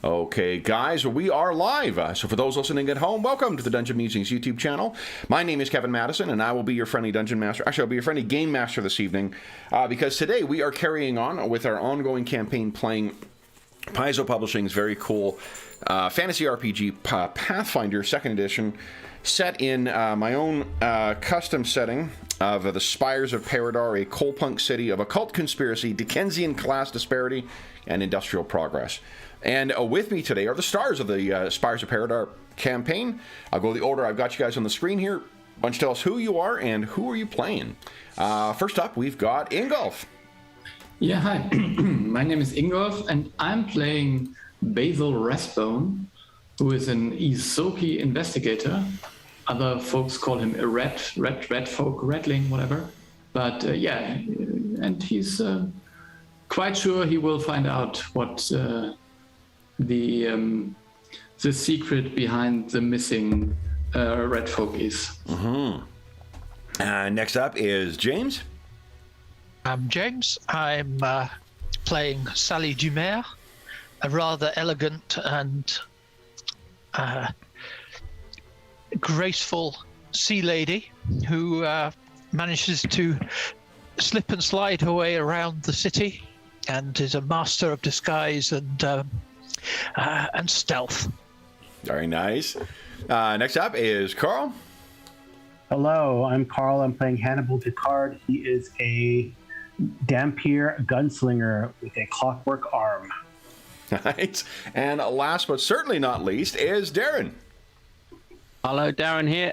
Okay, guys, we are live. So for those listening at home, welcome to the Dungeon Musings YouTube channel. My name is Kevin Madison, and I will be your friendly Dungeon Master. Actually, I'll be your friendly Game Master this evening, because today we are carrying on with our ongoing campaign playing Paizo Publishing's very cool fantasy RPG Pathfinder 2nd Edition, set in my own custom setting of the Spires of Paridar, a Coalpunk city of occult conspiracy, Dickensian class disparity, and industrial progress. And with me today are the stars of the Spires of Paridar campaign. I'll go the order I've got you guys on the screen here. Why don't you tell us who you are and who are you playing? First up, we've got Ingolf. Yeah, hi. My name is Ingolf, and I'm playing Basil Rathbone, who is an Isoki investigator. Other folks call him a red folk, ratling, whatever. But and he's quite sure he will find out what the secret behind the missing red folk is. Next up is James. I'm James. I'm playing Sally Dumer, a rather elegant and graceful sea lady who manages to slip and slide her way around the city and is a master of disguise and stealth. Very nice. Next up is Carl. Hello, I'm Carl. I'm playing Hannibal Descartes. He is a Dampier gunslinger with a clockwork arm. Right. And last but certainly not least is Darren. Hello, Darren here.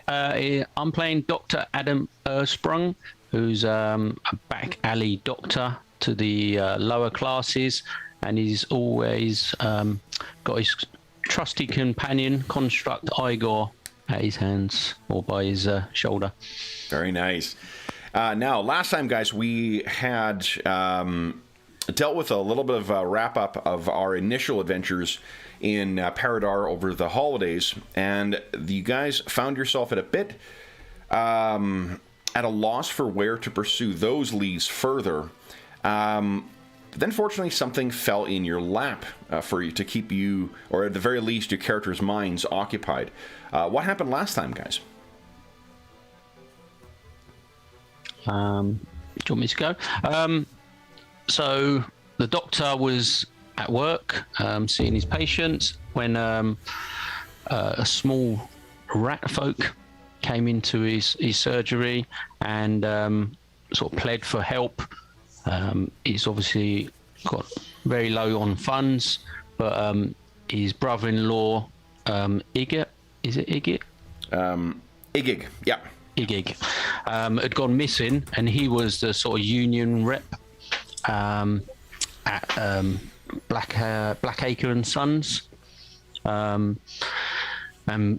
I'm playing Dr. Adam Ersprung, who's a back alley doctor to the lower classes, and he's always got his trusty companion, Construct Igor, at his hands or by his shoulder. Very nice. Now, last time, guys, we had dealt with a little bit of a wrap-up of our initial adventures in Paridar over the holidays, and you guys found yourself at a bit at a loss for where to pursue those leads further. Then, fortunately, something fell in your lap for you to keep you, or at the very least, your characters' minds occupied. What happened last time, guys? Do you want me to go? So the doctor was at work seeing his patients when a small rat folk came into his surgery and sort of pled for help. He's obviously got very low on funds, but his brother-in-law, Igit, is it Igit? Igig, yeah. Igig, had gone missing, and he was the sort of union rep at Blackacre and Sons. And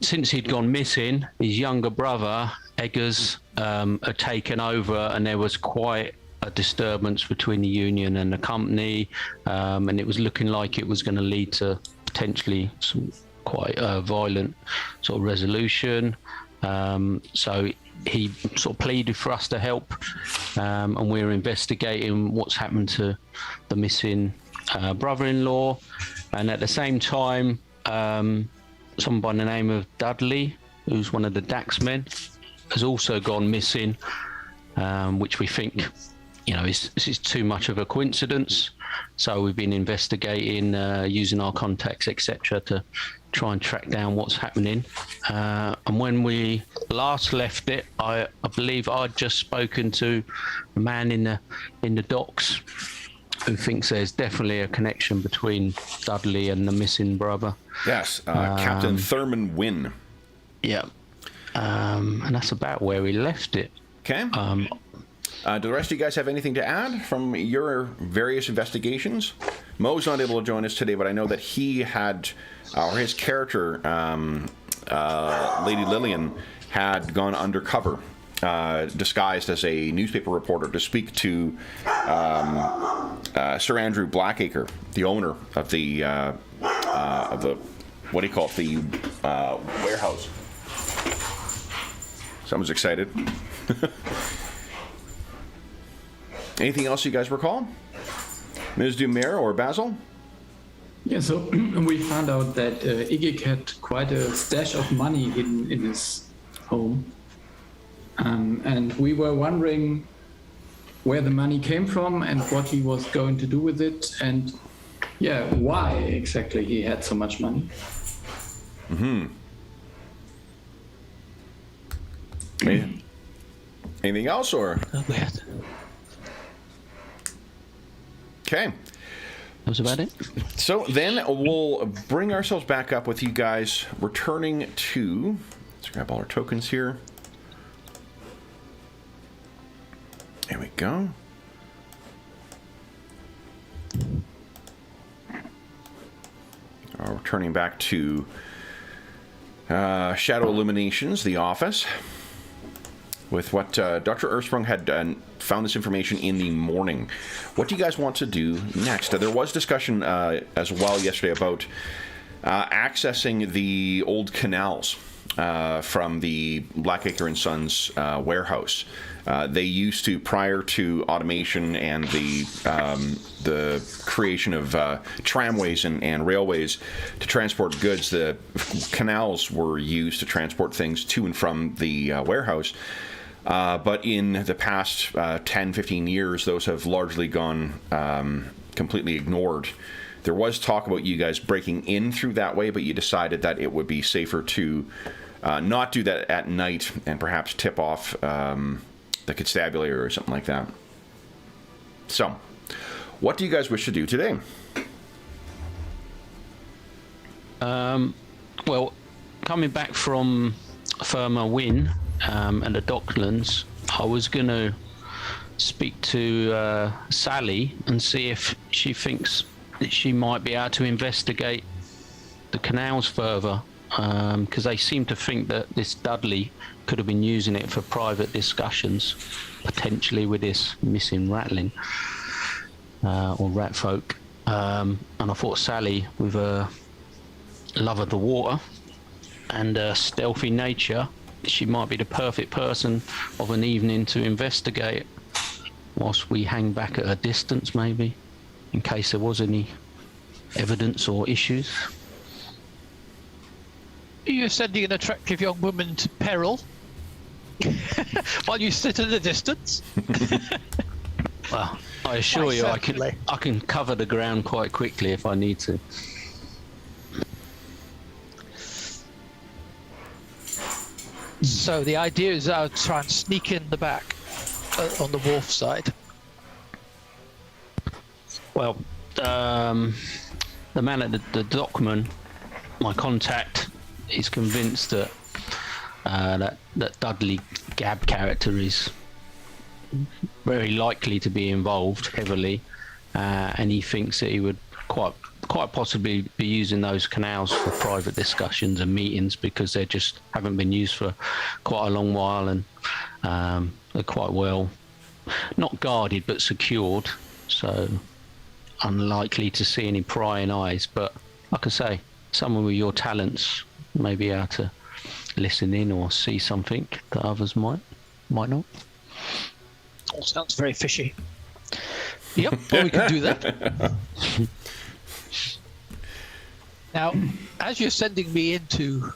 since he'd gone missing, his younger brother, Eggers, had taken over, and there was quite a disturbance between the union and the company, and it was looking like it was going to lead to potentially some quite violent sort of resolution. So he sort of pleaded for us to help, and we're investigating what's happened to the missing brother-in-law. And at the same time, someone by the name of Dudley, who's one of the Dax men, has also gone missing, which we think, this is too much of a coincidence. So we've been investigating, using our contacts, etc., to try and track down what's happening. And when we last left it, I believe I'd just spoken to a man in the docks who thinks there's definitely a connection between Dudley and the missing brother. Yes, Captain Thurman Wynn. Yeah. And that's about where we left it. Okay. Do the rest of you guys have anything to add from your various investigations? Mo's not able to join us today, but I know that he had, or his character, Lady Lillian, had gone undercover, disguised as a newspaper reporter to speak to Sir Andrew Blackacre, the owner of the what do you call it, the warehouse. Someone's excited. Anything else you guys recall? Ms. Dumer or Basil? Yeah, so we found out that Igik had quite a stash of money hidden in his home. And we were wondering where the money came from and what he was going to do with it, and yeah, why exactly he had so much money. Anything else, or? Weird. Okay. That was about it. So then we'll bring ourselves back up with you guys, returning to... Let's grab all our tokens here. There we go. Returning back to Shadow Illuminations, the office, with what Dr. Earthsprung had found this information in the morning. What do you guys want to do next? There was discussion as well yesterday about accessing the old canals from the Blackacre and Sons warehouse. They used to, prior to automation and the creation of tramways and railways to transport goods, the canals were used to transport things to and from the warehouse. But in the past 10, 15 years, those have largely gone completely ignored. There was talk about you guys breaking in through that way, but you decided that it would be safer to not do that at night and perhaps tip off the constabulary or something like that. So, what do you guys wish to do today? Well, coming back from Firma Wynn and the Docklands, I was going to speak to Sally and see if she thinks that she might be able to investigate the canals further, because they seem to think that this Dudley could have been using it for private discussions, potentially with this missing ratling or rat folk. And I thought Sally, with her love of the water and her stealthy nature, she might be the perfect person of an evening to investigate, whilst we hang back at a distance, maybe, in case there was any evidence or issues. You're sending an attractive young woman to peril while you sit at a distance? Well, I assure you, I can cover the ground quite quickly if I need to. So the idea is I would try and sneak in the back on the wharf side. Well, the man at the dockman, my contact, is convinced that that Dudley Gab character is very likely to be involved heavily, and he thinks that he would quite possibly be using those canals for private discussions and meetings, because they just haven't been used for quite a long while, and they're quite well, not guarded but secured, so unlikely to see any prying eyes. But like I say, someone with your talents may be able to listen in or see something that others might not. All sounds very fishy. Yep, well, we can do that. Now, as you're sending me into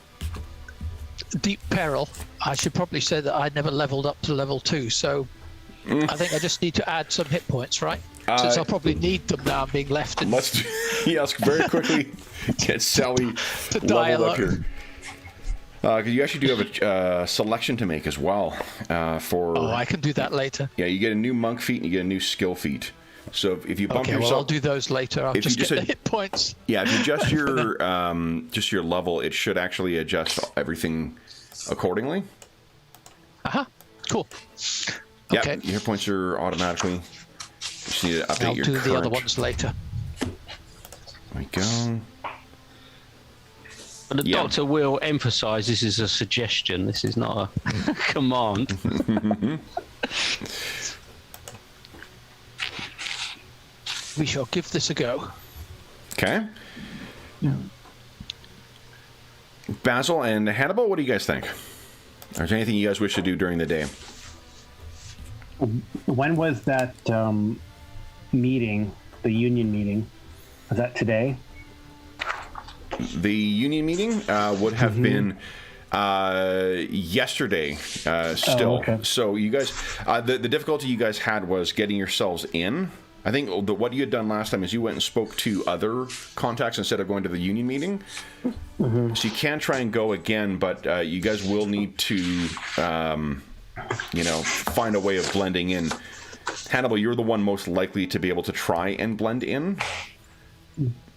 deep peril, I should probably say that I never leveled up to level 2, so I think I just need to add some hit points, right? Since I'll probably need them now, I'm being left in... Let's yes, very quickly get Sally leveled up here. Because you actually do have a selection to make as well. For Oh, I can do that later. Yeah, you get a new monk feat and you get a new skill feat. So if you bump Okay, yourself, well, I'll do those later. I'll just get the hit points. Yeah, if you adjust your just your level, it should actually adjust everything accordingly. Cool. Yeah, Okay. your hit points are automatically. Just need to update I'll your do current. the other ones later. There we go. But the doctor will emphasise this is a suggestion. This is not a command. We shall give this a go. Okay. Yeah. Basil and Hannibal, what do you guys think? Or is there anything you guys wish to do during the day? When was that meeting, the union meeting? Was that today? the union meeting would have been yesterday still. okay. So you guys, the difficulty you guys had was getting yourselves in. I think what you had done last time is you went and spoke to other contacts instead of going to the union meeting. So you can try and go again, but you guys will need to, find a way of blending in. Hannibal, you're the one most likely to be able to try and blend in.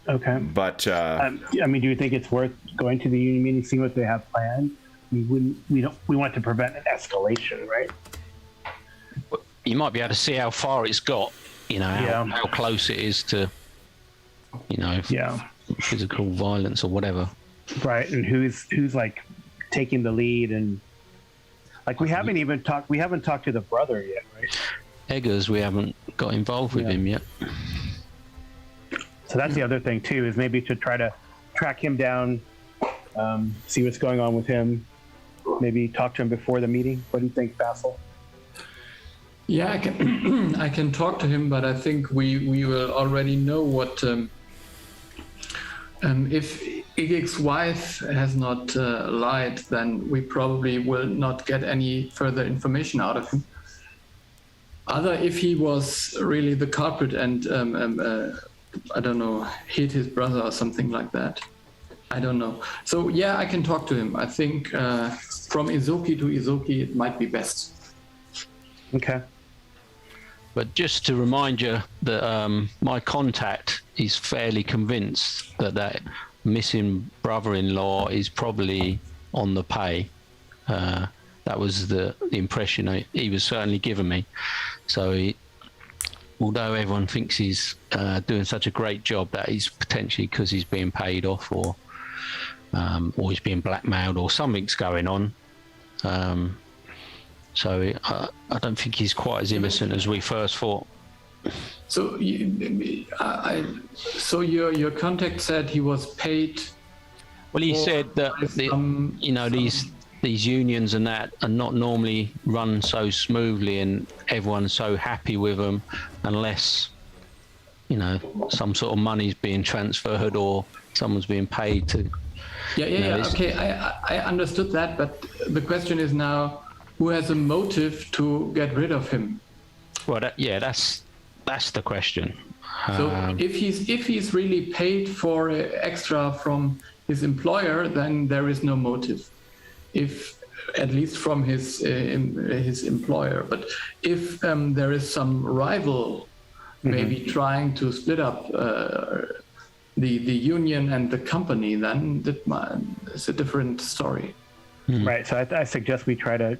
Okay. But do you think it's worth going to the union meeting, seeing what they have planned? We want to prevent an escalation, right? You might be able to see how far it's got. How close it is to, physical violence or whatever. Right, and who's like taking the lead, and like we haven't talked to the brother yet, right? Eggers, we haven't got involved with him yet. So that's the other thing too, is maybe to try to track him down, see what's going on with him, maybe talk to him before the meeting. What do you think, Basil? Yeah, I can I can talk to him, but I think we will already know what if Igig's wife has not lied, then we probably will not get any further information out of him. Other if he was really the culprit and I don't know, hit his brother or something like that. I don't know. So yeah, I can talk to him. I think from Izoki to Izoki, it might be best. Okay. But just to remind you that my contact is fairly convinced that missing brother-in-law is probably on the pay. That was the impression he was certainly giving me. So although everyone thinks he's doing such a great job, that is potentially because he's being paid off or he's being blackmailed or something's going on. So I don't think he's quite as innocent as we first thought. So your contact said he was paid. Well, he said that these unions and that are not normally run so smoothly and everyone's so happy with them unless some sort of money's being transferred or someone's being paid to. Yeah. Okay, I understood that, but the question is now, who has a motive to get rid of him? Well, that's the question. So if he's really paid for extra from his employer, then there is no motive. If at least from his employer, but if there is some rival, maybe trying to split up the union and the company, then it's a different story. Right. So I suggest we try to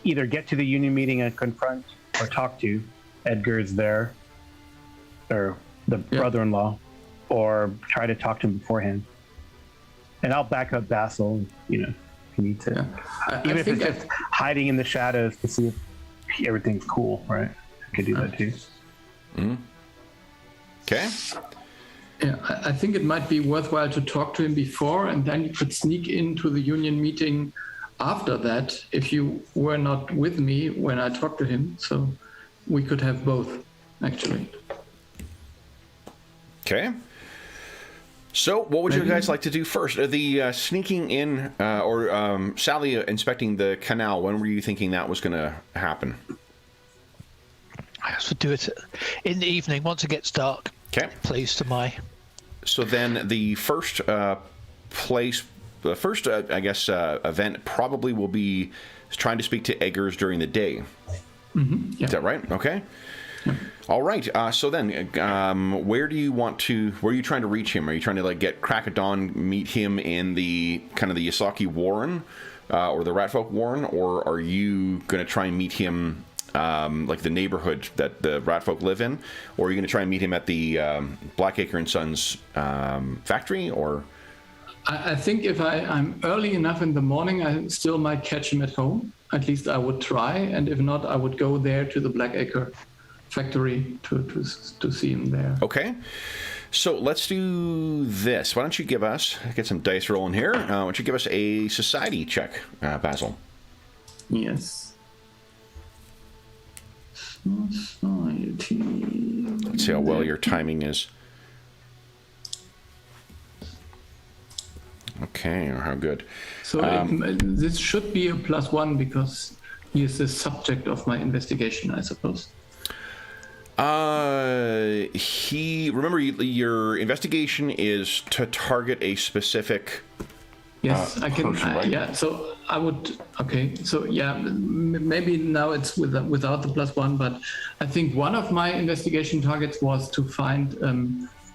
either get to the union meeting and confront or talk to Edgar's there, or the brother-in-law, or try to talk to him beforehand. And I'll back up Basil, if you need to. Even if it's just hiding in the shadows to see if everything's cool, right? I could do that too. Okay. Yeah, I think it might be worthwhile to talk to him before, and then you could sneak into the union meeting after that if you were not with me when I talked to him. So we could have both, actually. Okay. So what would you guys like to do first? The sneaking in or Sally inspecting the canal, when were you thinking that was going to happen? I also do it in the evening once it gets dark. Okay. Please to my. So then the first event probably will be trying to speak to Eggers during the day. Yeah. Is that right? Okay. Yeah. All right. So then, where are you trying to reach him? Are you trying to get Crack of Dawn, meet him in the kind of the Yasaki Warren or the Ratfolk Warren, or are you going to try and meet him the neighborhood that the Ratfolk live in, or are you going to try and meet him at the Blackacre and Sons factory, or? I think if I'm early enough in the morning, I still might catch him at home. At least I would try, and if not, I would go there to the Blackacre factory to see him there. Okay. So let's do this. Why don't you give us, get some dice rolling here. Why don't you give us a society check, Basil? Yes. Society. Let's see how well your timing is. Okay, how good. So this should be a +1 because he is the subject of my investigation, I suppose. Remember, your investigation is to target a specific. Yes, I can. Person, right? Yeah, so I would. Okay, so yeah, maybe now it's without the +1, but I think one of my investigation targets was to find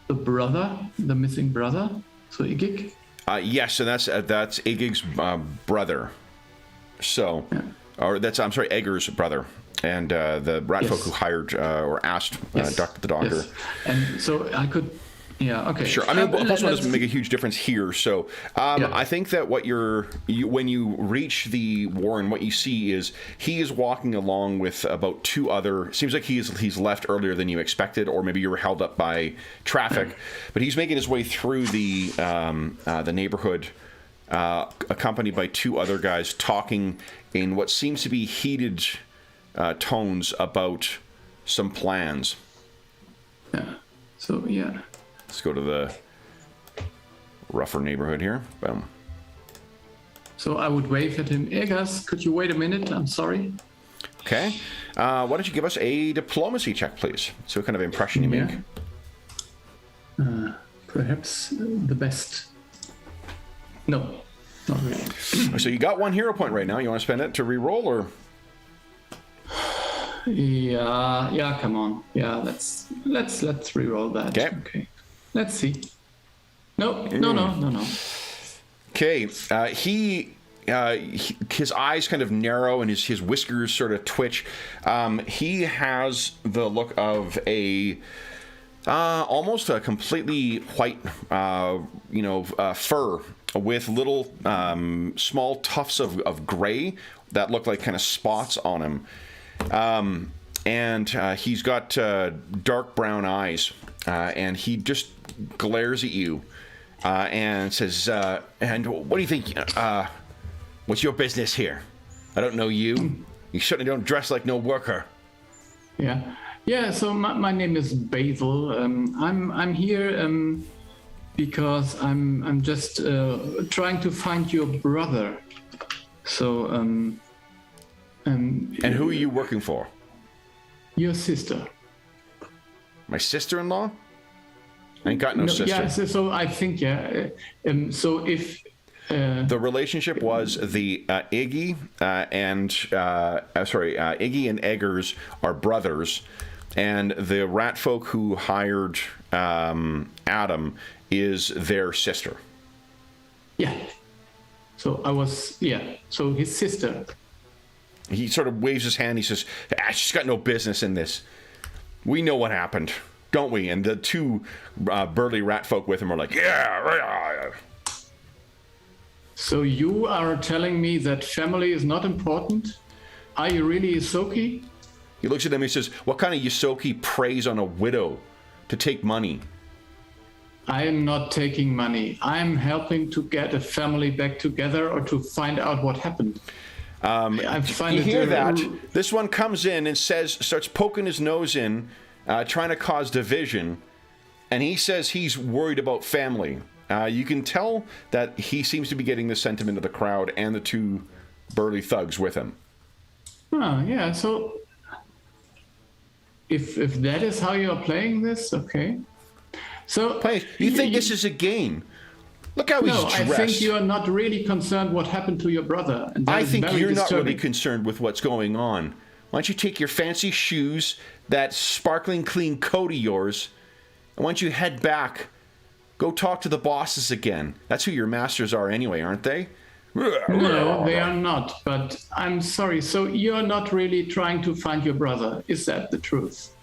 the brother, the missing brother. So Igig. Yes, and that's Igig's brother. So, I'm sorry, Egger's brother. And the rat folk who hired or asked the doctor. Yes. And so I could, okay. Sure. I mean, plus one doesn't make a huge difference here. So I think that what when you reach the warren, what you see is he is walking along with about 2 other. Seems like he's left earlier than you expected, or maybe you were held up by traffic. But he's making his way through the neighborhood, accompanied by 2 other guys talking in what seems to be heated tones about some plans. Yeah. So let's go to the rougher neighborhood here. Boom. So I would wave at him. Eggers, could you wait a minute? I'm sorry. Okay. Why don't you give us a diplomacy check, please? See what kind of impression you make. Perhaps the best. No, not really. So you got 1 hero point right now. You want to spend it to re-roll, or? Yeah, come on. Yeah, let's re-roll that. Okay. Let's see. No. Okay. His eyes kind of narrow and his whiskers sort of twitch. He has the look of almost a completely white, fur with little small tufts of gray that look like kind of spots on him. And he's got dark brown eyes, and he just glares at you and says, and what do you think, what's your business here? I don't know you. You certainly don't dress like no worker. Yeah, so my name is Basil. I'm here because I'm just trying to find your brother. So, and who are you working for? Your sister. My sister-in-law? I ain't got no sister. Yeah, so I think, so if... the relationship was the Iggy and Eggers are brothers, and the rat folk who hired Adam is their sister. Yeah. So so his sister. He sort of waves his hand. He says, she's got no business in this. We know what happened, don't we? And the 2 burly rat folk with him are like, yeah. So you are telling me that family is not important? Are you really Ysoki? He looks at them and he says, what kind of Ysoki preys on a widow to take money? I am not taking money. I am helping to get a family back together or to find out what happened. You hear that? This one comes in and starts poking his nose in, trying to cause division, and he says he's worried about family. You can tell that he seems to be getting the sentiment of the crowd and the 2 burly thugs with him. Oh, yeah, so if that is how you're playing this, okay. So you think this is a game? Look how he's dressed. I think you are not really concerned what happened to your brother. And I think you're not really concerned with what's going on. Why don't you take your fancy shoes, that sparkling clean coat of yours, and why don't you head back, go talk to the bosses again. That's who your masters are anyway, aren't they? No, they are not, but I'm sorry. So you're not really trying to find your brother. Is that the truth?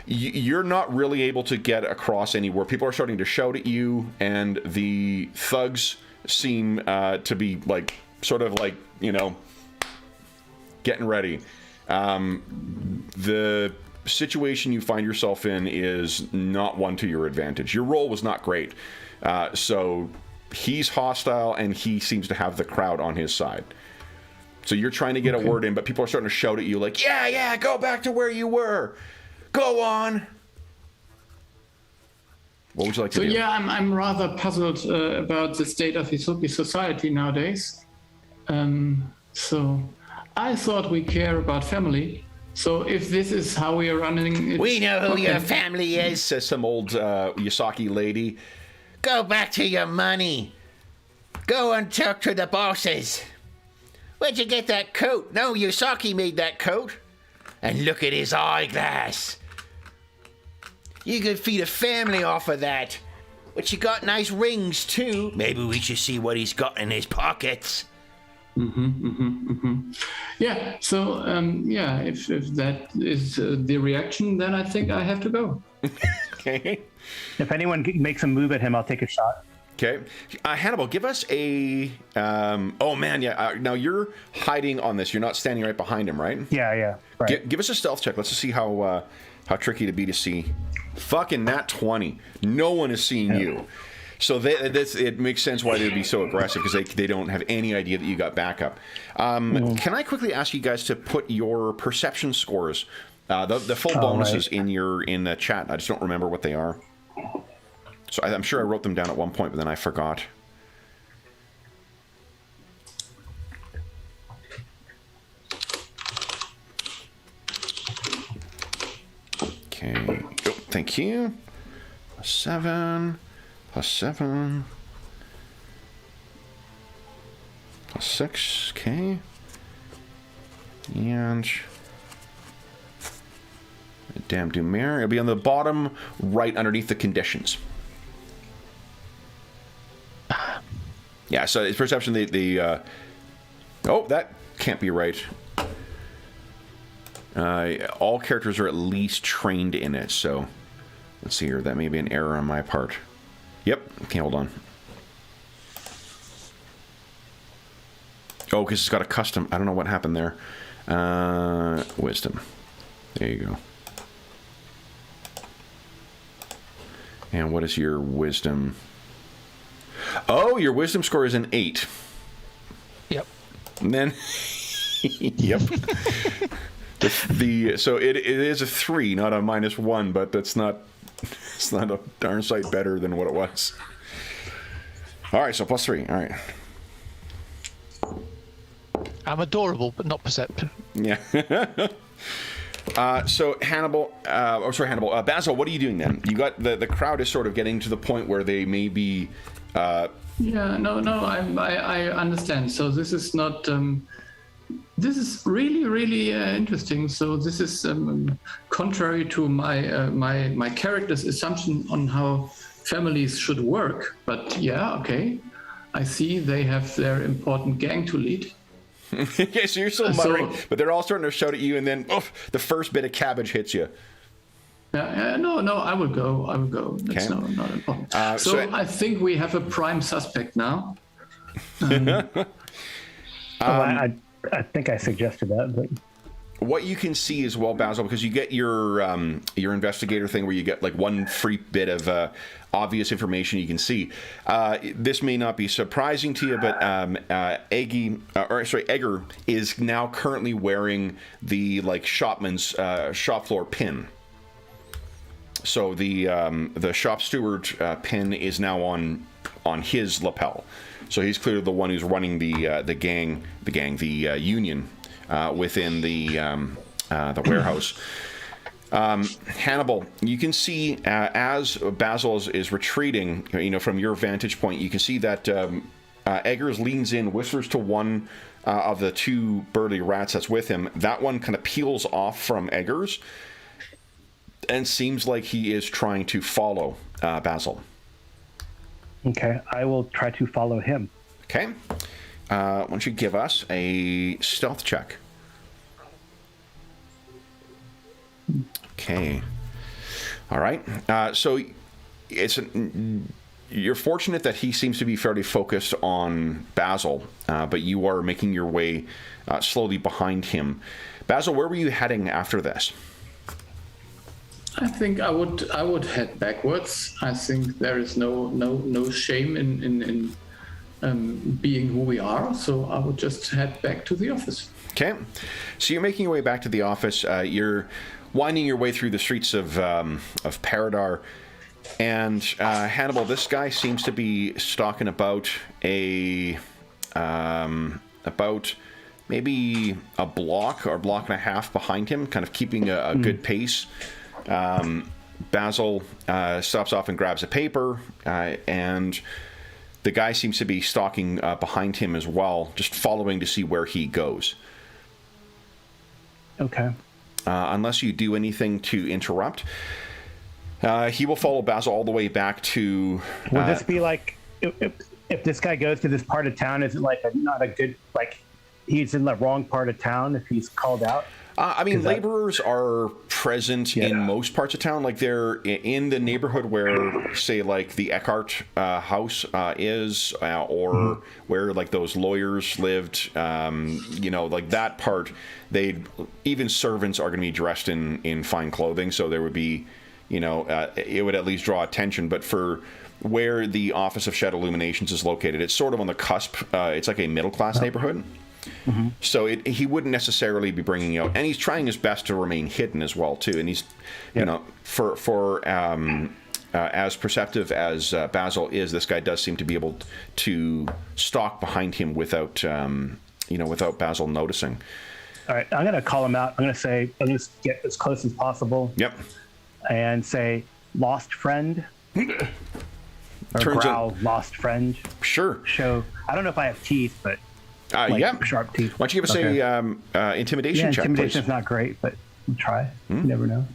You're not really able to get across anywhere. People are starting to shout at you, and the thugs seem to be getting ready. The situation you find yourself in is not one to your advantage. Your roll was not great, so he's hostile, and he seems to have the crowd on his side. So you're trying to get a word in, but people are starting to shout at you like, yeah, go back to where you were. Go on. What would you like to So do? yeah, I'm rather puzzled about the state of Isoki society nowadays. So I thought we care about family. So if this is how we are running it, We know who okay. your family is, says some old Yasaki lady. Go back to your money. Go and talk to the bosses. Where'd you get that coat? No, Yasaki made that coat. And look at his eyeglass. You could feed a family off of that. But you got nice rings, too. Maybe we should see what he's got in his pockets. Yeah. So yeah, if that is the reaction, then I think I have to go. Okay. If anyone makes a move at him, I'll take a shot. Okay. Hannibal, give us a... oh, man, yeah. Now, you're hiding on this. You're not standing right behind him, right? Yeah. Right. Give us a stealth check. Let's just see how tricky to be to see. Fucking nat 20. No one is seeing you. So it makes sense why they'd be so aggressive, because they don't have any idea that you got backup. Can I quickly ask you guys to put your perception scores, the full bonuses, in the chat? I just don't remember what they are. So I'm sure I wrote them down at one point, but then I forgot. Okay. Oh, thank you. +7. +7. +6. Okay. And Damn Dumer. It'll be on the bottom right underneath the conditions. Yeah, so it's perception. Oh, that can't be right. All characters are at least trained in it, so let's see here. That may be an error on my part. Yep. Okay, hold on. Oh, because it's got a custom. I don't know what happened there. Wisdom. There you go. And what is your wisdom? Oh, your wisdom score is an 8. Yep. And then, yep. So it is a 3, not a -1, but it's not a darn sight better than what it was. All right, so +3. All right. I'm adorable, but not perceptive. Yeah. So Hannibal, Basil, what are you doing then? You got the crowd is sort of getting to the point where they may be. Yeah, no, I understand. So this is not. This is really interesting. So this is contrary to my character's assumption on how families should work. But yeah, okay, I see they have their important gang to lead. Okay, so you're still muttering, but they're all starting to shout at you, and then the first bit of cabbage hits you. No, I will go. That's not important. So I think we have a prime suspect now. I think I suggested that, but what you can see as well, Basil, because you get your investigator thing where you get like one free bit of obvious information you can see. This may not be surprising to you, but Egger is now currently wearing the shopman's shop floor pin. So the shop steward pin is now on his lapel. So he's clearly the one who's running the union within the warehouse. Hannibal, you can see as Basil is retreating, from your vantage point, you can see that Eggers leans in, whispers to one of the two burly rats that's with him. That one kind of peels off from Eggers and seems like he is trying to follow Basil. Okay, I will try to follow him. Okay. Why don't you give us a stealth check? Okay. All right. So you're fortunate that he seems to be fairly focused on Basil, but you are making your way slowly behind him. Basil, where were you heading after this? I think I would head backwards. I think there is no shame in being who we are. So I would just head back to the office. Okay. So you're making your way back to the office. You're winding your way through the streets of Paridar. And Hannibal, this guy seems to be stalking about about maybe a block or a block and a half behind him, kind of keeping a good pace. Basil stops off and grabs a paper, and the guy seems to be stalking behind him as well, just following to see where he goes. Okay. Unless you do anything to interrupt, he will follow Basil all the way back to... Would this be like, if this guy goes to this part of town, is it like not a good, like, he's in the wrong part of town if he's called out? I mean, laborers are present in most parts of town. Like, they're in the neighborhood where, say, like, the Eckhart house is, or where, like, those lawyers lived, like that part. Even servants are going to be dressed in fine clothing, so there would be, it would at least draw attention. But for where the Office of Shed Illuminations is located, it's sort of on the cusp. It's like a middle-class neighborhood. Mm-hmm. So he wouldn't necessarily be bringing out, and he's trying his best to remain hidden as well too. And he's, for as perceptive as Basil is, this guy does seem to be able to stalk behind him without Basil noticing. All right, I'm going to call him out. I'm going to get as close as possible. Yep. And say, "Lost friend." Or Turns growl, out, "Lost friend." Sure. Show. I don't know if I have teeth, but. Sharp teeth. Why don't you give us a intimidation check, please? Intimidation's not great, but we'll try. You never know.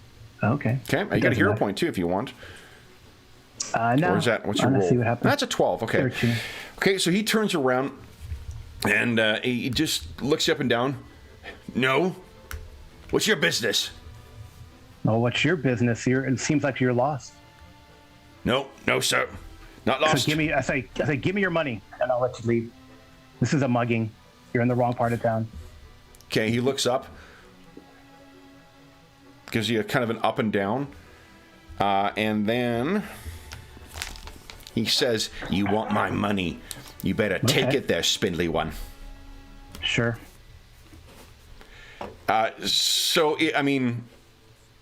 Okay. Okay, you got a hero point, too, if you want. No. Or is that, what's your roll? See what happens. That's a 12, okay. 13. Okay, so he turns around, and he just looks you up and down. No? What's your business? Oh, what's your business? It seems like you're lost. No, sir. Not lost. So I say, give me your money, and I'll let you leave. This is a mugging. You're in the wrong part of town. Okay, he looks up. Gives you kind of an up and down. And then he says, "You want my money. You better take it there, spindly one." Sure.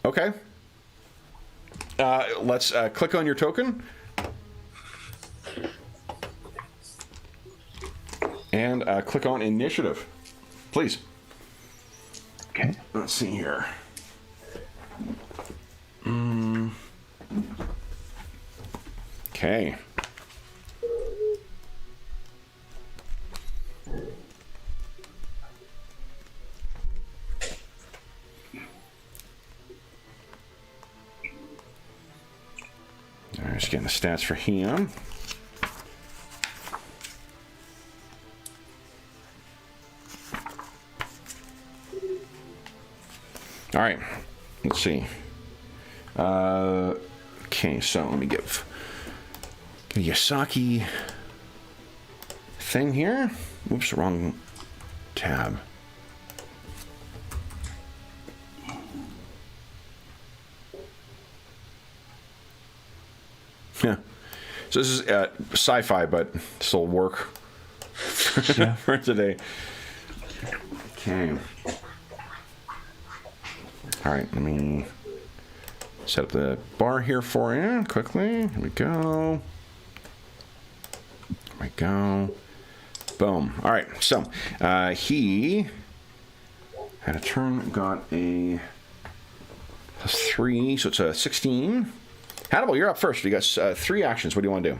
Okay. Let's click on your token. And click on initiative, please. Okay. Let's see here. Okay. All right, just getting the stats for him. All right, let's see. Okay, so let me give Yasaki thing here. Oops, wrong tab. Yeah. So this is sci-fi, but this will work for today. Okay. All right, let me set up the bar here for you quickly. Here we go. There we go. Boom. All right, so he had a turn, got a +3, so it's a 16. Hannibal, you're up first. You got 3 actions. What do you want to do?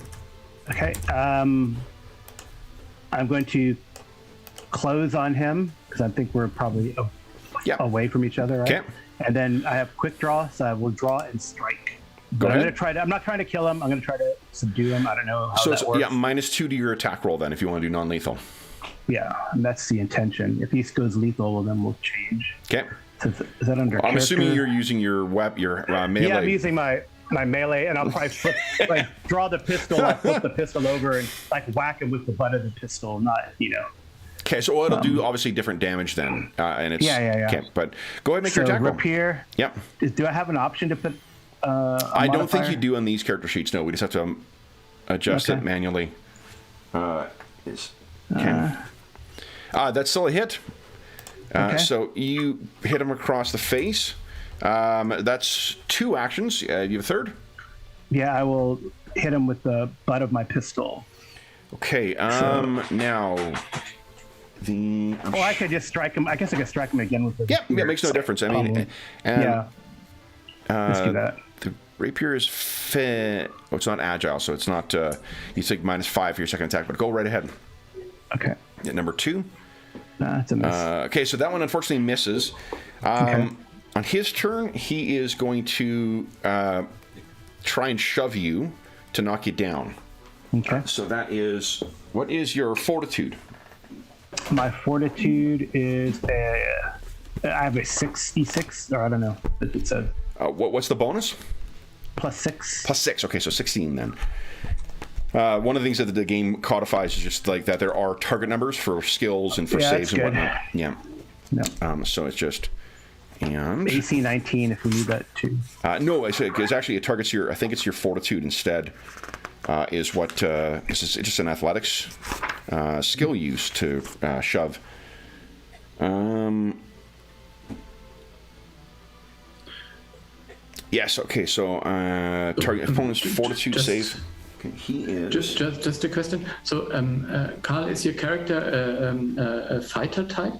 Okay. I'm going to close on him because I think we're probably away from each other, right? Okay. And then I have quick draw, so I will draw and strike. Go ahead. I'm not trying to kill him. I'm going to try to subdue him. I don't know how that works. Yeah, -2 to your attack roll then if you want to do non-lethal. Yeah, and that's the intention. If he goes lethal, well, then we'll change. Okay. So is that under I'm assuming you're using your melee. Yeah, I'm using my melee, and I'll probably draw the pistol, I'll flip the pistol over and whack him with the butt of the pistol, not. Okay, so it'll do obviously different damage then, and it's Okay, but go ahead and make your attack roll. Rapier. Yep. Do I have an option to put? I don't think you do on these character sheets. No, we just have to adjust it manually. That's still a hit. So you hit him across the face. That's 2 actions. You have a third? Yeah, I will hit him with the butt of my pistol. Okay. Now the. Or I could just strike him. I guess I could strike him again with the. Yeah, it makes no difference. I mean, yeah. Let's do that. The rapier is Oh, it's not agile, so it's not. You take -5 for your second attack, but go right ahead. Okay. Yeah, number 2. That's a miss. Okay, so that one unfortunately misses. Okay. On his turn, he is going to try and shove you to knock you down. Okay. So that is. What is your fortitude? My fortitude is I have a 66, or I don't know if it says. What's the bonus? +6. +6. Okay, so 16 then. One of the things that the game codifies is just like that there are target numbers for skills and for saves and whatnot. Yeah. No. So it's just and AC 19 if we need that too. No, it's actually it targets your. I think it's your fortitude instead. Is what it's just an athletics skill use to shove. Yes. Okay. So target opponent's fortitude save. Okay, he is just a question. So, Carl, is your character a fighter type?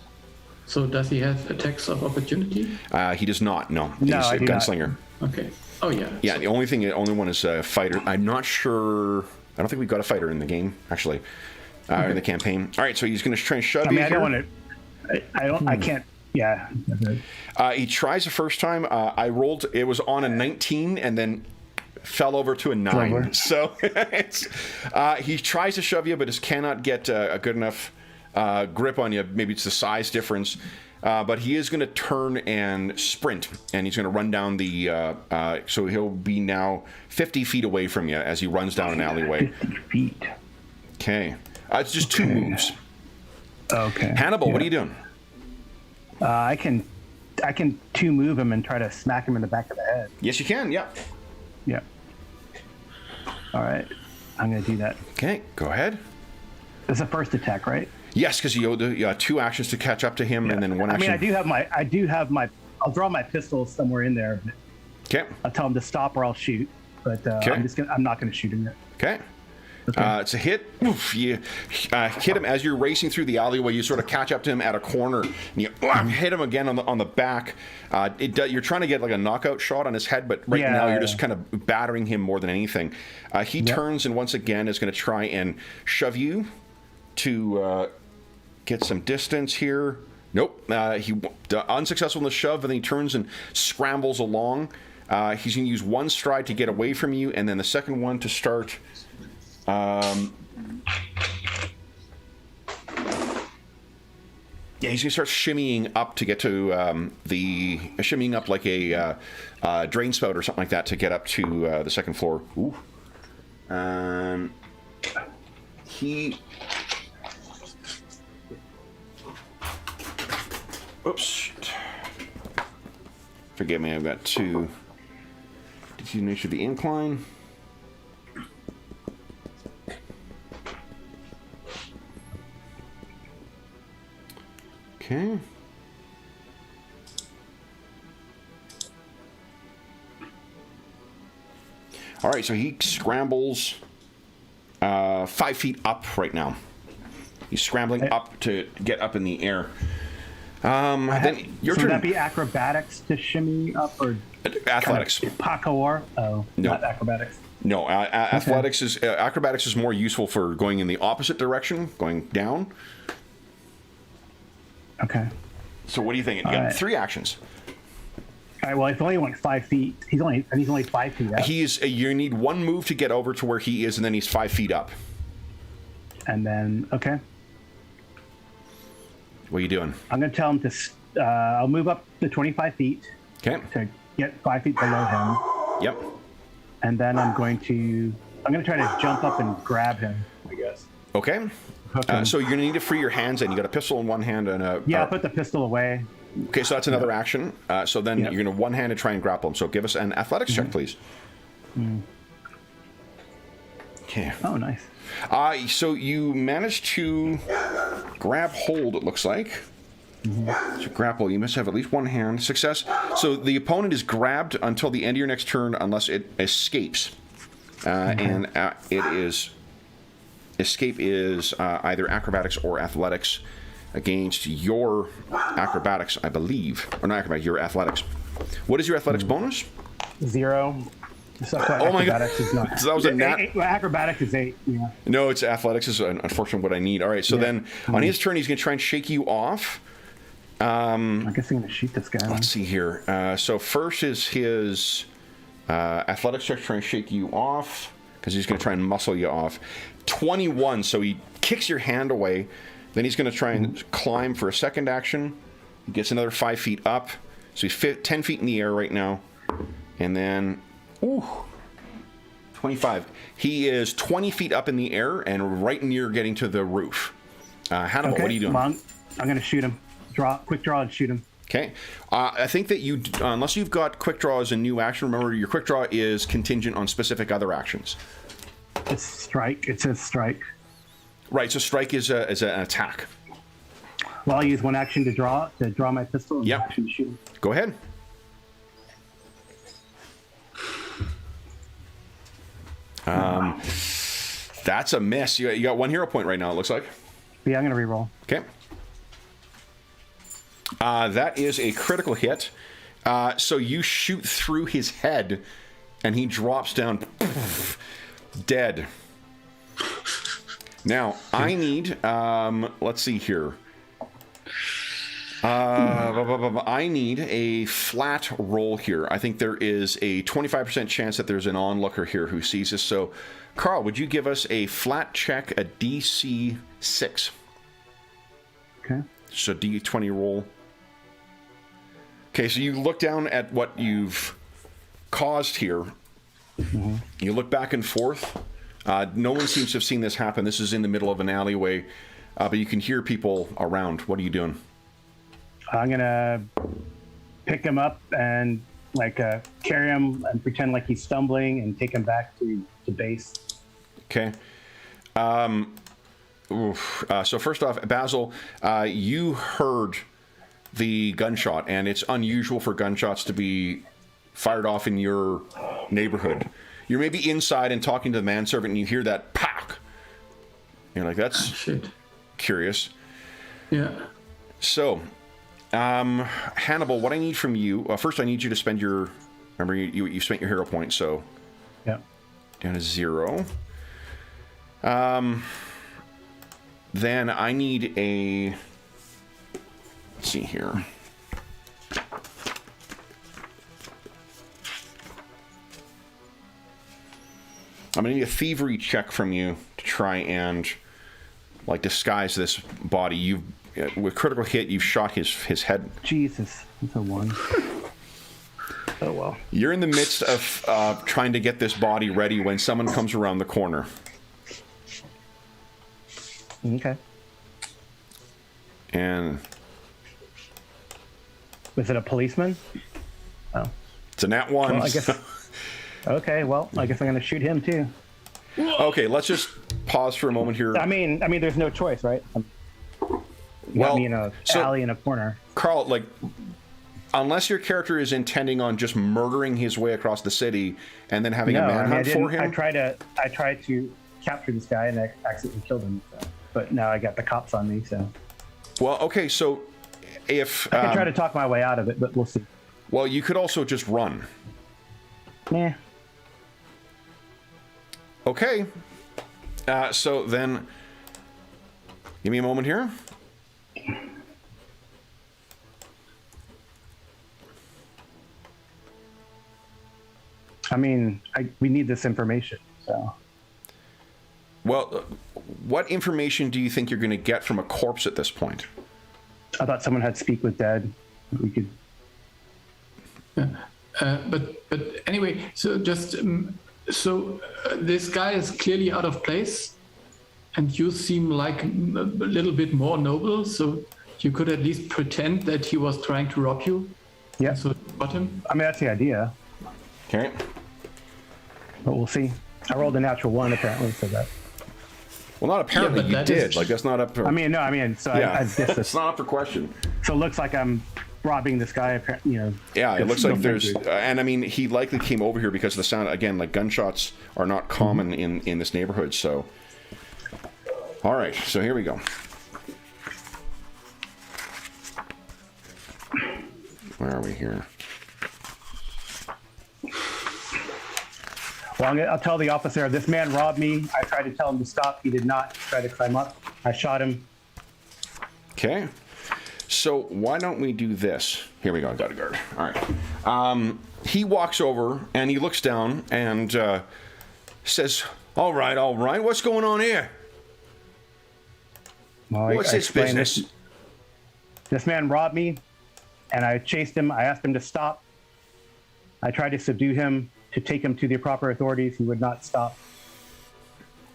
So does he have attacks of opportunity? He does not. No, No, he's I a do not. gunslinger. Okay. Oh yeah. Yeah. The only one is a fighter. I'm not sure. I don't think we've got a fighter in the game actually, in the campaign. All right. So he's going to try and shove you. I don't want to. I don't. I can't. Yeah. He tries the first time. I rolled. It was on a 19 and then fell over to a 9. Over. So he tries to shove you, but just cannot get a good enough grip on you. Maybe it's the size difference. But he is going to turn and sprint, and he's going to run down the. So he'll be now 50 feet away from you as he runs down an alleyway. 50 feet. Okay. It's just 2 moves. Okay. Hannibal, Yeah. what are you doing? I can 2 move him and try to smack him in the back of the head. Yes, you can. Yeah. Yeah. All right. I'm going to do that. Okay, go ahead. This is the first attack, right? Yes, because you have 2 actions to catch up to him, and then 1 action. I do have my. I'll draw my pistol somewhere in there. But Okay. I'll tell him to stop or I'll shoot. But I'm not going to shoot him yet. Okay. It's a hit. Oof, you hit him as you're racing through the alleyway. You sort of catch up to him at a corner, and you hit him again on the back. You're trying to get like a knockout shot on his head, but now you're just kind of battering him more than anything. He turns and once again is going to try and shove to get some distance here. Nope. He unsuccessful in the shove, and then he turns and scrambles along. He's going to use 1 stride to get away from you, and then the second one to start. He's gonna start shimmying up to get to shimmying up like a drain spout or something like that to get up to the second floor. Ooh. Oops. Forgive me. I've got 2. Did you measure the incline? Okay. All right, so he scrambles 5 feet up right now. He's scrambling up to get up in the air. Then your turn. Would that be acrobatics to shimmy up or athletics? Kind of parkour? Oh, No. not acrobatics. No, athletics is acrobatics is more useful for going in the opposite direction, going down. Okay. So what do you think? You got 3 actions. All right. Well, if only went 5 feet. He's only 5 feet out. You need 1 move to get over to where he is, and then he's 5 feet up. And then okay. What are you doing? I'm going to tell him to. I'll move up to 25 feet. Okay. To get 5 feet below him. Yep. And then I'm going to try to jump up and grab him, I guess. Okay. So you're gonna need to free your hands, and you got a pistol in one hand and a. Yeah, I'll put the pistol away. Okay, so that's another action. So then you're gonna one hand to try and grapple him. So give us an athletics check, please. Okay. Oh, nice. So you managed to grab hold. It looks like. So grapple. You must have at least 1 hand. Success. So the opponent is grabbed until the end of your next turn, unless it escapes. and it is escape is either acrobatics or athletics against your acrobatics, I believe, or not acrobatics, your athletics. What is your athletics bonus? 0. So Oh my God. acrobatics is not. So that was a nat. Acrobatics is 8. Yeah. No, it's athletics is unfortunately what I need. All right, so then on his turn, he's going to try and shake you off. I guess I'm going to shoot this guy. Let's see here. So first is his athletics check to try and shake you off, because he's going to try and muscle you off. 21, so he kicks your hand away. Then he's going to try and climb for a second action. He gets another 5 feet up. So he's 10 feet in the air right now. And then, 25. He is 20 feet up in the air and right near getting to the roof. Hannibal, what are you doing? Well, I'm going to shoot him. Quick draw and shoot him. Okay. I think that you, unless you've got quick draw as a new action, remember your quick draw is contingent on specific other actions. It's strike. It says strike. Right, so strike is an attack. Well, I'll use one action to draw my pistol and Yep. one action to shoot him. Go ahead. That's a miss. You got 1 hero point right now, it looks like. Yeah, I'm going to reroll. Okay. That is a critical hit. So you shoot through his head, and he drops down dead. Now, I need, let's see here. I need a flat roll here. I think there is a 25% chance that there's an onlooker here who sees this. So, Carl, would you give us a flat check, a DC 6? Okay. So D20 roll. Okay, so you look down at what you've caused here. Mm-hmm. You look back and forth. No one seems to have seen this happen. This is in the middle of an alleyway, but you can hear people around. What are you doing? I'm going to pick him up and carry him and pretend like he's stumbling and take him back to base. Okay. So first off, Basil, you heard the gunshot, and it's unusual for gunshots to be fired off in your neighborhood. You're maybe inside and talking to the manservant, and you hear that pock. You're like, that's curious. Yeah. So, Hannibal, what I need from you, first I need you to spend your, remember you spent your hero point, so yeah, down to 0. Then I need a, let's see here. I'm gonna need a thievery check from you to try and disguise this body. With critical hit, you've shot his head. Jesus, that's a 1. Oh well. You're in the midst of trying to get this body ready when someone comes around the corner. Okay. And was it a policeman? Oh. It's a nat 1. Well, I guess. Okay, well, I guess I'm going to shoot him too. Okay, let's just pause for a moment here. I mean, there's no choice, right? You got me in a alley in a corner. Carl, unless your character is intending on just murdering his way across the city and then having a manhunt for him. I tried to capture this guy and I accidentally killed him. So. But now I got the cops on me, so. Well, okay, so if I can try to talk my way out of it, but we'll see. Well, you could also just run. Nah. Okay. So then, give me a moment here. I mean, we need this information, so. Well, what information do you think you're going to get from a corpse at this point? I thought someone had speak with dead. We could. But anyway, so just this guy is clearly out of place, and you seem like a little bit more noble. So you could at least pretend that he was trying to rob you. Yeah. So got him. I mean, that's the idea. Okay. But we'll see. I rolled a natural 1 apparently, so that. Well, not apparently, Yeah, you did. That's not up for... So yeah. I guess it's not up for question. So it looks like I'm robbing this guy. You know. Yeah, it just looks like no there's, fences. and I mean, he likely came over here because of the sound. Again, like gunshots are not common in this neighborhood. So, all right, so here we go. Where are we here? Well, I'll tell the officer, this man robbed me. I tried to tell him to stop. He did not try to climb up. I shot him. Okay. So why don't we do this? Here we go. I got a guard. All right. He walks over and he looks down and says, all right. What's going on here? Well, What's I this explained business? This man robbed me, and I chased him. I asked him to stop. I tried to subdue him, to take him to the proper authorities. He would not stop.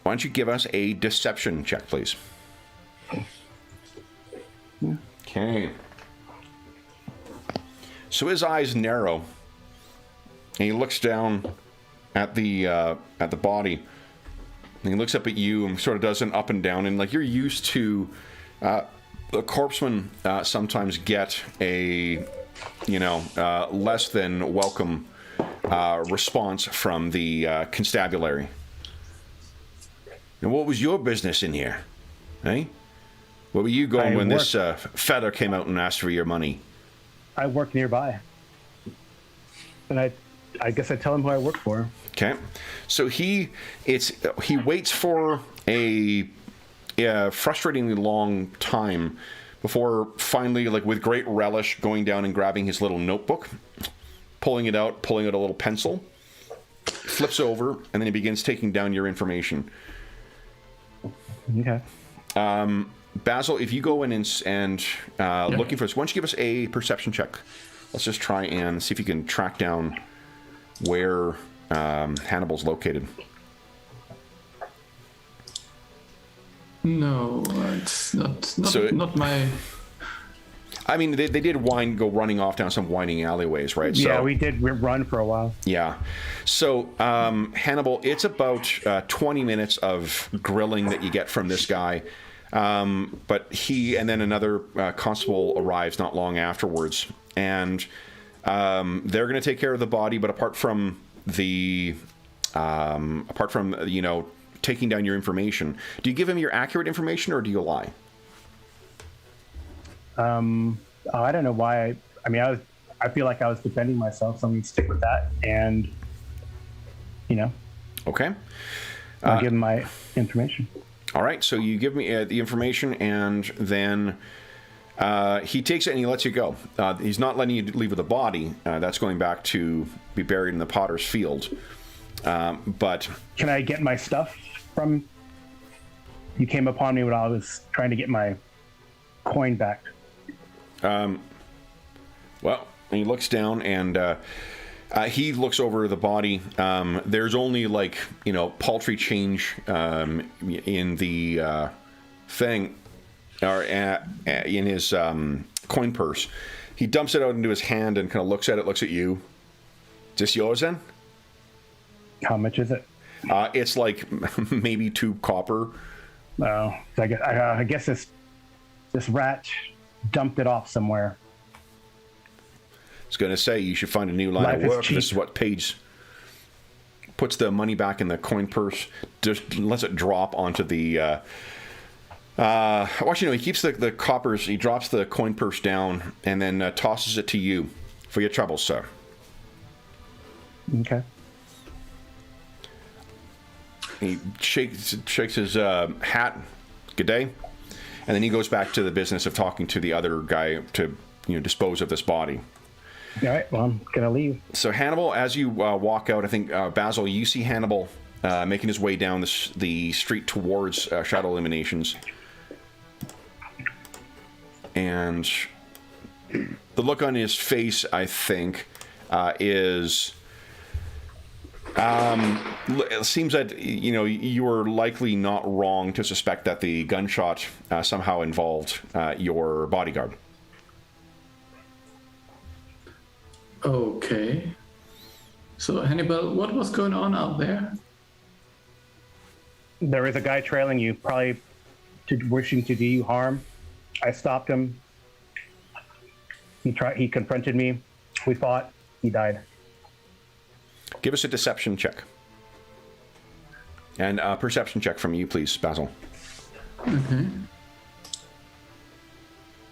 Why don't you give us a deception check, please? Okay. So his eyes narrow, and he looks down at the body, and he looks up at you and sort of does an up and down, and like you're used to, the corpsemen sometimes get a, less than welcome response from the constabulary. And what was your business in here, eh? Where were you going when this feather came out and asked for your money? I work nearby. And I guess I tell him who I work for. Okay. So he waits for a frustratingly long time before finally, like with great relish, going down and grabbing his little notebook, pulling it out a little pencil, flips over, and then he begins taking down your information. Okay. Basil, if you go in and looking for this, why don't you give us a perception check? Let's just try and see if you can track down where Hannibal's located. No, it's So not my. I mean, they did go running off down some winding alleyways, right? Yeah, so, we did run for a while. Yeah. So, Hannibal, it's about 20 minutes of grilling that you get from this guy. But he and then another constable arrives not long afterwards. And they're going to take care of the body, but apart from taking down your information, do you give him your accurate information or do you lie? I don't know why. I feel like I was defending myself, so I'm going to stick with that. And, Okay. I'll give him my information. All right. So you give me the information, and then he takes it and he lets you go. He's not letting you leave with the body. That's going back to be buried in the potter's field. But Can I get my stuff from? You came upon me when I was trying to get my coin back. Well, he looks down and he looks over the body. There's only paltry change in the thing, or in his coin purse. He dumps it out into his hand and kind of looks at it, looks at you. Is this yours then? How much is it? It's like maybe 2 copper. Oh, I guess this rat dumped it off somewhere. I was going to say you should find a new line Life of is work. cheap. This is what puts the money back in the coin purse, just lets it drop onto the he keeps the coppers, he drops the coin purse down and then tosses it to you for your troubles, sir. Okay. He shakes his hat, good day, and then he goes back to the business of talking to the other guy to dispose of this body. All right, well, I'm going to leave. So Hannibal, as you walk out, I think, Basil, you see Hannibal making his way down the street towards Shadow Eliminations. And the look on his face, I think, is... it seems that, you were likely not wrong to suspect that the gunshot somehow involved your bodyguard. Okay. So, Hannibal, what was going on out there? There is a guy trailing you, probably wishing to do you harm. I stopped him. He confronted me. We fought. He died. Give us a deception check. And a perception check from you, please, Basil.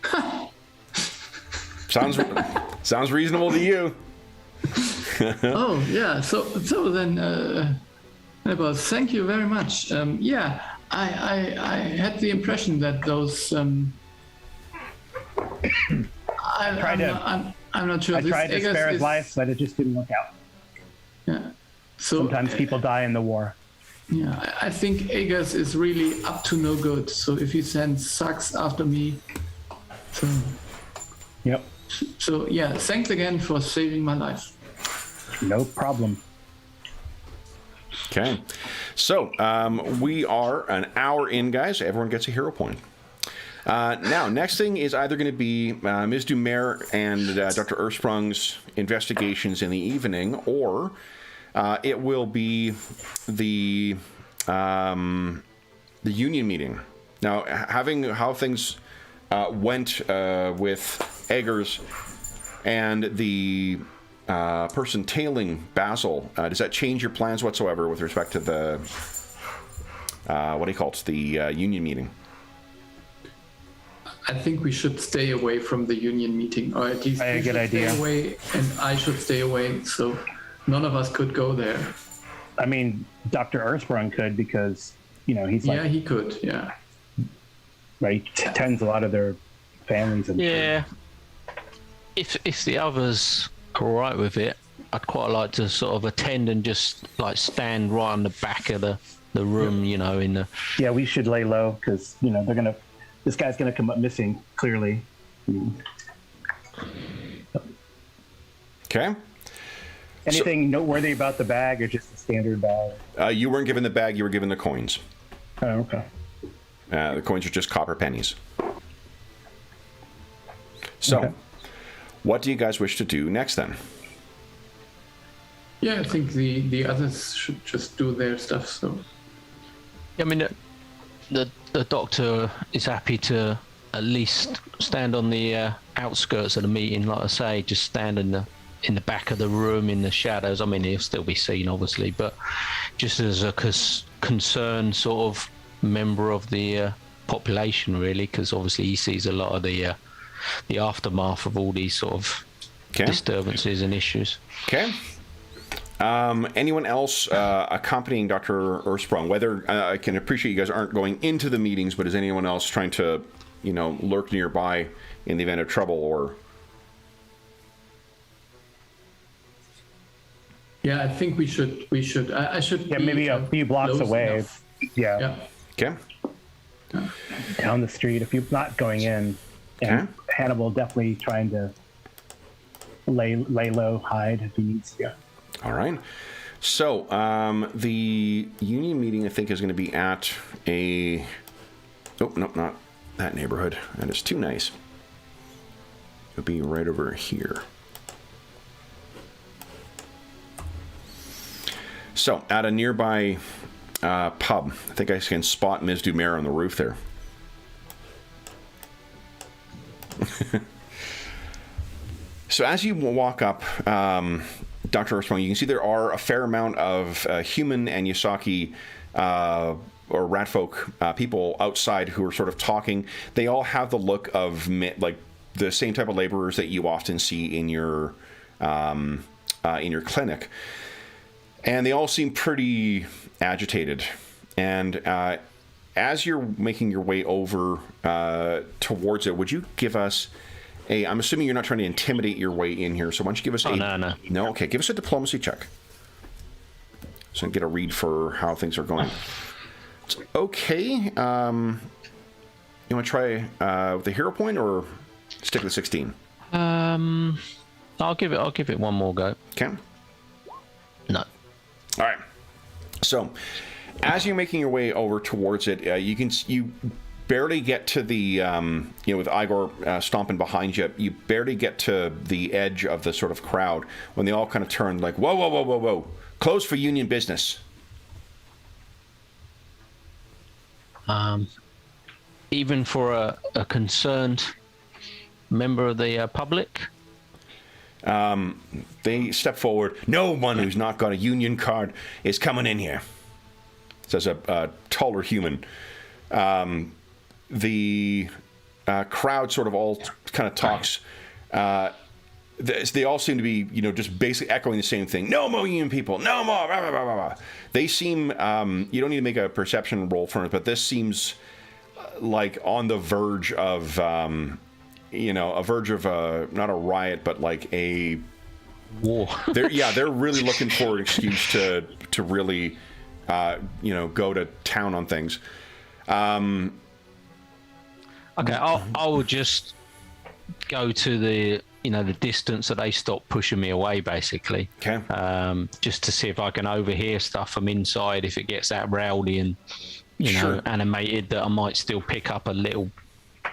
Okay. Sounds reasonable to you. Oh yeah. So then, well, thank you very much. Yeah, I had the impression that those. I'm not sure. I tried to spare his life, but it just didn't work out. Yeah. So sometimes people die in the war. Yeah, I think Aegis is really up to no good. So if he sends Sucks after me, so. Yep. So yeah, thanks again for saving my life. No problem. Okay, so we are an hour in, guys. Everyone gets a hero point. Now, next thing is either going to be Ms. Dumer and Dr. Ursprung's investigations in the evening, or it will be the union meeting. Now, having how things went with Eggers and the person tailing Basil, does that change your plans whatsoever with respect to the what do you call it? The union meeting? I think we should stay away from the union meeting, or at least a good idea. Stay away, and I should stay away, so none of us could go there. I mean, Dr. Ursprung could, because he's like, yeah, he could, yeah. Right, he tends a lot of their families and yeah. If the others are all right with it, I'd quite like to sort of attend and just like stand right on the back of the room, in the. Yeah, we should lay low, because this guy's gonna come up missing, clearly. Okay. Anything noteworthy about the bag, or just a standard bag? You weren't given the bag, you were given the coins. Oh, okay. The coins are just copper pennies. So, Okay. What do you guys wish to do next then? Yeah, I think the others should just do their stuff, so. I mean, the doctor is happy to at least stand on the outskirts of the meeting, like I say, just stand in the back of the room in the shadows. I mean, he'll still be seen, obviously, but just as a concerned sort of member of the population, really, because obviously he sees a lot of the aftermath of all these sort of disturbances and issues. Okay. Anyone else accompanying Dr. Ursprung? Whether I can appreciate you guys aren't going into the meetings, but is anyone else trying to, lurk nearby in the event of trouble, or? Yeah, I think we should. I should. Yeah, maybe a few blocks away. Enough. Yeah. Okay. Down the street, if you're not going in. And Hannibal definitely trying to lay low, hide if he needs to. All right. So the union meeting, I think, is going to be at a. Oh, no, not that neighborhood. That is too nice. It'll be right over here. So at a nearby pub, I think I can spot Ms. Dumer on the roof there. So as you walk up, Dr. Ursprung, you can see there are a fair amount of human and Yasaki or ratfolk people outside who are sort of talking. They all have the look of like the same type of laborers that you often see in your clinic, and they all seem pretty agitated. And as you're making your way over towards it, would you give us I'm assuming you're not trying to intimidate your way in here, so why don't you give us No? Okay, give us a diplomacy check. So I can get a read for how things are going. It's okay. You want to try with the hero point, or stick with 16? I'll give it one more go. Okay. No. All right. So, as you're making your way over towards it, you barely get to the with Igor stomping behind you. You barely get to the edge of the sort of crowd when they all kind of turn like, whoa, whoa, whoa, whoa, whoa, closed for union business. Even for a concerned member of the public? They step forward. No one who's not got a union card is coming in here, says a taller human. The crowd sort of all kind of talks. They all seem to be, just basically echoing the same thing. No more union people. No more. Blah, blah, blah, blah. They seem. You don't need to make a perception roll for it, but this seems like on the verge of, not a riot, but like a war. They're really looking for an excuse to really, go to town on things. Okay, I will just go to the distance that they stop pushing me away, basically. Okay. Just to see if I can overhear stuff from inside. If it gets that rowdy and animated, that I might still pick up a little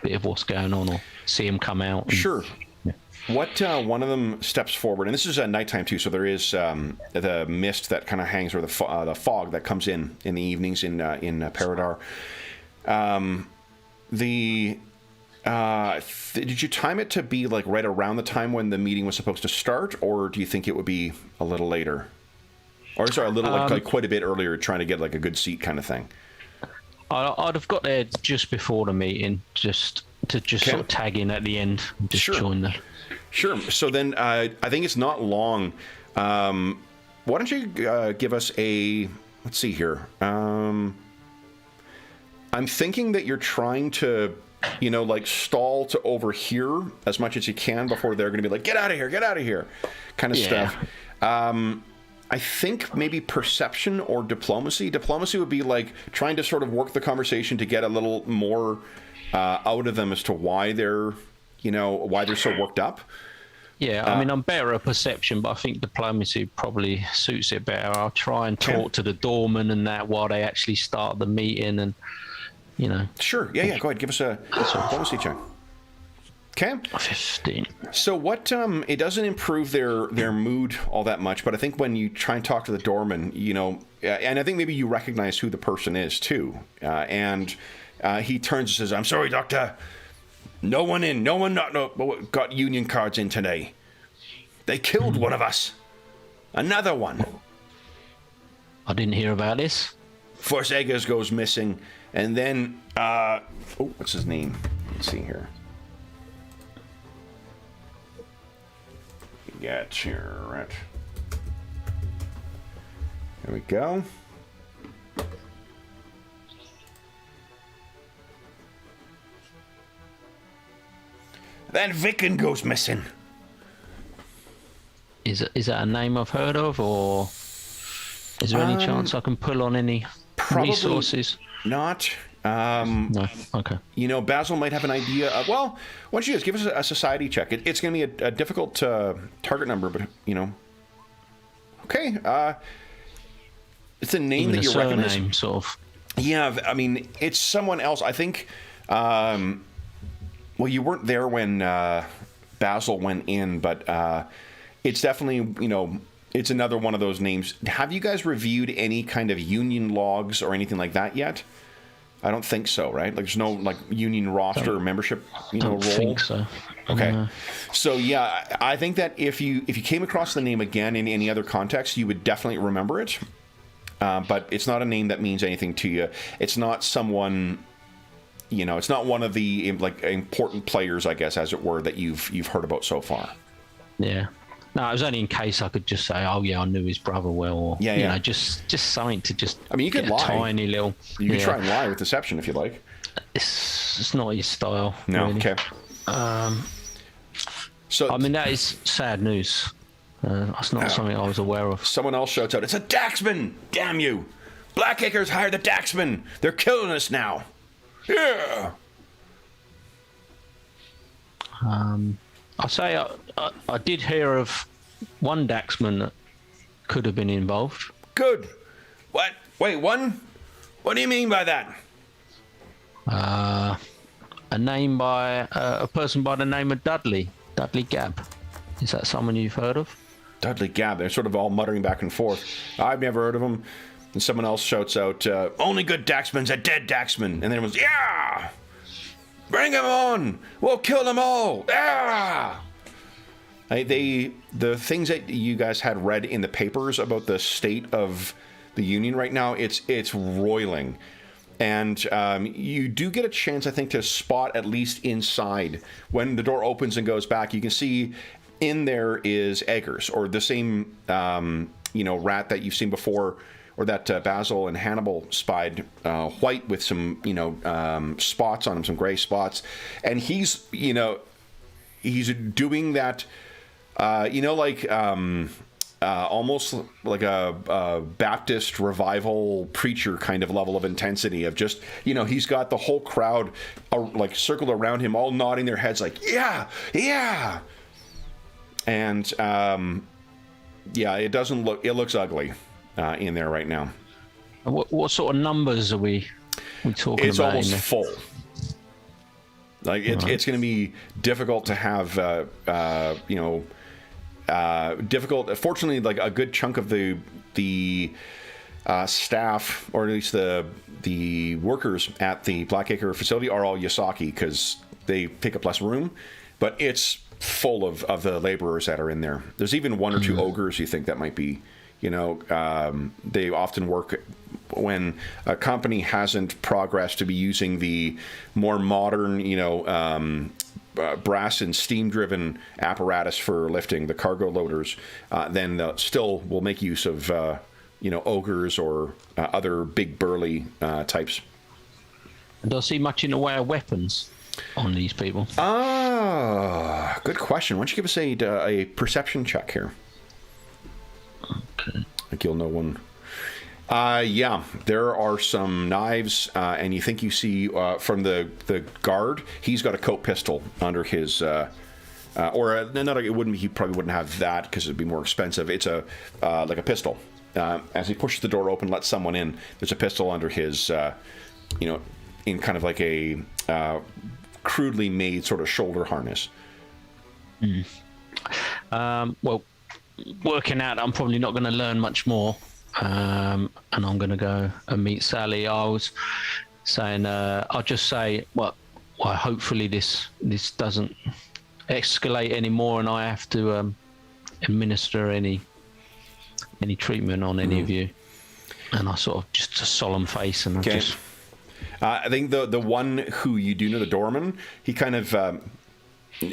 bit of what's going on, or see them come out. Sure. Yeah. What one of them steps forward, and this is nighttime too, so there is the mist that kind of hangs, or the fog that comes in the evenings in Paridar. Did you time it to be like right around the time when the meeting was supposed to start, or do you think it would be a little later? Or sorry, a little like quite a bit earlier, trying to get like a good seat kind of thing? I'd have got there just before the meeting, just sort of tag in at the end, and just join the. Sure. So then I think it's not long. Why don't you give us a? Let's see here. I'm thinking that you're trying to, stall to overhear as much as you can before they're going to be like, get out of here, kind of stuff. I think maybe perception or diplomacy. Diplomacy would be like trying to sort of work the conversation to get a little more out of them as to why they're so worked up. Yeah, I mean, I'm better at perception, but I think diplomacy probably suits it better. I'll try and talk to the doorman and that while they actually start the meeting, and Sure. Yeah. Go ahead. Give us a diplomacy check. Okay. 15. So what? It doesn't improve their mood all that much, but I think when you try and talk to the doorman, and I think maybe you recognize who the person is too, and he turns and says, "I'm sorry, Doctor. No one got union cards in today. They killed one of us. Another one. I didn't hear about this. First Eggers goes missing, and then what's his name? Let's see here. Got here, right. There we go. Then Vicken goes missing. Is that a name I've heard of, or is there any chance I can pull on any resources? Not. No. Okay. Basil might have an idea. Why don't you just give us a society check? It's going to be a difficult target number, but Okay. It's a name Even that you surname, recognize. Sort of. Yeah, I mean, it's someone else. I think. Well, you weren't there when Basil went in, but it's definitely it's another one of those names. Have you guys reviewed any kind of union logs or anything like that yet? I don't think so, right? Like, there's no union roster or membership, Don't role. think so. Okay, so yeah, I think that if you came across the name again in any other context, you would definitely remember it. But it's not a name that means anything to you. It's not someone, it's not one of the important players, I guess, as it were, that you've heard about so far. Yeah. No, it was only in case I could just say, "Oh yeah, I knew his brother well," or just something to just. I mean, you could lie. Tiny little. You could try and lie with deception if you like. It's not his style. No. Really. Okay. So I mean, that is sad news. That's not something I was aware of. Someone else shouts out, "It's a Daxman! Damn you! Blackacres hired the Daxman! They're killing us now!" Yeah. I'll say I did hear of one Daxman that could have been involved. Good. What? Wait, one? What do you mean by that? A name by a person by the name of Dudley Gabb. Is that someone you've heard of? Dudley Gabb. They're sort of all muttering back and forth. I've never heard of him. And someone else shouts out, "Only good Daxman's a dead Daxman." And then it was, "Yeah!" Bring them on! We'll kill them all! Ah! The things that you guys had read in the papers about the state of the Union right now, it's roiling. And you do get a chance, I think, to spot at least inside. When the door opens and goes back, you can see in there is Eggers, or the same rat that you've seen before, or that Basil and Hannibal spied, white with some spots on him, some gray spots, and he's doing that, almost like a Baptist revival preacher kind of level of intensity of just, he's got the whole crowd like circled around him, all nodding their heads like, yeah. And it looks ugly in there right now. What sort of numbers are we talking it's about? It's almost full. Like it's going to be difficult to have, difficult. Fortunately, like a good chunk of the staff, or at least the workers at the Blackacre facility, are all Yasaki because they take up less room. But it's full of the laborers that are in there. There's even one or two ogres you think that might be. They often work when a company hasn't progressed to be using the more modern, brass and steam-driven apparatus for lifting, the cargo loaders. Then still will make use of, ogres or other big burly types. Do I see much in the way of weapons on these people? Good question. Why don't you give us a perception check here? Okay. I think you'll know one. There are some knives, and you think you see from the guard, he's got a Colt pistol under his, he probably wouldn't have that because it'd be more expensive. It's like a pistol. As he pushes the door open, lets someone in, there's a pistol under his, in kind of like a crudely made sort of shoulder harness. Well, working out, I'm probably not going to learn much more. And I'm going to go and meet Sally. I was saying, I'll just say, hopefully this doesn't escalate anymore, and I have to administer any treatment on any of you. And I sort of just a solemn face, and I think the one who you do know, the doorman, he kind of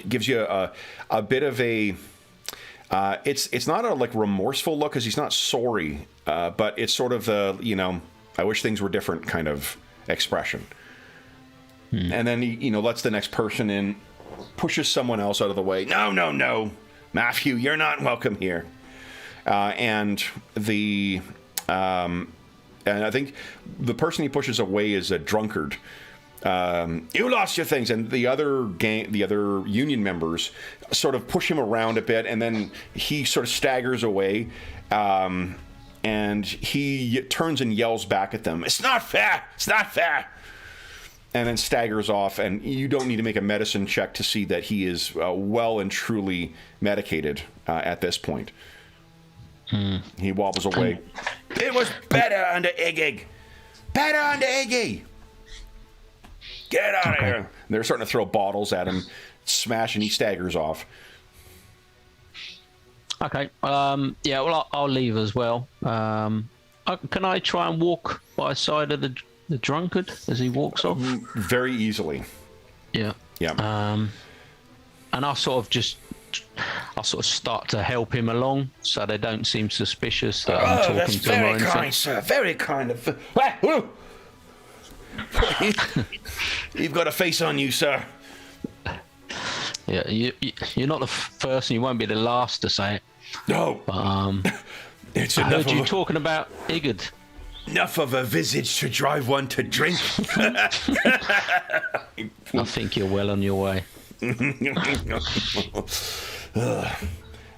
gives you a bit of a. It's not a like remorseful look because he's not sorry, but it's sort of the I wish things were different kind of expression. And then he lets the next person in, pushes someone else out of the way. No, Matthew, you're not welcome here. And I think the person he pushes away is a drunkard. You lost your things, and the other union members sort of push him around a bit, and then he sort of staggers away, and he turns and yells back at them, "It's not fair! It's not fair!" And then staggers off, and you don't need to make a medicine check to see that he is well and truly medicated at this point. He wobbles away. It was better under Iggy! Better under Iggy! Get out of here! They're starting to throw bottles at him, smash, and he staggers off. Okay. I'll leave as well. Can I try and walk by the side of the drunkard as he walks off? Very easily. Yeah. And I'll sort of start to help him along so they don't seem suspicious that I'm talking that's to him or very anything. kind, sir. Very kind of. You've got a face on you, sir. Yeah, you're not the first, and you won't be the last to say it. No. It's I enough heard you talking about Igad. Enough of a visage to drive one to drink. I think you're well on your way. And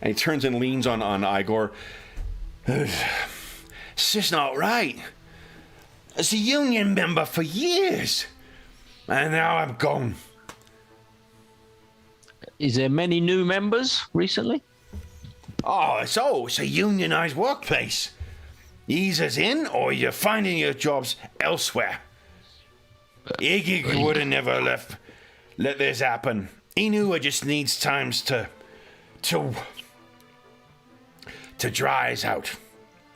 he turns and leans on Igor. It's just not right. I was a union member for years, and now I'm gone. Is there many new members recently? Oh, it's a unionized workplace. Ease us in, or you're finding your jobs elsewhere. Iggy would have never left. let this happen. He knew it just needs times to dry us out.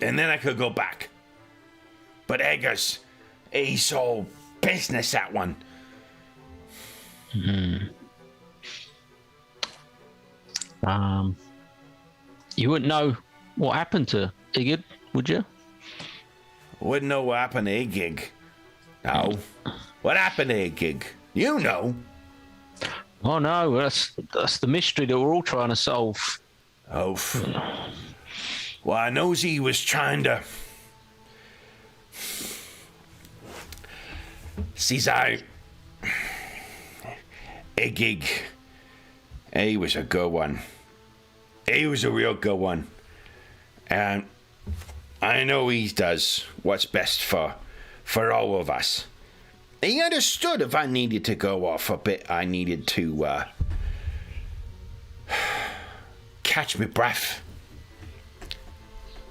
And then I could go back. But Eggers, he's all business, that one. You wouldn't know what happened to Igid, would you? Wouldn't know what happened to Igig. No. What happened to Igig? You know. Oh no, that's the mystery that we're all trying to solve. Oh. Well, I knows he was trying to... Sees I... Igig. He was a good one. He was a real good one. And I know he does what's best for all of us. He understood if I needed to go off a bit, I needed to catch my breath.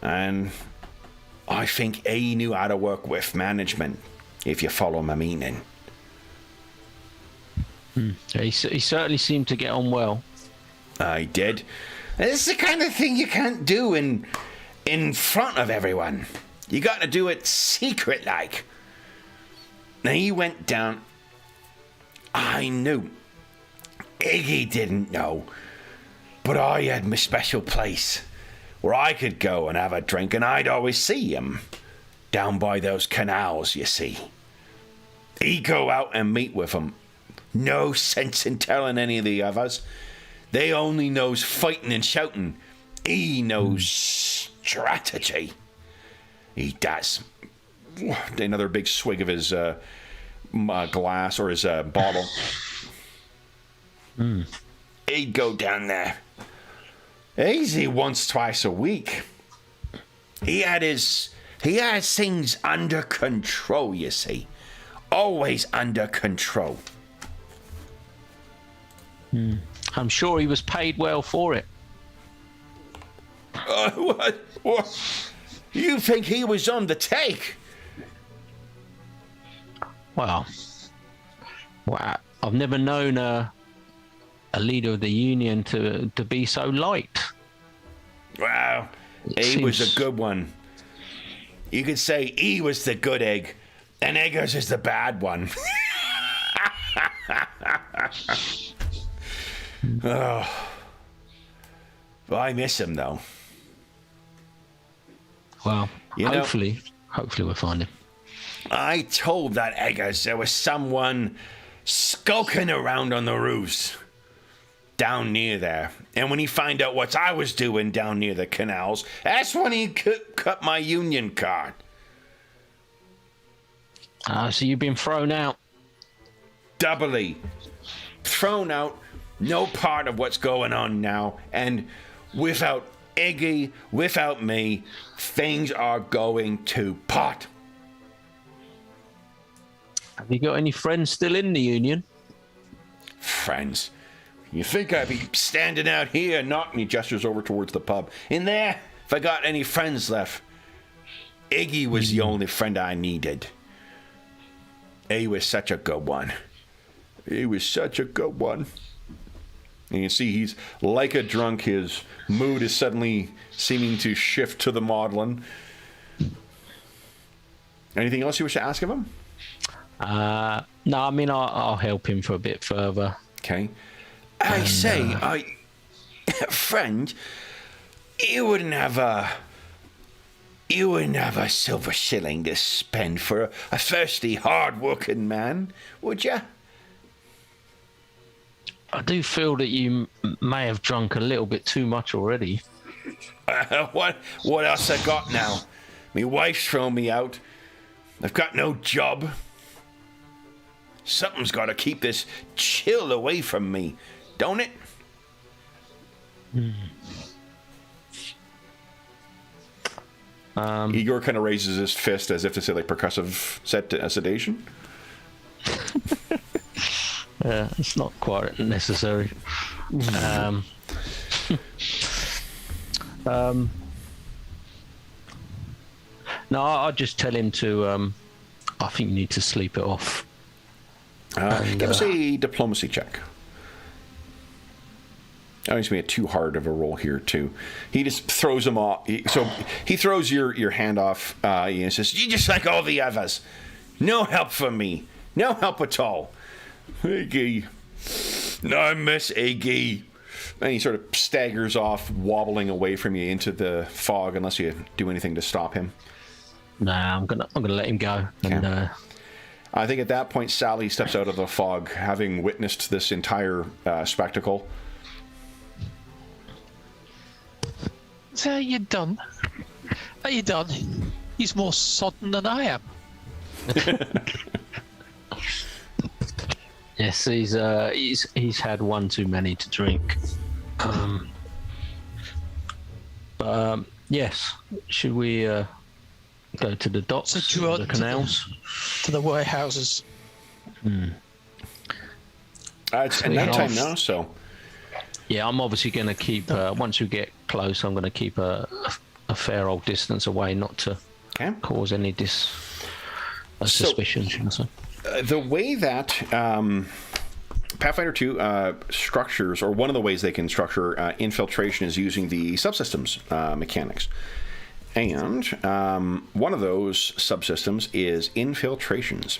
And I think he knew how to work with management, if you follow my meaning. He certainly seemed to get on well. I did. This is the kind of thing you can't do in front of everyone. You got to do it secret like. Now he went down. I knew. Iggy didn't know. But I had my special place where I could go and have a drink, and I'd always see him down by those canals, you see. He'd go out and meet with them. No sense in telling any of the others. They only knows fighting and shouting. He knows strategy. He does. Another big swig of his glass or his bottle. He'd go down there. Easy once, twice a week. He had things under control, you see. Always under control. I'm sure he was paid well for it. What? You think he was on the take? Well, I've never known a leader of the union to be so liked. Wow, he was a good one. You could say he was the good egg, and Eggers is the bad one. Oh, well, I miss him though. Well, You know- hopefully we'll find him. I told that Eggers there was someone skulking around on the roofs down near there. And when he found out what I was doing down near the canals, that's when he cut my union card. So you've been thrown out. Doubly thrown out, no part of what's going on now. And without Iggy, without me, things are going to pot. Have you got any friends still in the union? Friends. You think I'd be standing out here and knocking? He gestures over towards the pub. In there, if I got any friends left, Iggy was the only friend I needed. He was such a good one. He was such a good one. And you can see he's like a drunk. His mood is suddenly seeming to shift to the maudlin. Anything else you wish to ask of him? No, I mean, I'll help him for a bit further. Okay. Friend, you wouldn't have a silver shilling to spend for a thirsty, hard-working man, would you? I do feel that you may have drunk a little bit too much already. What else I got now? My wife's thrown me out. I've got no job. Something's got to keep this chill away from me, don't it? Igor kind of raises his fist as if to say, like, percussive sedation. Yeah, it's not quite necessary. No, I'll just tell him to. I think you need to sleep it off. Give us a diplomacy check. Oh, he's made it too hard of a roll here, too. He just throws him off. He throws your hand off and says, "You just like all the others. No help from me. No help at all. Aggie. No, Miss Aggie." And he sort of staggers off, wobbling away from you into the fog, unless you do anything to stop him. Nah, I'm gonna let him go. Okay. And, I think at that point, Sally steps out of the fog, having witnessed this entire spectacle. So are you done? Are you done? He's more sodden than I am. yes, he's had one too many to drink. Yes, should we go to the docks, So the canals, to the warehouses? It's at night time now, so. Yeah, I'm obviously going to keep. Once we get close, I'm going to keep a fair old distance away, not to cause any suspicion. Should I say? The way that Pathfinder 2 structures, or one of the ways they can structure infiltration, is using the subsystems mechanics. And one of those subsystems is infiltrations.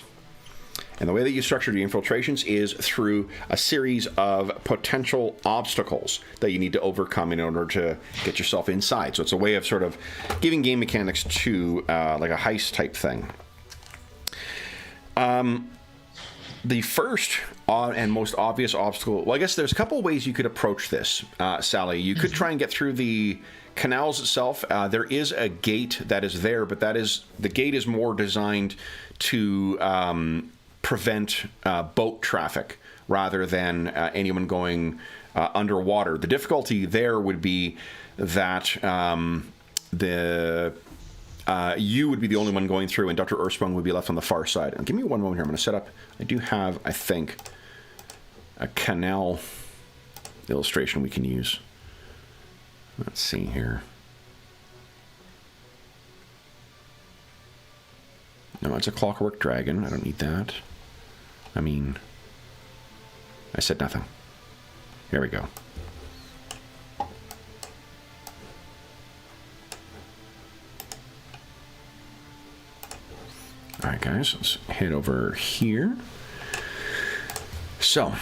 And the way that you structure the infiltrations is through a series of potential obstacles that you need to overcome in order to get yourself inside. So it's a way of sort of giving game mechanics to like a heist type thing. The first and most obvious obstacle, well, I guess there's a couple ways you could approach this, Sally. You could try and get through the canals itself. There is a gate that is there, but the gate is more designed to prevent boat traffic rather than anyone going underwater. The difficulty there would be that you would be the only one going through, and Dr. Ersprung would be left on the far side. And give me one moment here. I'm going to set up. I do have, I think, a canal illustration we can use. Let's see here. No, it's a clockwork dragon. I don't need that. I mean, I said nothing. Here we go. All right, guys, let's head over here. So,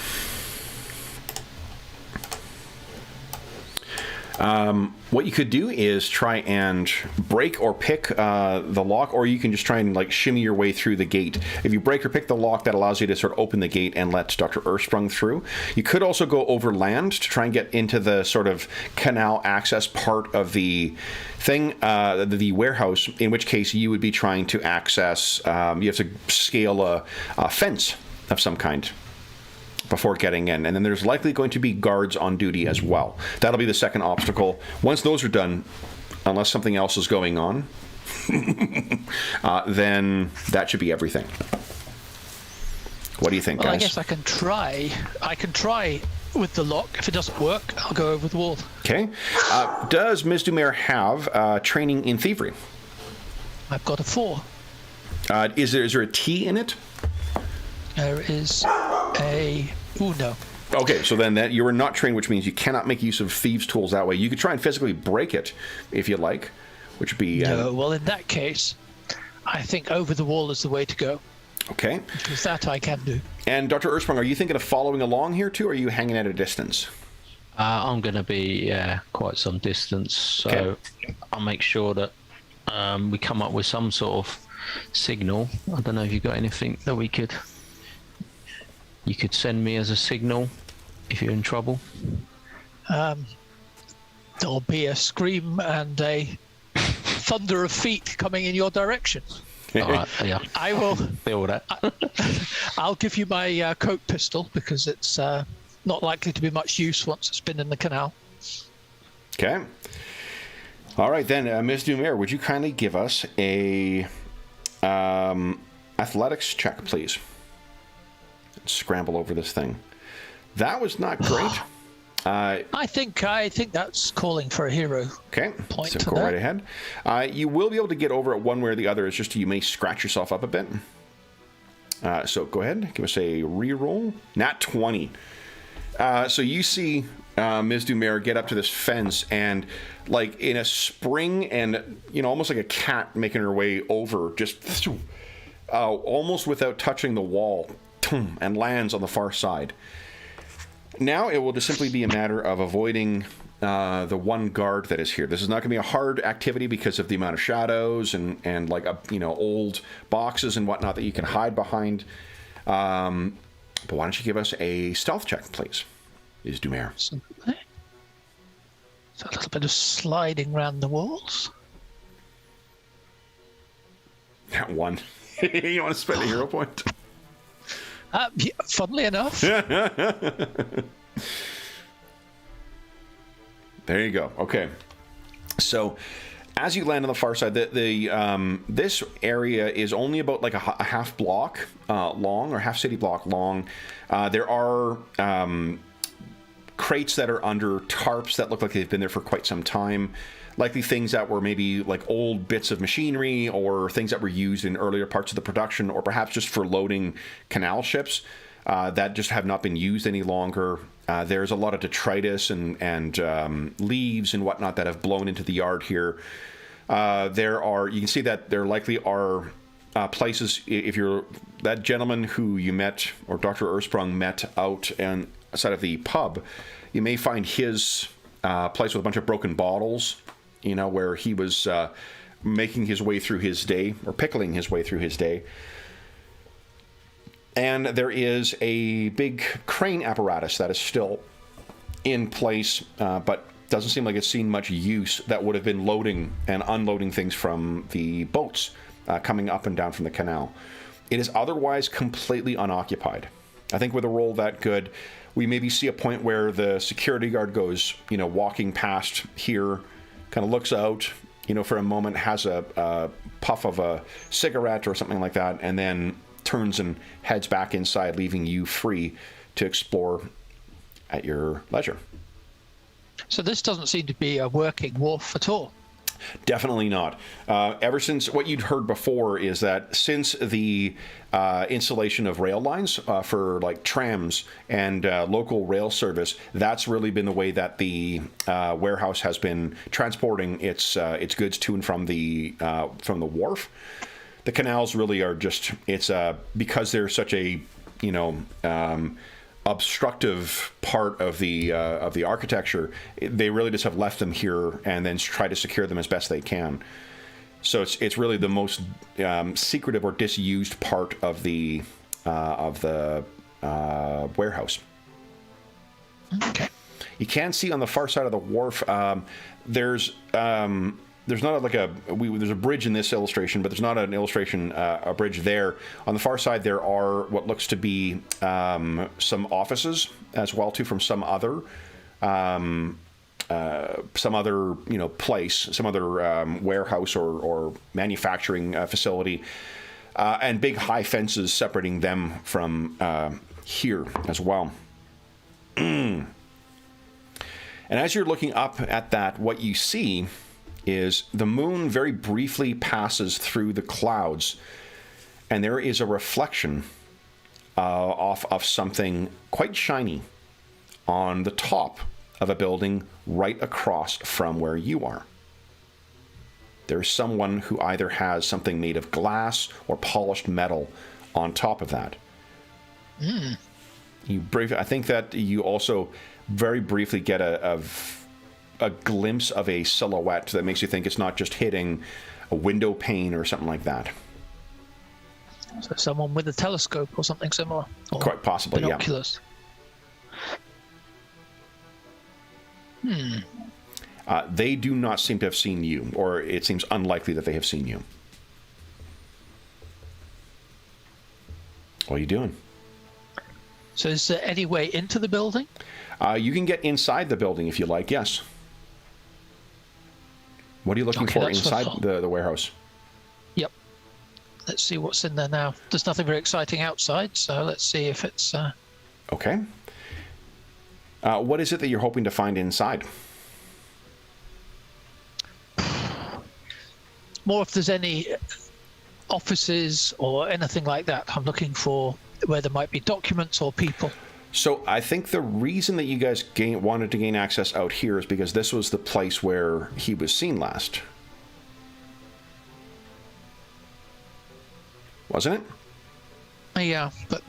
what you could do is try and break or pick the lock, or you can just try and like shimmy your way through the gate. If you break or pick the lock, that allows you to sort of open the gate and let Dr. Ersprung through. You could also go over land to try and get into the sort of canal access part of the thing, the warehouse, in which case you would be trying to access, you have to scale a fence of some kind before getting in. And then there's likely going to be guards on duty as well. That'll be the second obstacle. Once those are done, unless something else is going on, then that should be everything. What do you think, guys? I guess I can try with the lock. If it doesn't work, I'll go over the wall. Okay. Does Ms. Dumer have training in thievery? I've got a 4. Is there a T in it? There is a... Ooh, no. Okay, so then that you are not trained, which means you cannot make use of thieves' tools that way. You could try and physically break it, if you like, which would be... No, well, in that case, I think over the wall is the way to go. Okay. Because that I can do. And Dr. Ersprung, are you thinking of following along here, too, or are you hanging at a distance? I'm going to be quite some distance, so okay. I'll make sure that we come up with some sort of signal. I don't know if you've got anything that you could send me as a signal if you're in trouble. There'll be a scream and a thunder of feet coming in your direction. All right, yeah. I will feel that. I'll give you my coat pistol because it's not likely to be much use once it's been in the canal. Okay. All right, then, Ms. Dumer, would you kindly give us a athletics check, please? Scramble over this thing. That was not great. I think that's calling for a hero. Okay, point so to go that. right ahead. You will be able to get over it one way or the other. It's just you may scratch yourself up a bit. So go ahead, give us a reroll. Nat 20. So you see Ms. Dumer get up to this fence and, like, in a spring and, almost like a cat making her way over, just almost without touching the wall, and lands on the far side. Now it will just simply be a matter of avoiding the one guard that is here. This is not going to be a hard activity because of the amount of shadows and like old boxes and whatnot that you can hide behind. But why don't you give us a stealth check, please, Ms. Dumer? So a little bit of sliding around the walls. That one. You want to spend a hero point? Yeah, funnily enough. There you go. Okay. So, as you land on the far side, this area is only about like a half block long, or half city block long. There are crates that are under tarps that look like they've been there for quite some time. Likely things that were maybe like old bits of machinery or things that were used in earlier parts of the production, or perhaps just for loading canal ships that just have not been used any longer. There's a lot of detritus and leaves and whatnot that have blown into the yard here. You can see that there likely are places, if you're that gentleman who you met, or Dr. Ersprung met outside of the pub, you may find his place with a bunch of broken bottles, where he was making his way through his day, or pickling his way through his day. And there is a big crane apparatus that is still in place, but doesn't seem like it's seen much use, that would have been loading and unloading things from the boats coming up and down from the canal. It is otherwise completely unoccupied. I think with a roll that good, we maybe see a point where the security guard goes, walking past here, kind of looks out, for a moment, has a puff of a cigarette or something like that, and then turns and heads back inside, leaving you free to explore at your leisure. So this doesn't seem to be a working wharf at all. Definitely not. Ever since, what you'd heard before is that since the installation of rail lines for like trams and local rail service, that's really been the way that the warehouse has been transporting its goods to and from the wharf. The canals really are just, it's because they're such a obstructive part of the architecture, they really just have left them here and then try to secure them as best they can. So it's really the most secretive or disused part of the warehouse. Okay. You can see on the far side of the wharf, there's not there's a bridge in this illustration, but there's not an illustration, a bridge there. On the far side, there are what looks to be some offices as well too, from some other place, some other warehouse or manufacturing facility, and big high fences separating them from here as well. And as you're looking up at that, what you see is the moon very briefly passes through the clouds, and there is a reflection off of something quite shiny on the top of a building right across from where you are. There's someone who either has something made of glass or polished metal on top of that. I think that you also very briefly get a glimpse of a silhouette that makes you think it's not just hitting a window pane or something like that. So someone with a telescope or something similar. Or quite possibly, binoculars. Yeah. They do not seem to have seen you, or it seems unlikely that they have seen you. What are you doing? So is there any way into the building? You can get inside the building if you like, yes. What are you looking for inside the warehouse? Yep. Let's see what's in there now. There's nothing very exciting outside, so let's see if it's... Okay. What is it that you're hoping to find inside? More if there's any offices or anything like that. I'm looking for where there might be documents or people. So I think the reason that you guys wanted to gain access out here is because this was the place where he was seen last. Wasn't it? Yeah, but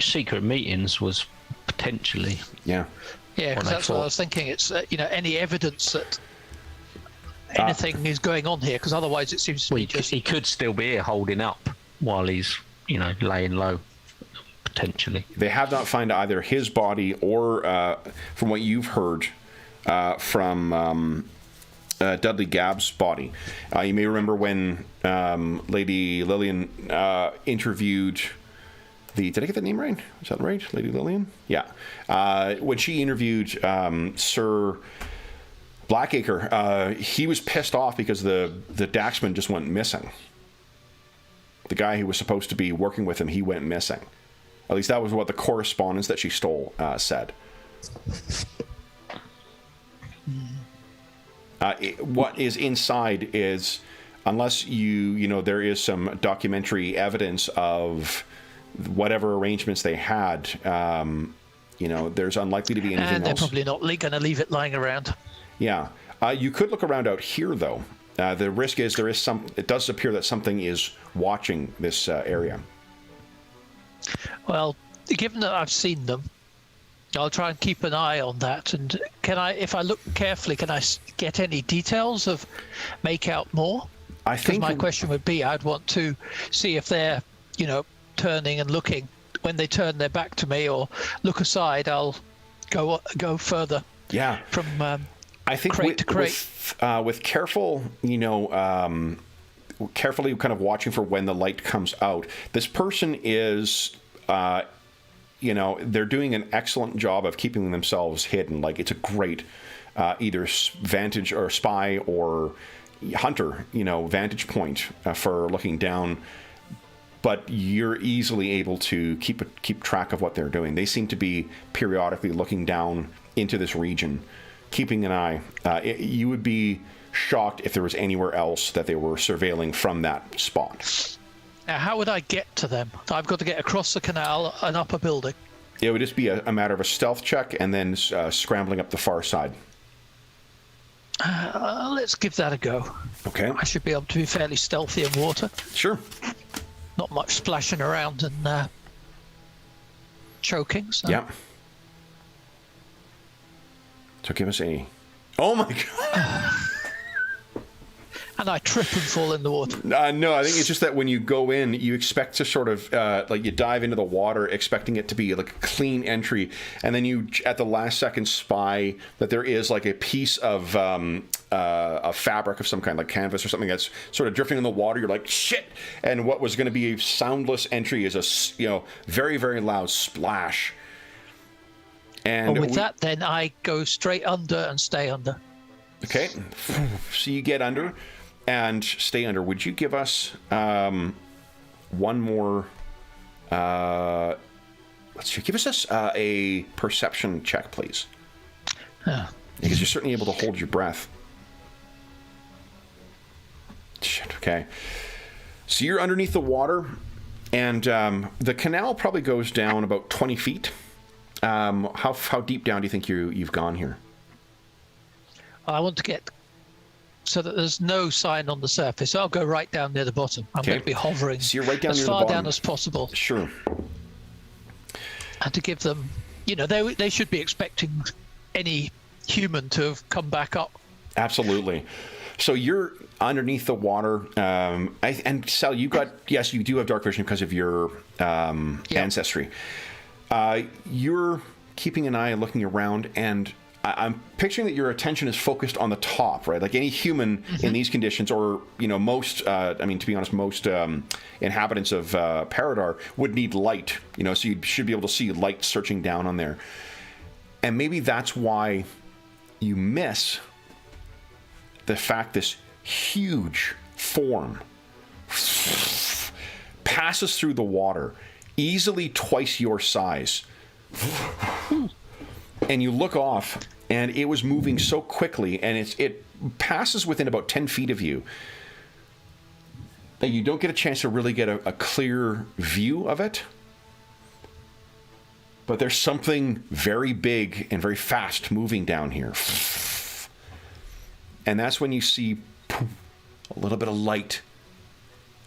Secret meetings was potentially. Yeah. yeah, because that's what I was thinking. It's any evidence that anything is going on here, because otherwise it seems to be just... He could still be here holding up while he's laying low, potentially. They have not found either his body or, from what you've heard, from Dudley Gabb's body. You may remember when Lady Lillian interviewed did I get that name right? Is that right? Lady Lillian? Yeah. When she interviewed Sir Blackacre, he was pissed off because the Daxman just went missing. The guy who was supposed to be working with him, he went missing. At least that was what the correspondence that she stole said. What is inside is, unless there is some documentary evidence of whatever arrangements they had, there's unlikely to be anything and they're else. probably not going to leave it lying around. Yeah. You could look around out here, though. The risk is it does appear that something is watching this area. Well, given that I've seen them, I'll try and keep an eye on that. And if I look carefully, can I get any details of make out more? I think my question would be, I'd want to see if they're, turning and looking. When they turn their back to me or look aside, I'll go further. Yeah. From I think crate to crate. With careful, carefully kind of watching for when the light comes out. This person is, they're doing an excellent job of keeping themselves hidden. Like, it's a great either vantage or spy or hunter, vantage point for looking down. But you're easily able to keep track of what they're doing. They seem to be periodically looking down into this region, keeping an eye. You would be shocked if there was anywhere else that they were surveilling from that spot. Now, how would I get to them? I've got to get across the canal and up a building. It would just be a matter of a stealth check and then scrambling up the far side. Let's give that a go. Okay. I should be able to be fairly stealthy in water. Sure. Not much splashing around and choking. So. Yeah. So give us a... Oh my god! And I trip and fall in the water. No, I think it's just that when you go in, you expect to sort of, you dive into the water expecting it to be like a clean entry, and then you, at the last second, spy that there is like a piece of a fabric of some kind, like canvas or something that's sort of drifting in the water. You're like, shit! And what was going to be a soundless entry is a, very, very loud splash. And with that, then I go straight under and stay under. Okay. So you get under and stay under. Would you give us one more... let's see. Give us a perception check, please. Because you're certainly able to hold your breath. Shit, okay. So you're underneath the water, and the canal probably goes down about 20 feet. How deep down do you think you've gone here? I want to get so that there's no sign on the surface. So I'll go right down near the bottom. I'm going to be hovering so you're right down as near far the bottom. down as possible. Sure. And to give them, they should be expecting any human to have come back up. Absolutely. So you're underneath the water, and Sal, you do have dark vision because of your ancestry. You're keeping an eye and looking around, and I'm picturing that your attention is focused on the top, right? Like any human in these conditions, or most, to be honest, most inhabitants of Paridar would need light, so you should be able to see light searching down on there. And maybe that's why you miss the fact this huge form passes through the water, easily twice your size. And you look off, and it was moving so quickly, and it passes within about 10 feet of you. you don't get a chance to really get a clear view of it. But there's something very big and very fast moving down here. And that's when you see a little bit of light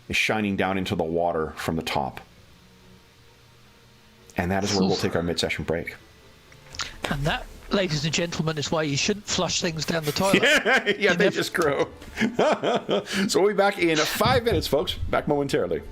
is shining down into the water from the top. And that is where we'll take our mid-session break. And that, ladies and gentlemen, is why you shouldn't flush things down the toilet. Yeah, they just grow. So we'll be back in 5 minutes, folks. Back momentarily.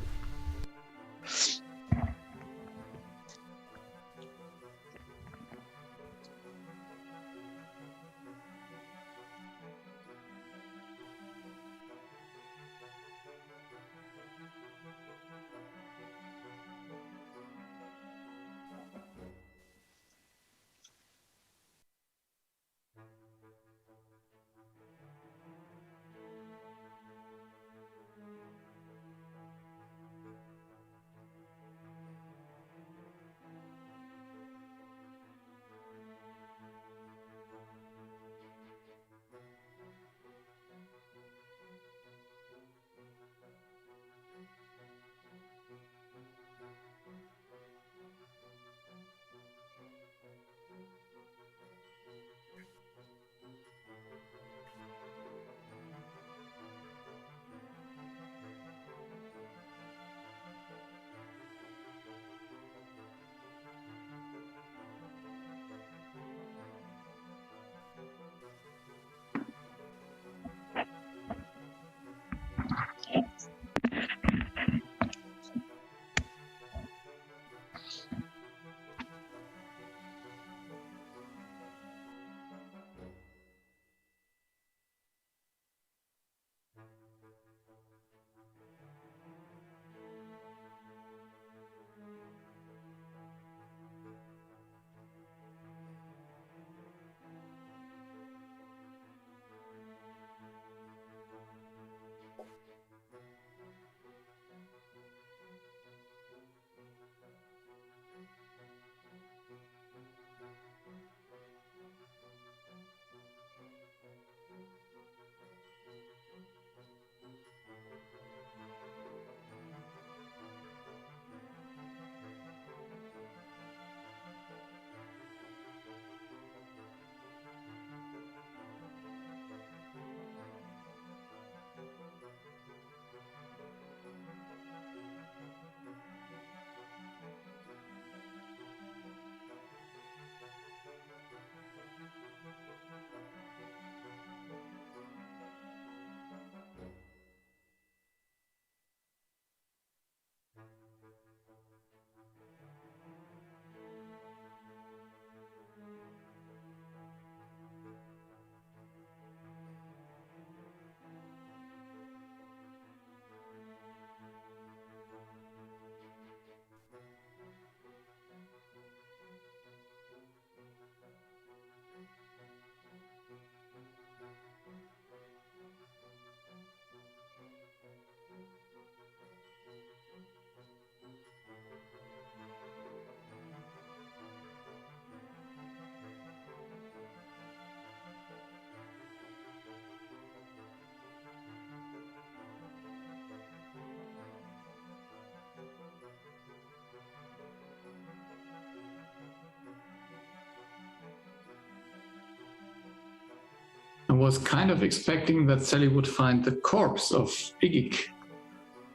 I was kind of expecting that Sally would find the corpse of Igik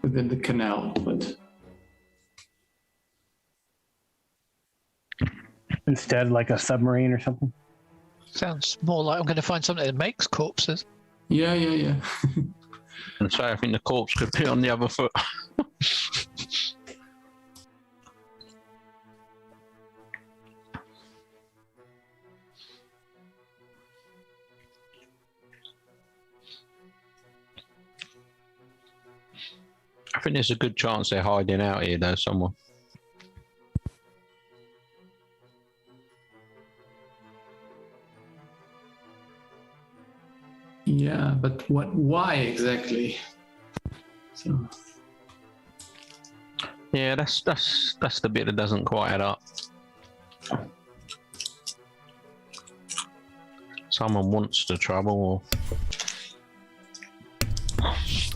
within the canal, but Instead, like a submarine or something. Sounds more like I'm going to find something that makes corpses. yeah. And so I think the corpse could be on the other foot. I think there's a good chance they're hiding out here, though, somewhere. Yeah, but why exactly? So Yeah, that's the bit that doesn't quite add up. Someone wants the trouble.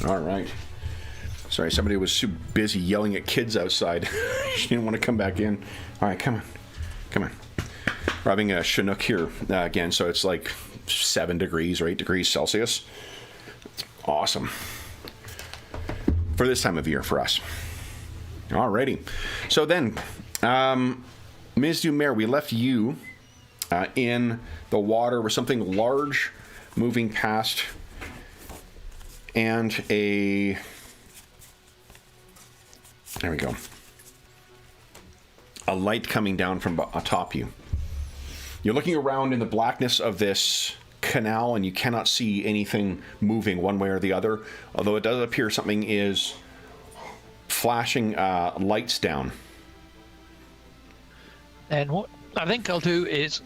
All right. Sorry, somebody was too busy yelling at kids outside. She didn't want to come back in. All right, come on. Come on. We're having a Chinook here again, so it's like 7 degrees or 8 degrees Celsius. Awesome. For this time of year for us. Alrighty. So then, Ms. Dumer, we left you in the water with something large moving past and a... There we go. A light coming down from atop you. You're looking around in the blackness of this canal and you cannot see anything moving one way or the other, although it does appear something is flashing lights down. And what I think I'll do is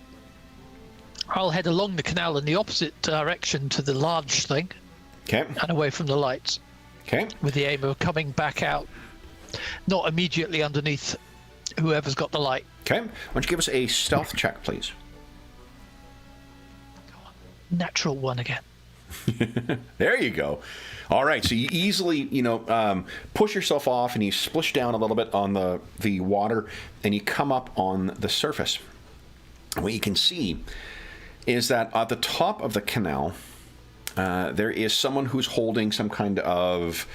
I'll head along the canal in the opposite direction to the large thing. Okay. And away from the lights. Okay. With the aim of coming back out, not immediately underneath whoever's got the light. Okay. Why don't you give us a stealth check, please? Natural one again. There you go. All right, so you easily, push yourself off and you splish down a little bit on the water and you come up on the surface. And what you can see is that at the top of the canal, there is someone who's holding some kind of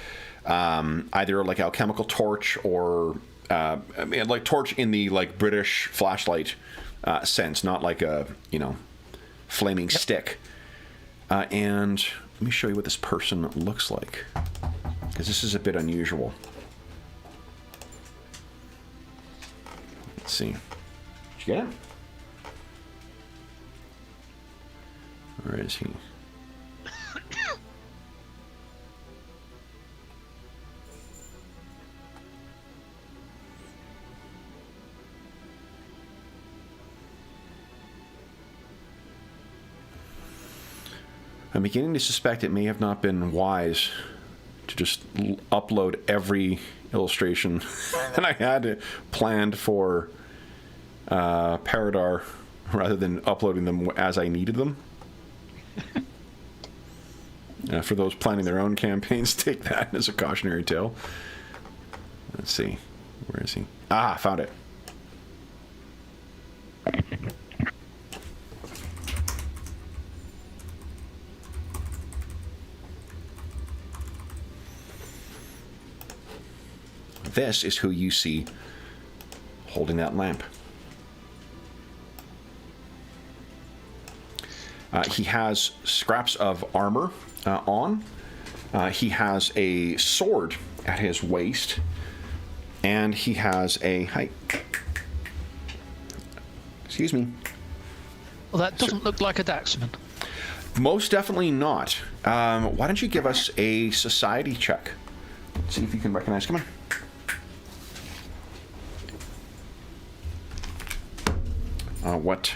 either like alchemical torch or like torch in the like British flashlight sense, not like a flaming stick. And let me show you what this person looks like, because this is a bit unusual. Let's see. Did you get it? Where is he? I'm beginning to suspect it may have not been wise to just upload every illustration that I had planned for Paridar rather than uploading them as I needed them. For those planning their own campaigns, take that as a cautionary tale. Let's see. Where is he? Ah, found it. This is who you see holding that lamp. He has scraps of armor on. He has a sword at his waist. And he has a... Hi. Excuse me. Well, that doesn't look like a Daxman. Most definitely not. Why don't you give us a society check? See if you can recognize... Come on. What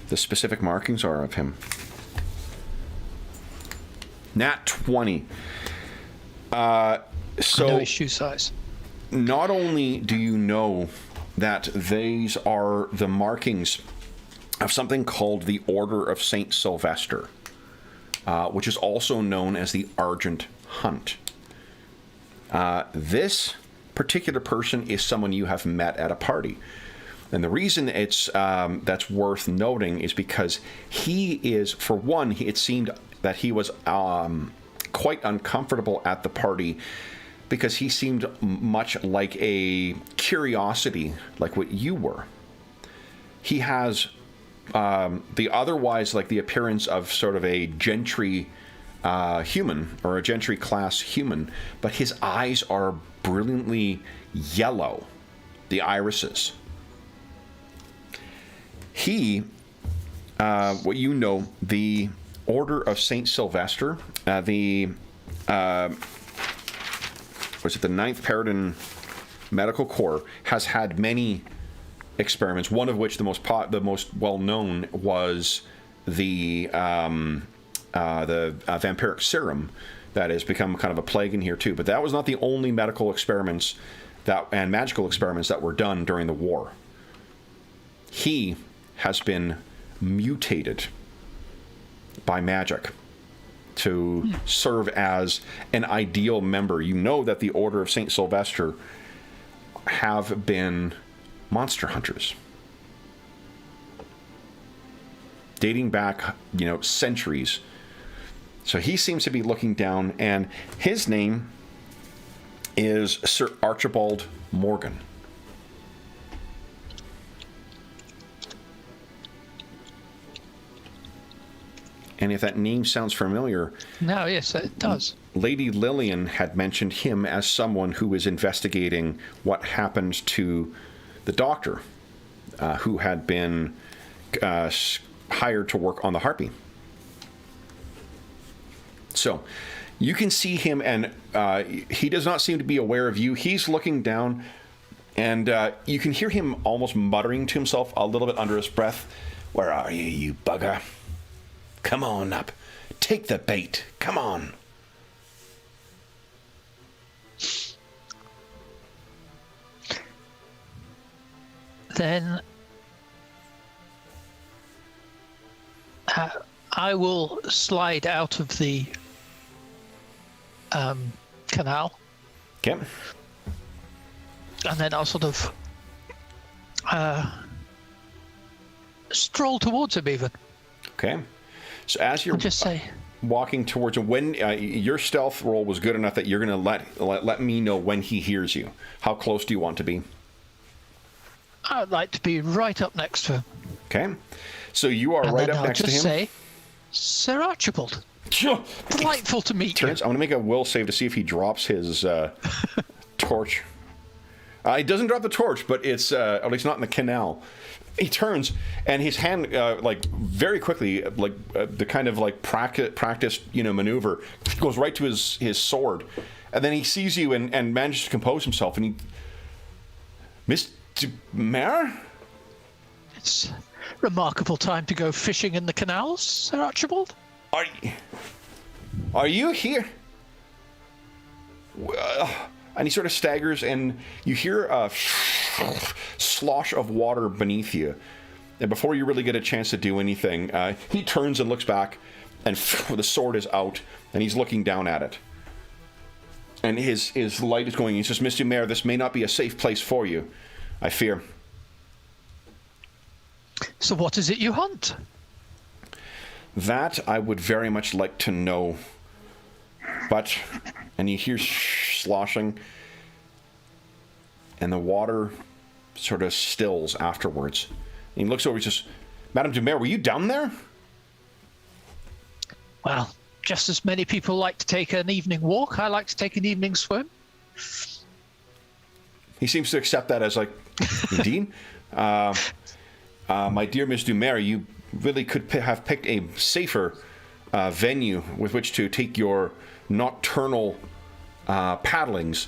the specific markings are of him. Nat 20. So I know his shoe size. Not only do you know that these are the markings of something called the Order of Saint Sylvester, which is also known as the Argent Hunt. This particular person is someone you have met at a party. And the reason it's that's worth noting is because he is, for one, it seemed that he was quite uncomfortable at the party because he seemed much like a curiosity, like what you were. He has the otherwise like the appearance of sort of a gentry human or a gentry class human, but his eyes are brilliantly yellow, the irises. He, what you know, the Order of Saint Sylvester, the 9th Paridar Medical Corps has had many experiments. One of which, the most well known, was the vampiric serum that has become kind of a plague in here too. But that was not the only medical experiments and magical experiments that were done during the war. He has been mutated by magic to serve as an ideal member. You know that the Order of St. Sylvester have been monster hunters. Dating back, centuries. So he seems to be looking down, and his name is Sir Archibald Morgan. And if that name sounds familiar... No, yes, it does. Lady Lillian had mentioned him as someone who was investigating what happened to the doctor who had been hired to work on the Harpy. So you can see him, and he does not seem to be aware of you. He's looking down, and you can hear him almost muttering to himself a little bit under his breath. "Where are you, you bugger? Come on up. Take the bait. Come on." Then I will slide out of the canal. Okay. And then I'll sort of stroll towards him even. Okay. So as you're I'll just say, walking towards him, when your stealth roll was good enough that you're going to let me know when he hears you. How close do you want to be? I'd like to be right up next to him. Okay. So you are And right then up I'll next to just him. say, "Sir Archibald, delightful to meet you." I'm going to make a will save to see if he drops his torch. He doesn't drop the torch, but it's at least not in the canal. He turns, and his hand, very quickly, the kind of practiced, maneuver, goes right to his sword, and then he sees you and manages to compose himself, and he, "Mr. Mayor?" It's a remarkable time to go fishing in the canals, Sir Archibald. Are you here? And he sort of staggers, and you hear a slosh of water beneath you. And before you really get a chance to do anything, he turns and looks back, and the sword is out, and he's looking down at it. And his light is going. He says, "Mr. Mayor, this may not be a safe place for you, I fear." So what is it you hunt? That I would very much like to know. But, and you hear sloshing, and the water sort of stills afterwards. And he looks over, he says, "Madame du Maire, were you down there?" Well, just as many people like to take an evening walk, I like to take an evening swim. He seems to accept that as indeed. My dear Miss du Maire, you really could have picked a safer venue with which to take your nocturnal paddlings.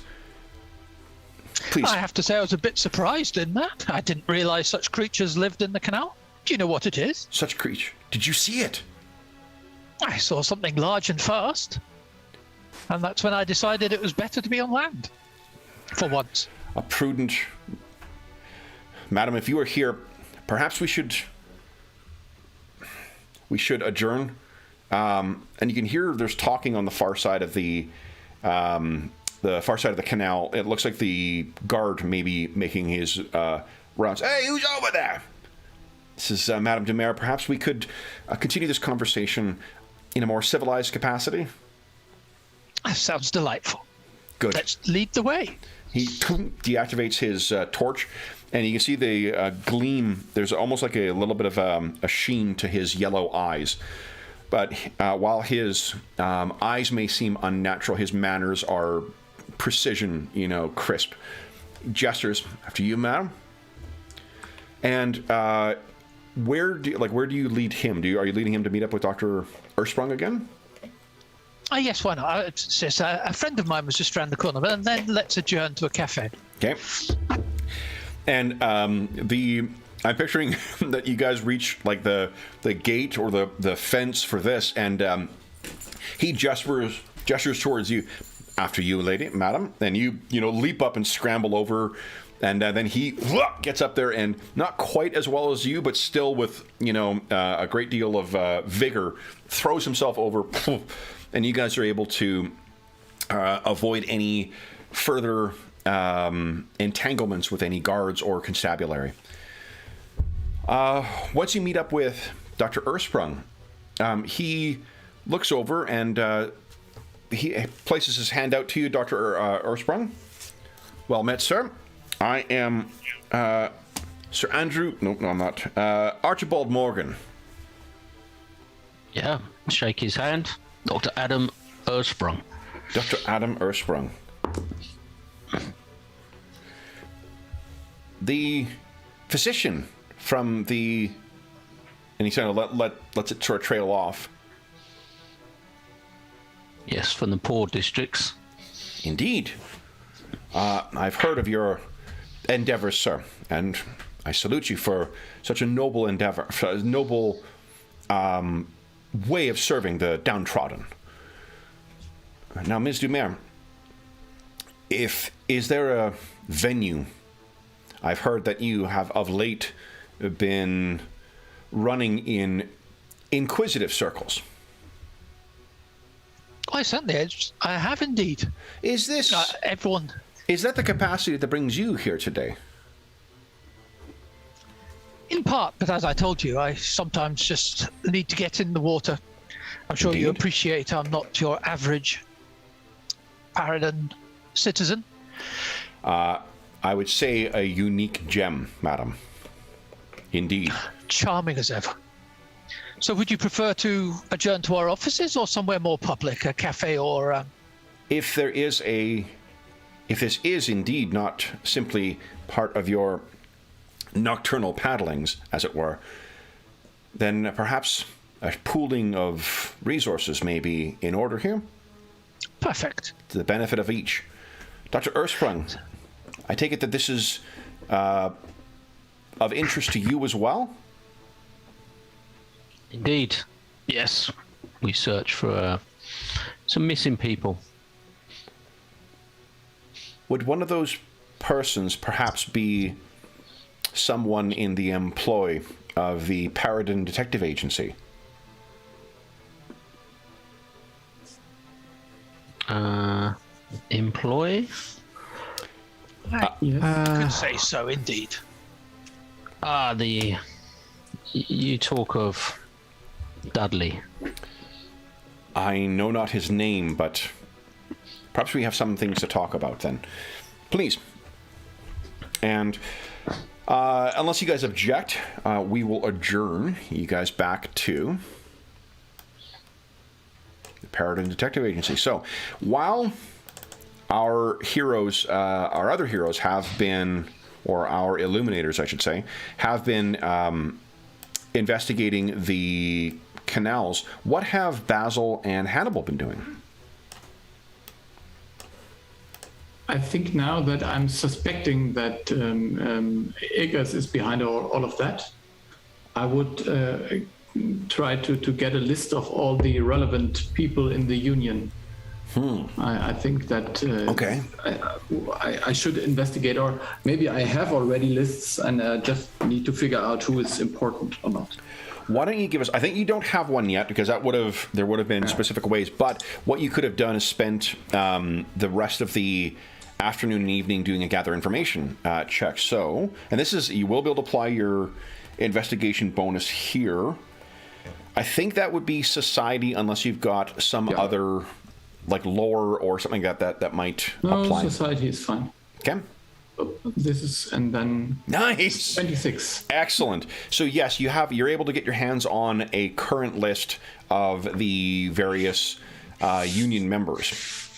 Please. I have to say I was a bit surprised in that. I didn't realize such creatures lived in the canal. Do you know what it is? Such creature. Did you see it? I saw something large and fast. And that's when I decided it was better to be on land. For once. A prudent... Madam, if you are here, perhaps we should adjourn. And you can hear there's talking on the far side of the far side of the canal. It looks like the guard may be making his rounds. "Hey, who's over there?" This is Madame du Maire. Perhaps we could continue this conversation in a more civilized capacity. That sounds delightful. Good. Let's lead the way. He deactivates his torch, and you can see the gleam. There's almost like a little bit of a sheen to his yellow eyes. But while his eyes may seem unnatural, his manners are precision, crisp. Gestures, "After you, madam." And where do you lead him? Are you leading him to meet up with Dr. Ursprung again? Yes, why not? It's just, a friend of mine was just around the corner, but then let's adjourn to a cafe. Okay. And I'm picturing that you guys reach the gate or the fence for this, and he gestures towards you. "After you, lady, madam." And you leap up and scramble over And then he gets up there and not quite as well as you, but still with, a great deal of vigor, throws himself over, and you guys are able to avoid any further entanglements with any guards or constabulary. Once you meet up with Dr. Ursprung, he looks over and he places his hand out to you, Dr. Ursprung. Well met, sir. I am Sir Andrew. No, I'm not. Archibald Morgan. Yeah, shake his hand. Dr. Adam Ursprung. Dr. Adam Ursprung. The physician from the... And he sort of lets it sort of trail off. Yes, from the poor districts. Indeed. I've heard of your endeavors, sir, and I salute you for such a noble endeavor, for a noble way of serving the downtrodden. Now, Ms. Dumer, is there a venue? I've heard that you have of late been running in inquisitive circles. I certainly, I have indeed. Is this everyone? Is that the capacity that brings you here today? In part, but as I told you, I sometimes just need to get in the water. I'm sure you Indeed. appreciate I'm not your average Paridar citizen. I would say a unique gem, madam. Indeed. Charming as ever. So would you prefer to adjourn to our offices or somewhere more public, a cafe or... If this is indeed not simply part of your nocturnal paddlings, as it were, then perhaps a pooling of resources may be in order here. Perfect. To the benefit of each. Dr. Ursprung, I take it that this is of interest to you as well? Indeed. Yes. We search for some missing people. Would one of those persons perhaps be someone in the employ of the Paridar Detective Agency? Employee? Could say so, indeed. You talk of Dudley. I know not his name, but perhaps we have some things to talk about then. Please. And unless you guys object, we will adjourn you guys back to the Paridar Detective Agency. So, while our heroes, our other heroes have been, or our illuminators, I should say, have been investigating the canals, what have Basil and Hannibal been doing? I think now that I'm suspecting that Eggers is behind all of that, I would try to get a list of all the relevant people in the union. I think that Okay. I should investigate, or maybe I have already lists and just need to figure out who is important or not. Why don't you give us... I think you don't have one yet, because there would have been specific ways, but what you could have done is spent the rest of the afternoon and evening doing a gather information check. So, and this is... You will be able to apply your investigation bonus here. I think that would be society, unless you've got some other, like lore or something like that might apply. No, society is fine. Okay. This is, and then Nice. 26. Excellent. So yes, you're able to get your hands on a current list of the various union members.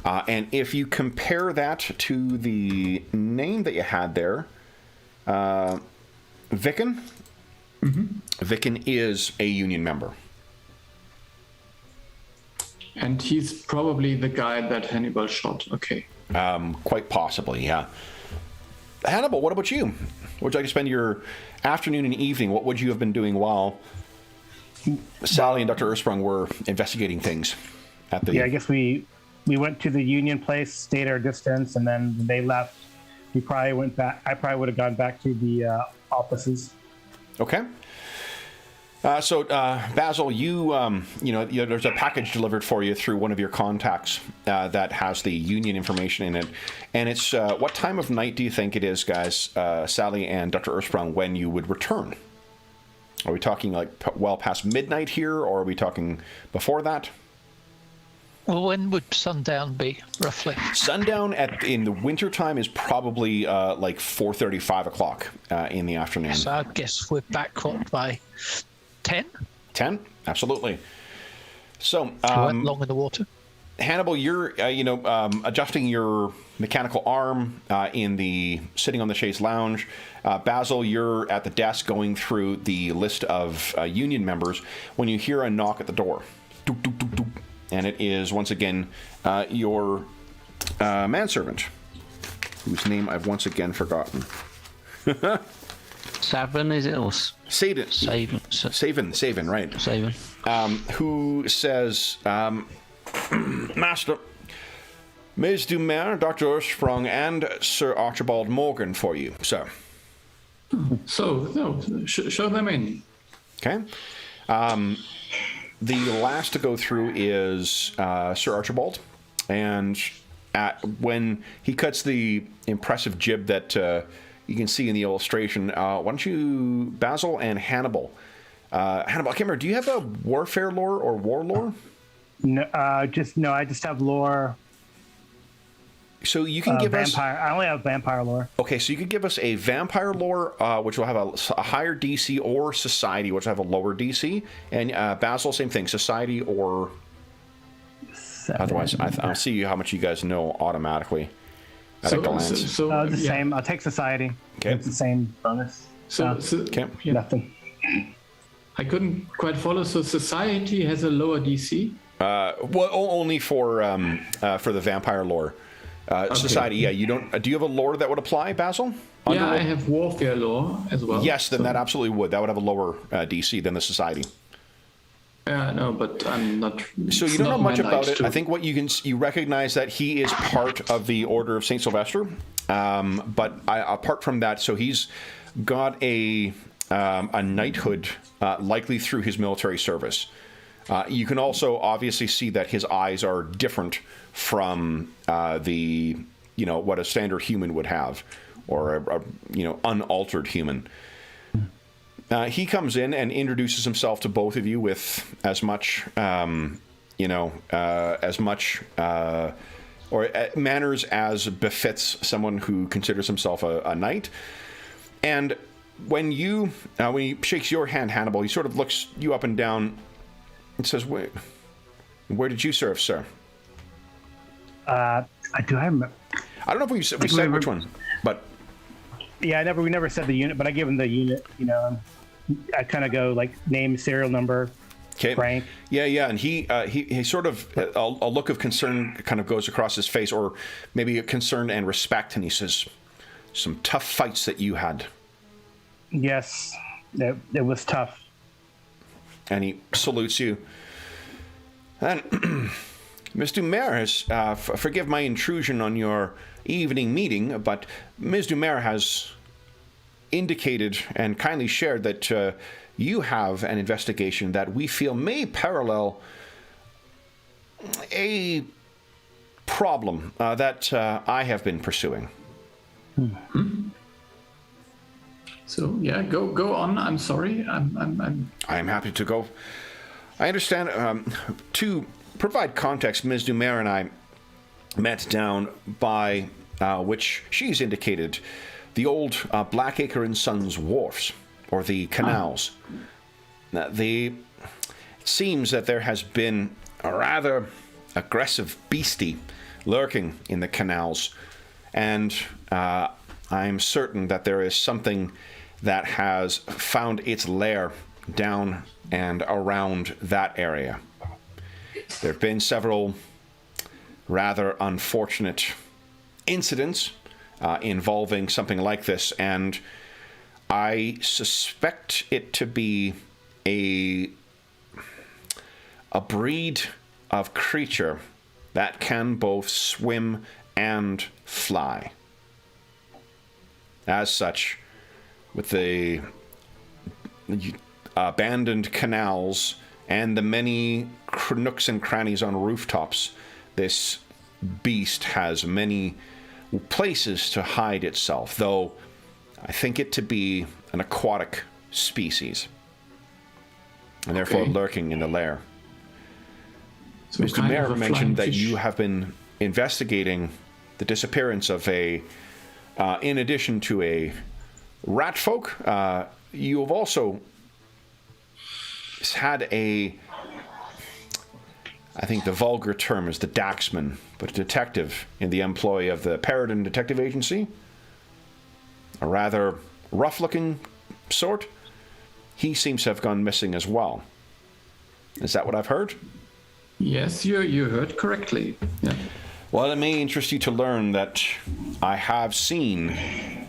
And if you compare that to the name that you had there, Vicken. Mm-hmm. Vicken is a union member. And he's probably the guy that Hannibal shot. Okay. Quite possibly, yeah. Hannibal, what about you? What would you like to spend your afternoon and evening? What would you have been doing while Sally and Dr. Ursprung were investigating things at the... Yeah, I guess we went to the Union place, stayed our distance, and then they left. he probably went back. I probably would have gone back to the offices. Okay. So Basil, there's a package delivered for you through one of your contacts that has the union information in it, and it's what time of night do you think it is, guys, Sally and Dr. Earthsprung, when you would return? Are we talking like well past midnight here, or are we talking before that? Well, when would sundown be, roughly? Sundown in the wintertime is probably like 4:30, 5 o'clock in the afternoon. So I guess we're back by 10? 10? Absolutely. So, Went long in the water. Hannibal, you're, adjusting your mechanical arm sitting on the chaise lounge. Basil, you're at the desk going through the list of union members when you hear a knock at the door. Doop, doop, doop, doop. And it is, once again, your manservant, whose name I've once again forgotten. Savin, is it? Or Savin, right. Savin. Who says, Master, Ms. Dumer, Dr. Earthsprung, and Sir Archibald Morgan for you, sir. Show them in. Okay. The last to go through is Sir Archibald, and when he cuts the impressive jib that you can see in the illustration, why don't you, Basil and Hannibal. Hannibal, I can't remember, do you have a warfare lore or war lore? No, I just have lore. So you can give vampire. I only have vampire lore. Okay, so you could give us a vampire lore, which will have a higher DC, or society, which will have a lower DC. And Basil, same thing, society or... 7. Otherwise, I'll see how much you guys know automatically at a glance. Same. I'll take society. Okay. It's the same bonus. Okay. Yeah. Nothing. I couldn't quite follow. So society has a lower DC? Only for the vampire lore. Okay. Society, yeah, you don't... do you have a lore that would apply, Basil? Yeah, I have warfare lore as well. Yes, then that absolutely would. That would have a lower DC than the society. No, but I'm not... So you don't know much about it. I think what you recognize that he is part of the Order of St. Sylvester. But apart from that, so he's got a knighthood, likely through his military service. You can also obviously see that his eyes are different from what a standard human would have, or a unaltered human. He comes in and introduces himself to both of you with as much manners as befits someone who considers himself a knight. And when he shakes your hand, Hannibal, he sort of looks you up and down and says, "Wait, where did you serve, sir?" I don't know if we said which one, but yeah, we never said the unit, but I give him the unit. I kind of go like name, serial number, rank. Yeah, and he sort of a look of concern kind of goes across his face, or maybe a concern and respect, and he says, "Some tough fights that you had." Yes, it was tough. And he salutes you. And Ms. Dumer has, forgive my intrusion on your evening meeting, but Ms. Dumer has indicated and kindly shared that you have an investigation that we feel may parallel a problem that I have been pursuing. Mm-hmm. So yeah, go on. I'm sorry. I'm happy to go. I understand. To provide context, Ms. Dumer and I met down by which she's indicated the old Blackacre and Sons wharfs, or the canals. It seems that there has been a rather aggressive beastie lurking in the canals, and I'm certain that there is something that has found its lair down and around that area. There have been several rather unfortunate incidents involving something like this, and I suspect it to be a breed of creature that can both swim and fly. As such, with the abandoned canals and the many nooks and crannies on rooftops, this beast has many places to hide itself, though I think it to be an aquatic species, and therefore lurking in the lair. So Mr. Mayor mentioned that fish. you have been investigating the disappearance of a, in addition to a rat folk, you have also had a, I think the vulgar term is the Daxman, but a detective in the employ of the Paridar Detective Agency, a rather rough-looking sort. He seems to have gone missing as well. Is that what I've heard? Yes, you heard correctly. Yeah. Well, it may interest you to learn that I have seen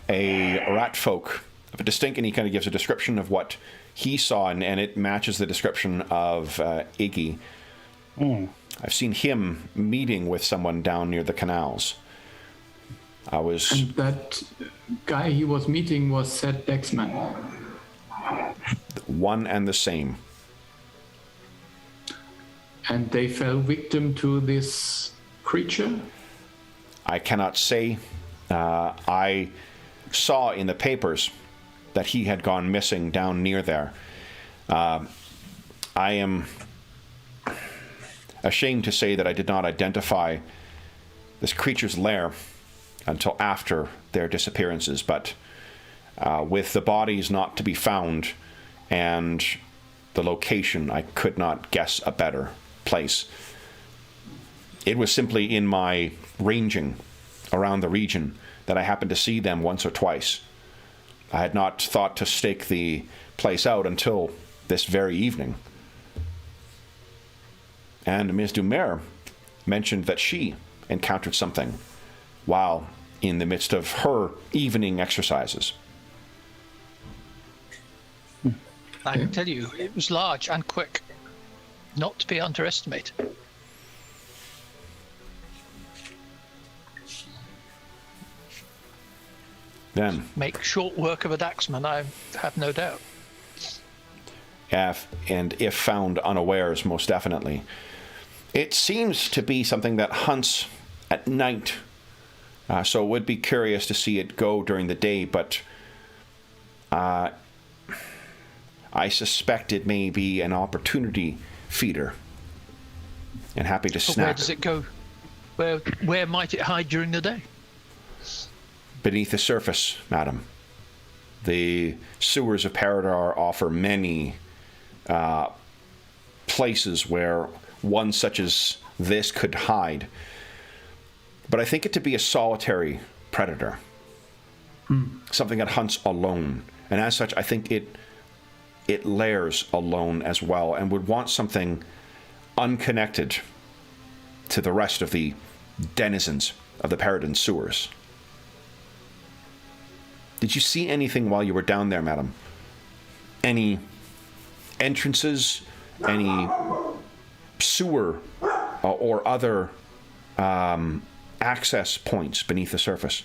a rat folk of a distinct, and he kind of gives a description of what he saw, and it matches the description of Iggy. I've seen him meeting with someone down near the canals. And that guy he was meeting was said Dexman. One and the same. And they fell victim to this creature? I cannot say. I saw in the papers that he had gone missing down near there. I am ashamed to say that I did not identify this creature's lair until after their disappearances, but with the bodies not to be found and the location, I could not guess a better place. It was simply in my ranging around the region that I happened to see them once or twice. I had not thought to stake the place out until this very evening. And Ms. Dumer mentioned that she encountered something while in the midst of her evening exercises. I can tell you, it was large and quick, not to be underestimated. Then, Make short work of a Daxman, I have no doubt. if found unawares, most definitely. It seems to be something that hunts at night, so would be curious to see it go during the day, but I suspect it may be an opportunity feeder, and happy to But snap. where does it go? Where might it hide during the day? Beneath the surface, madam. The sewers of Paridar offer many places where one such as this could hide. But I think it to be a solitary predator. Something that hunts alone. And as such, I think it lairs alone as well, and would want something unconnected to the rest of the denizens of the Paridar sewers. Did you see anything while you were down there, madam? Any entrances, any sewer or other access points beneath the surface?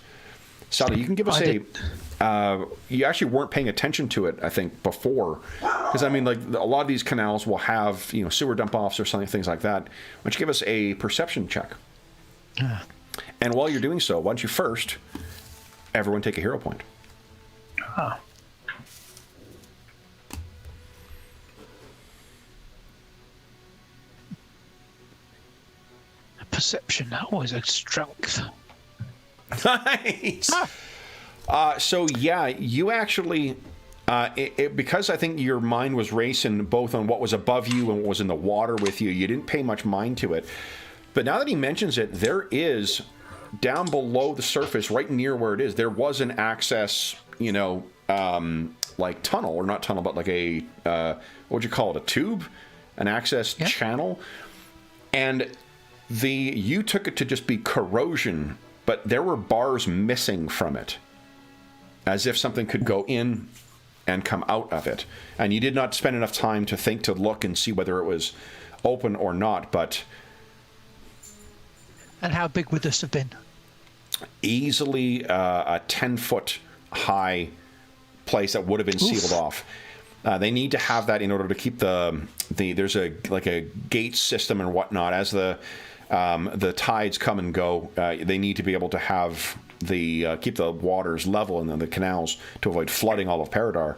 Sally, you can give us you actually weren't paying attention to it, I think, before. Because, I mean, like, a lot of these canals will have, sewer dump-offs or something, things like that. Why don't you give us a perception check? And while you're doing so, why don't you first, everyone take a hero point. Perception, always a strength. Nice. So yeah, you actually, because I think your mind was racing both on what was above you and what was in the water with you, you didn't pay much mind to it. But now that he mentions it, there is, down below the surface, right near where it is, there was an access, like tunnel, or not tunnel, but like a, what would you call it, a tube? An access channel. And you took it to just be corrosion, but there were bars missing from it, as if something could go in and come out of it. And you did not spend enough time to think to look and see whether it was open or not, but... And how big would this have been? Easily a 10-foot high place that would have been sealed off. They need to have that in order to keep there's a gate system and whatnot as the tides come and go. They need to be able to have keep the waters level in the canals to avoid flooding all of Paridar.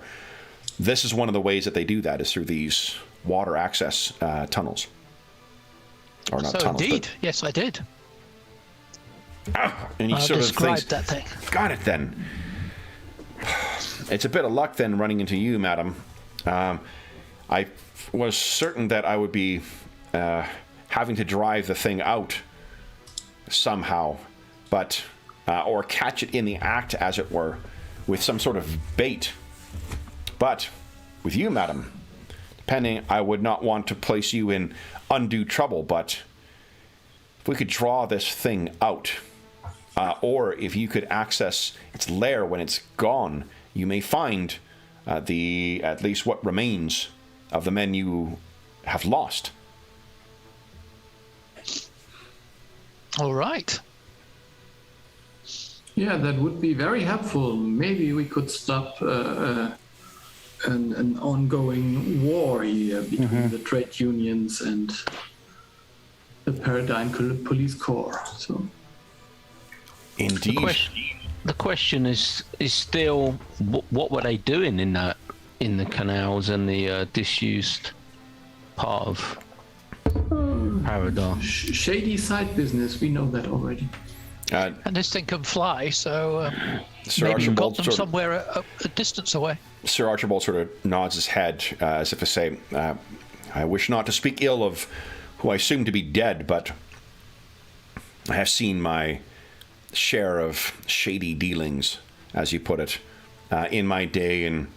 This is one of the ways that they do that, is through these water access tunnels. Or not tunnels. Indeed, yes, I did. And you sort of described that thing. Got it then. It's a bit of luck then running into you, madam. I was certain that I would be having to drive the thing out somehow, but or catch it in the act, as it were, with some sort of bait. But with you, madam, depending, I would not want to place you in undue trouble, but if we could draw this thing out, or if you could access its lair when it's gone, you may find at least what remains of the men you have lost. All right. Yeah, that would be very helpful. Maybe we could stop an ongoing war here between the trade unions and the Paradigm Police Corps. So, indeed. The question is still, what were they doing in the canals and the disused part of Paridar? Shady side business. We know that already. And this thing can fly, so Sir maybe you got Archibald them somewhere a distance away. Sir Archibald sort of nods his head as if to say, I wish not to speak ill of who I assume to be dead, but I have seen my share of shady dealings, as you put it, in my day, and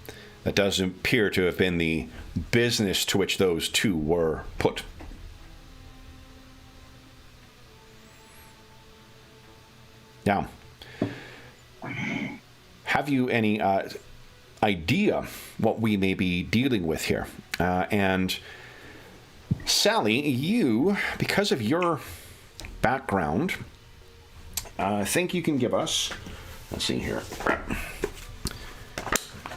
that does appear to have been the business to which those two were put. Now, have you any idea what we may be dealing with here? And Sally, you, because of your background, I think you can give us, let's see here.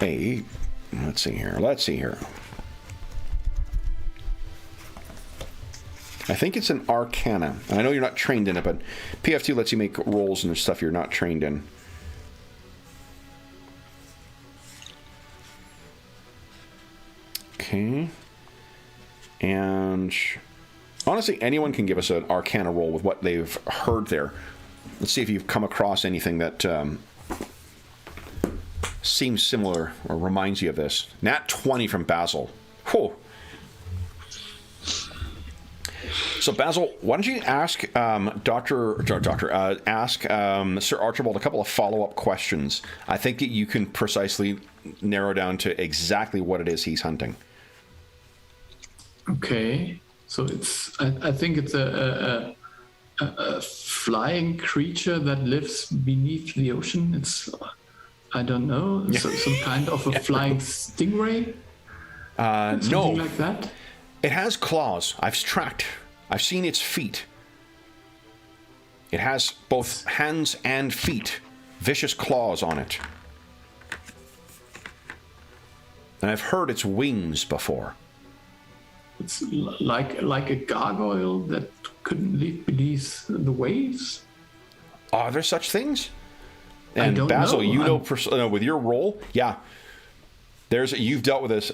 Let's see here. I think it's an Arcana. And I know you're not trained in it, but PF2 lets you make rolls and stuff you're not trained in. Okay. And honestly, anyone can give us an Arcana roll with what they've heard there. Let's see if you've come across anything that seems similar or reminds you of this. Nat 20 from Basil. Whew. So Basil, why don't you ask Sir Archibald a couple of follow-up questions? I think that you can precisely narrow down to exactly what it is he's hunting. Okay, so I think it's a flying creature that lives beneath the ocean. It's, I don't know, some kind of a flying stingray? Something No. like that? It has claws. I've seen its feet. It has both hands and feet. Vicious claws on it. And I've heard its wings before. It's like a gargoyle that couldn't live beneath the waves? Are there such things? I And don't Basil, know. with your role, yeah. You've dealt with this.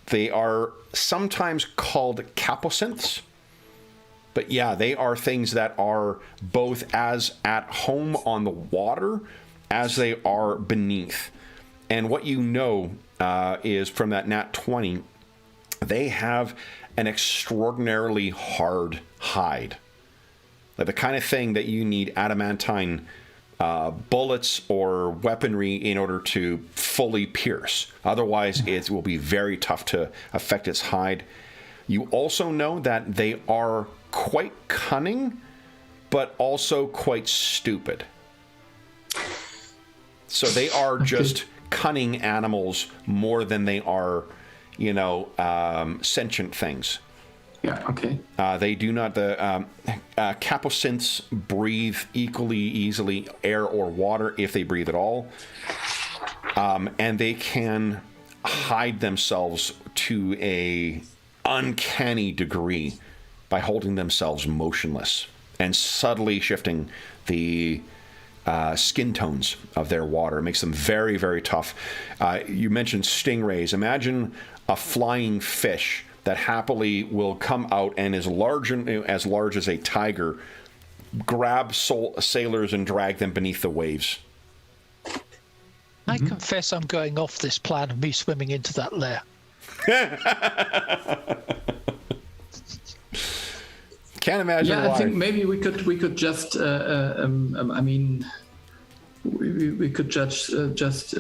They are sometimes called capocynths. But yeah, they are things that are both as at home on the water as they are beneath. And what you know is from that Nat 20, they have an extraordinarily hard hide. Like the kind of thing that you need adamantine bullets or weaponry in order to fully pierce. Otherwise, it will be very tough to affect its hide. You also know that they are quite cunning, but also quite stupid. So they are just cunning animals more than they are, sentient things. Yeah, okay. They do not. The capocynths breathe equally easily air or water if they breathe at all. and they can hide themselves to a uncanny degree by holding themselves motionless and subtly shifting the skin tones of their water. It makes them very, very tough. You mentioned stingrays. Imagine a flying fish that happily will come out and is large as a tiger, grab sailors and drag them beneath the waves. I confess I'm going off this plan of me swimming into that lair. Can't imagine why. I think maybe we could just we could just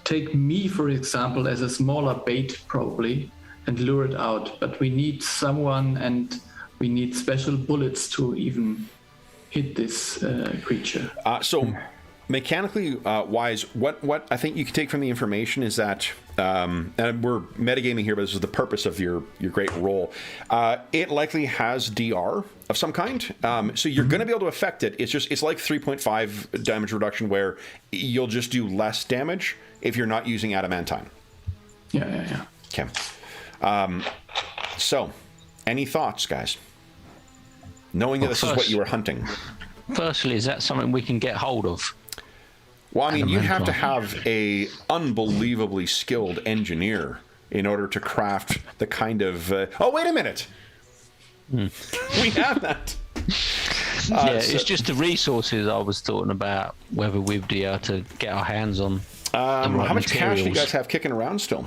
take me, for example, as a smaller bait probably, and lure it out. But we need someone, and we need special bullets to even hit this creature. So mechanically wise, what I think you can take from the information is that, and we're metagaming here, but this is the purpose of your great roll. It likely has DR of some kind, so you're going to be able to affect it. It's like 3.5 damage reduction, where you'll just do less damage if you're not using adamantine. Yeah. Okay. So, any thoughts, guys? Knowing that this is what you were hunting. Firstly, is that something we can get hold of? Well, I mean, you'd have to have a unbelievably skilled engineer in order to craft the kind of... oh, wait a minute! We have that! It's just the resources I was talking about, whether we'd be able to get our hands on the right how much cash do you materials. guys have kicking around still?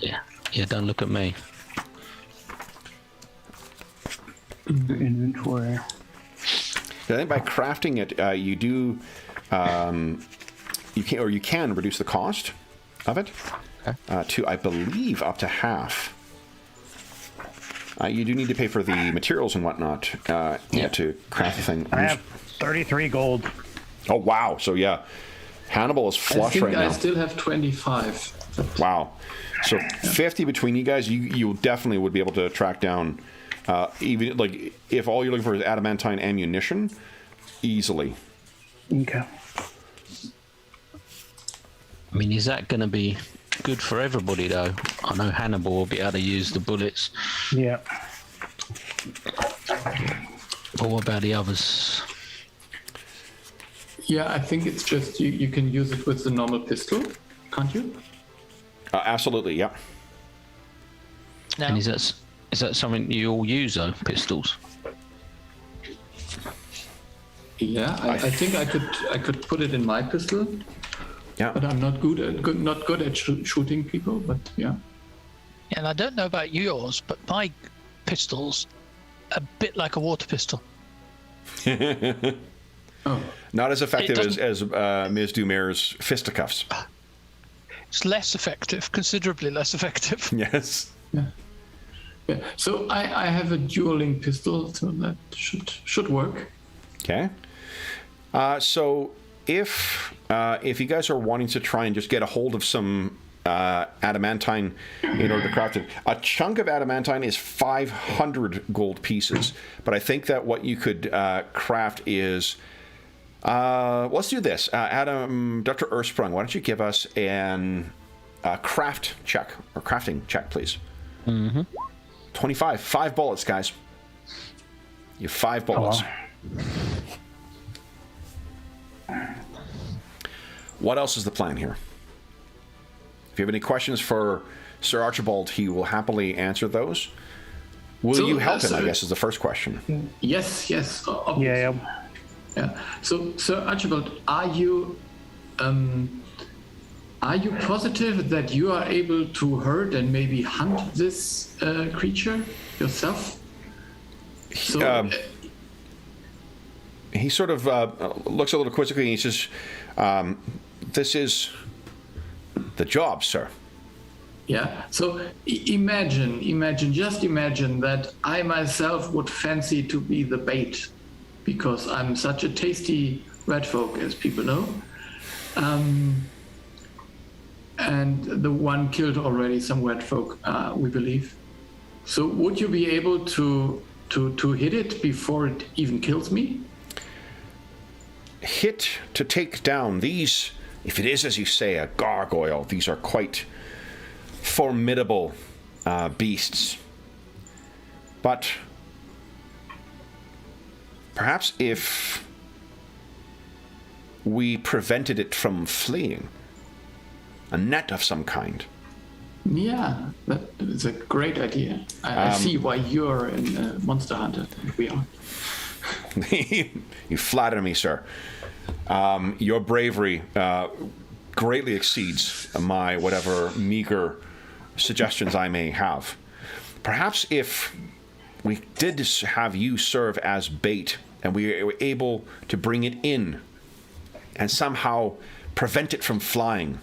Yeah, don't look at me. Inventory. I think by crafting it, you do... you can reduce the cost of it to, I believe, up to half. You do need to pay for the materials and whatnot to craft the thing. I have 33 gold. Oh, wow. So, yeah. Hannibal is flush right now. I still have 25. Wow. So 50 between you guys, you definitely would be able to track down, even like if all you're looking for is adamantine ammunition, easily. Okay. I mean, is that going to be good for everybody, though? I know Hannibal will be able to use the bullets. Yeah. But what about the others? Yeah, I think it's just you can use it with the normal pistol, can't you? Absolutely, yeah. No. And is that something you all use, though, pistols? Yeah, I think I could put it in my pistol. Yeah. But I'm not good at shooting people. But yeah. And I don't know about yours, but my pistol's a bit like a water pistol. Oh. Not as effective as Ms. Dumare's fisticuffs. It's less effective, considerably less effective. Yes. Yeah. So I have a dueling pistol, so that should work. Okay. So if you guys are wanting to try and just get a hold of some adamantine in order to craft it, a chunk of adamantine is 500 gold pieces. But I think that what you could craft is... let's do this. Dr. Ersprung, why don't you give us an craft check, or crafting check, please? 25. 5 bullets, guys. You have 5 bullets. What else is the plan here? If you have any questions for Sir Archibald, he will happily answer those. Will you help him, I guess, is the first question. Yes, obviously. Yeah. So, Sir Archibald, are you positive that you are able to herd and maybe hunt this creature yourself? So, he sort of looks a little quizzically, and he says, "This is the job, sir." Yeah. So just imagine that I myself would fancy to be the bait, because I'm such a tasty red folk, as people know. And the one killed already some red folk, we believe. So would you be able to hit it before it even kills me? hit to take down these, if it is, as you say, a gargoyle, these are quite formidable beasts. But perhaps if we prevented it from fleeing, a net of some kind. Yeah, that is a great idea. I see why you're in Monster Hunter and we are. You flatter me, sir. Your bravery greatly exceeds my whatever meager suggestions I may have. Perhaps if we did have you serve as bait and we were able to bring it in and somehow prevent it from flying,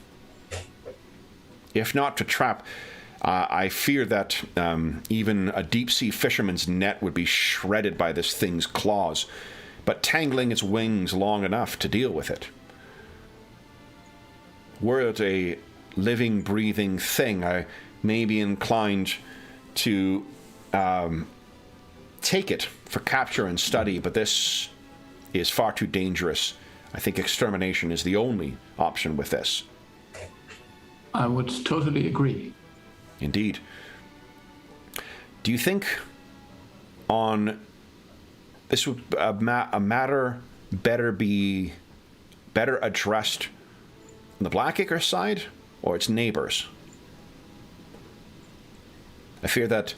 if not to trap, I fear that even a deep-sea fisherman's net would be shredded by this thing's claws, but tangling its wings long enough to deal with it. Were it a living, breathing thing, I may be inclined to take it for capture and study, but this is far too dangerous. I think extermination is the only option with this. I would totally agree. Indeed. Do you think on this would a matter better addressed on the Blackacre side or its neighbors? I fear that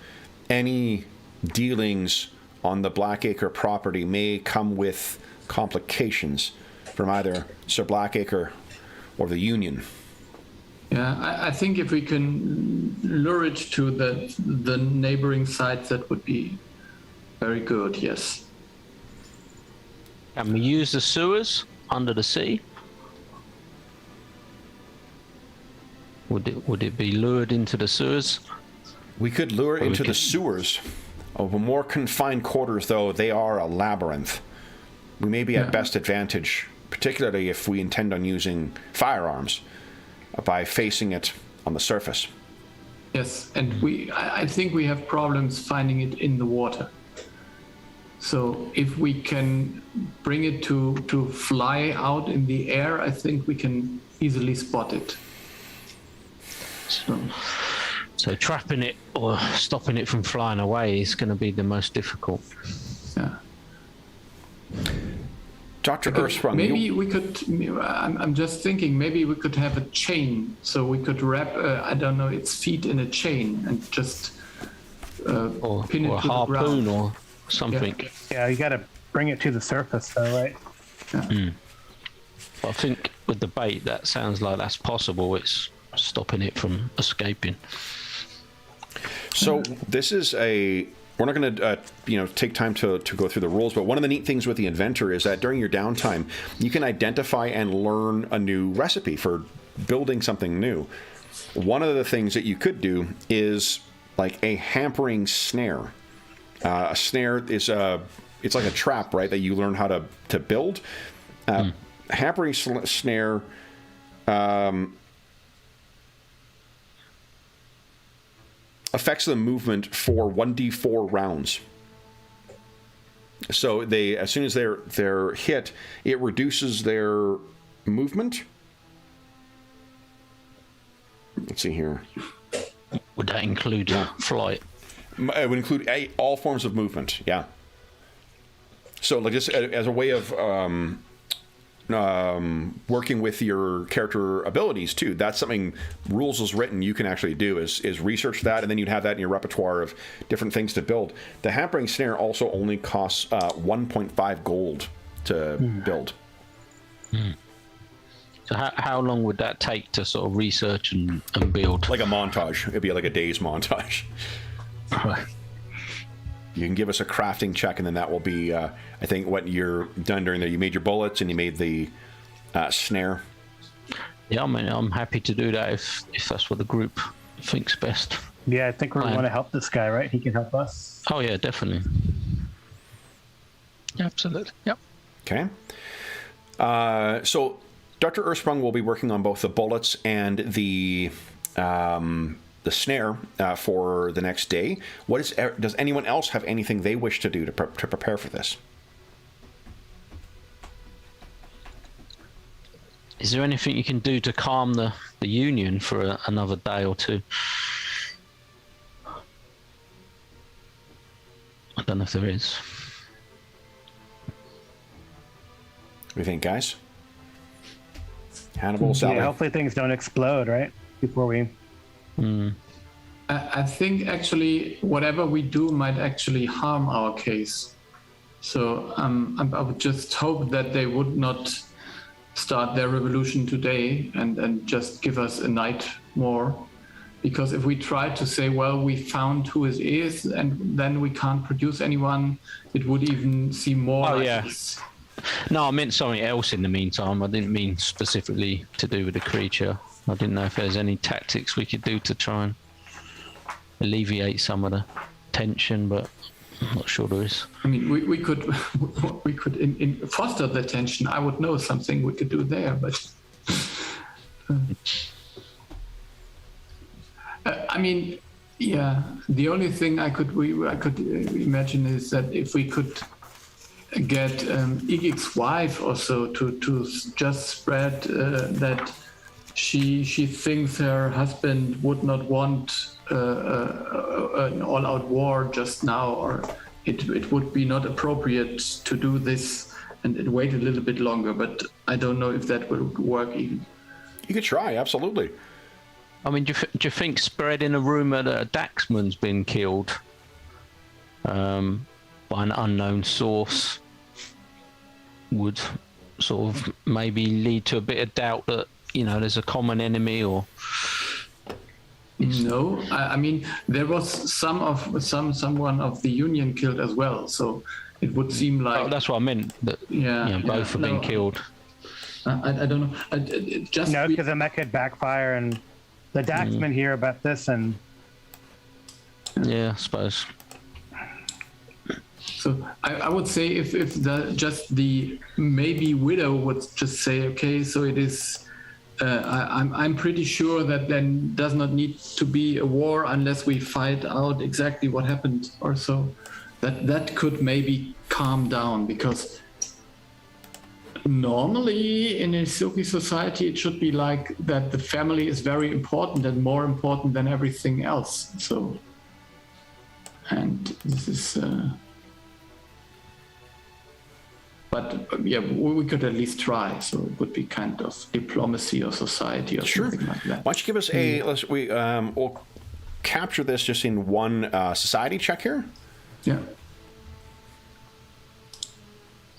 any dealings on the Blackacre property may come with complications from either Sir Blackacre or the Union. Yeah, I think if we can lure it to the neighboring sites, that would be very good, yes. Can we use the sewers under the sea? Would it be lured into the sewers? We could lure it into the sewers. Of more confined quarters, though, they are a labyrinth. We may be at best advantage, particularly if we intend on using firearms, by facing it on the surface. Yes, and I think we have problems finding it in the water. So if we can bring it to fly out in the air, I think we can easily spot it. So trapping it or stopping it from flying away is going to be the most difficult. Yeah. Dr. Ersprung, maybe we could, I'm just thinking, maybe we could have a chain. So we could wrap, I don't know, its feet in a chain and just pin it or a to the ground. harpoon or something. Yeah, you got to bring it to the surface, though, right? Yeah. I think with the bait, that sounds like that's possible. It's stopping it from escaping. So this is we're not going to, take time to go through the rules, but one of the neat things with the inventor is that during your downtime, you can identify and learn a new recipe for building something new. One of the things that you could do is like a hampering snare. A snare is it's like a trap, right, that you learn how to build. Hampering snare affects the movement for 1d4 rounds. So as soon as they're hit, it reduces their movement. Let's see here. Would that include flight? It would include all forms of movement. Yeah. So like just as a way of working with your character abilities too. That's something rules is written you can actually do is research that, and then you'd have that in your repertoire of different things to build. The hampering snare also only costs 1.5 gold to build. So how long would that take to sort of research and build? Like a montage. It'd be like a day's montage. Right. You can give us a crafting check, and then that will be, I think, what you're done during there. You made your bullets, and you made the snare. Yeah, I mean, I'm happy to do that if that's what the group thinks best. Yeah, I think we want to help this guy, right? He can help us. Oh, yeah, definitely. Absolutely. Yep. Okay. So Dr. Ersprung will be working on both the bullets and the snare for the next day. Does anyone else have anything they wish to do to prepare for this? Is there anything you can do to calm the Union for another day or two? I don't know if there is. What do you think, guys? Hannibal, Sally? Yeah, hopefully things don't explode, right? Before we... I think actually whatever we do might actually harm our case. So I would just hope that they would not start their revolution today and just give us a night more. Because if we try to say, well, we found who it is and then we can't produce anyone, it would even seem more like this. No, I meant something else in the meantime. I didn't mean specifically to do with the creature. I didn't know if there's any tactics we could do to try and alleviate some of the tension, but I'm not sure there is. I mean, we could foster the tension. I would know something we could do there, but I mean, yeah. The only thing I could imagine is that if we could get Igig's wife also to just spread that she thinks her husband would not want an all-out war just now, or it would be not appropriate to do this and wait a little bit longer, but I don't know if that would work even. You could try, absolutely. I mean, do you think spreading a rumour that a Daxman's been killed by an unknown source would sort of maybe lead to a bit of doubt that, you know, there's a common enemy? Or no, I mean, there was someone of the Union killed as well, so it would seem like... Oh, that's what I meant, that both have been killed. I don't know. No, because that could backfire, and the Daxmen hear about this, and... Yeah, I suppose. So I would say if the maybe widow would just say, okay, so it is... I'm pretty sure that then does not need to be a war unless we find out exactly what happened or so. That could maybe calm down, because normally in a Silky society it should be like that the family is very important and more important than everything else. So, and this is... But yeah, we could at least try. So it would be kind of diplomacy or society or something like that. Why don't you give us we'll capture this just in one society check here. Yeah.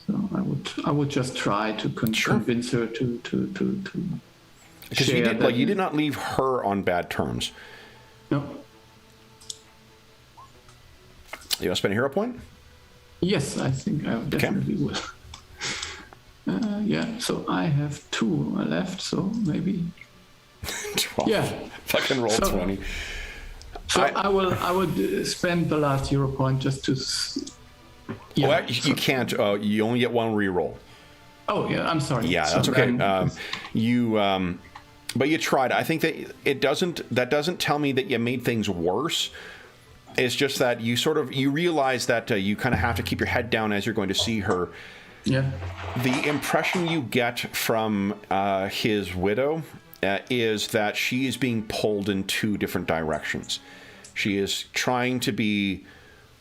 So I would just try to convince her to because you did not leave her on bad terms. No. You want to spend a hero point? Yes, I think I definitely will. Yeah, so I have 2 left, so maybe 12. Yeah. Fucking roll 20. So I would spend the last hero point just to... Yeah, well, you can't. You only get 1 reroll. Oh, yeah, I'm sorry. Yeah, that's okay. But you tried. I think that that doesn't tell me that you made things worse. It's just that you realize that you kind of have to keep your head down as you're going to see her. Yeah. The impression you get from his widow is that she is being pulled in 2 different directions. She is trying to be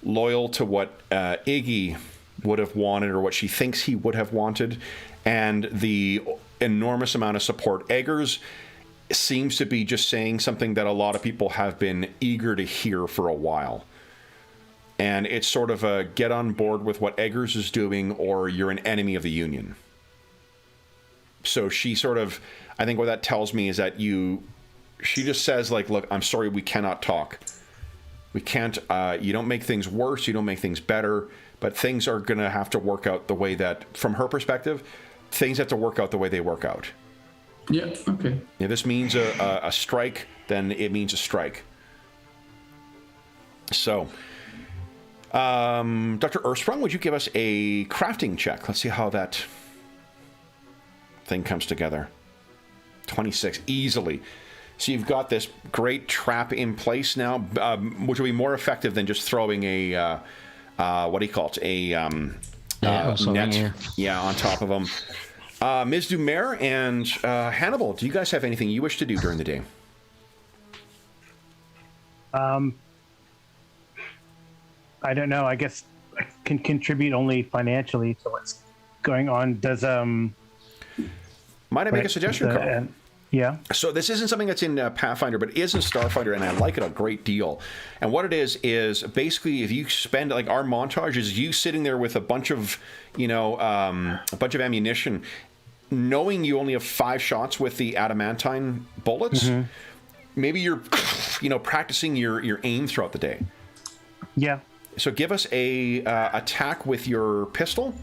loyal to what Iggy would have wanted, or what she thinks he would have wanted, and the enormous amount of support Eggers seems to be just saying something that a lot of people have been eager to hear for a while. And it's sort of a get on board with what Eggers is doing, or you're an enemy of the Union. So she sort of, I think what that tells me is that she just says, like, look, I'm sorry, we cannot talk. We can't, you don't make things worse, you don't make things better, but things are going to have to work out the way that, from her perspective, things have to work out the way they work out. Yeah, okay. If this means a strike, then it means a strike. So... Dr. Earthsprung, would you give us a crafting check? Let's see how that thing comes together. 26, easily. So you've got this great trap in place now, which will be more effective than just throwing a, what do you call it? A net, on top of them. Ms. Dumer and Hannibal, do you guys have anything you wish to do during the day? I don't know. I guess I can contribute only financially to what's going on. Does Might I make a suggestion, Carl? Yeah. So this isn't something that's in Pathfinder, but it is in Starfinder, and I like it a great deal. And what it is basically if you spend, like, our montage is you sitting there with a bunch of, a bunch of ammunition, knowing you only have 5 shots with the adamantine bullets. Maybe you're, practicing your aim throughout the day. Yeah. So give us a attack with your pistol.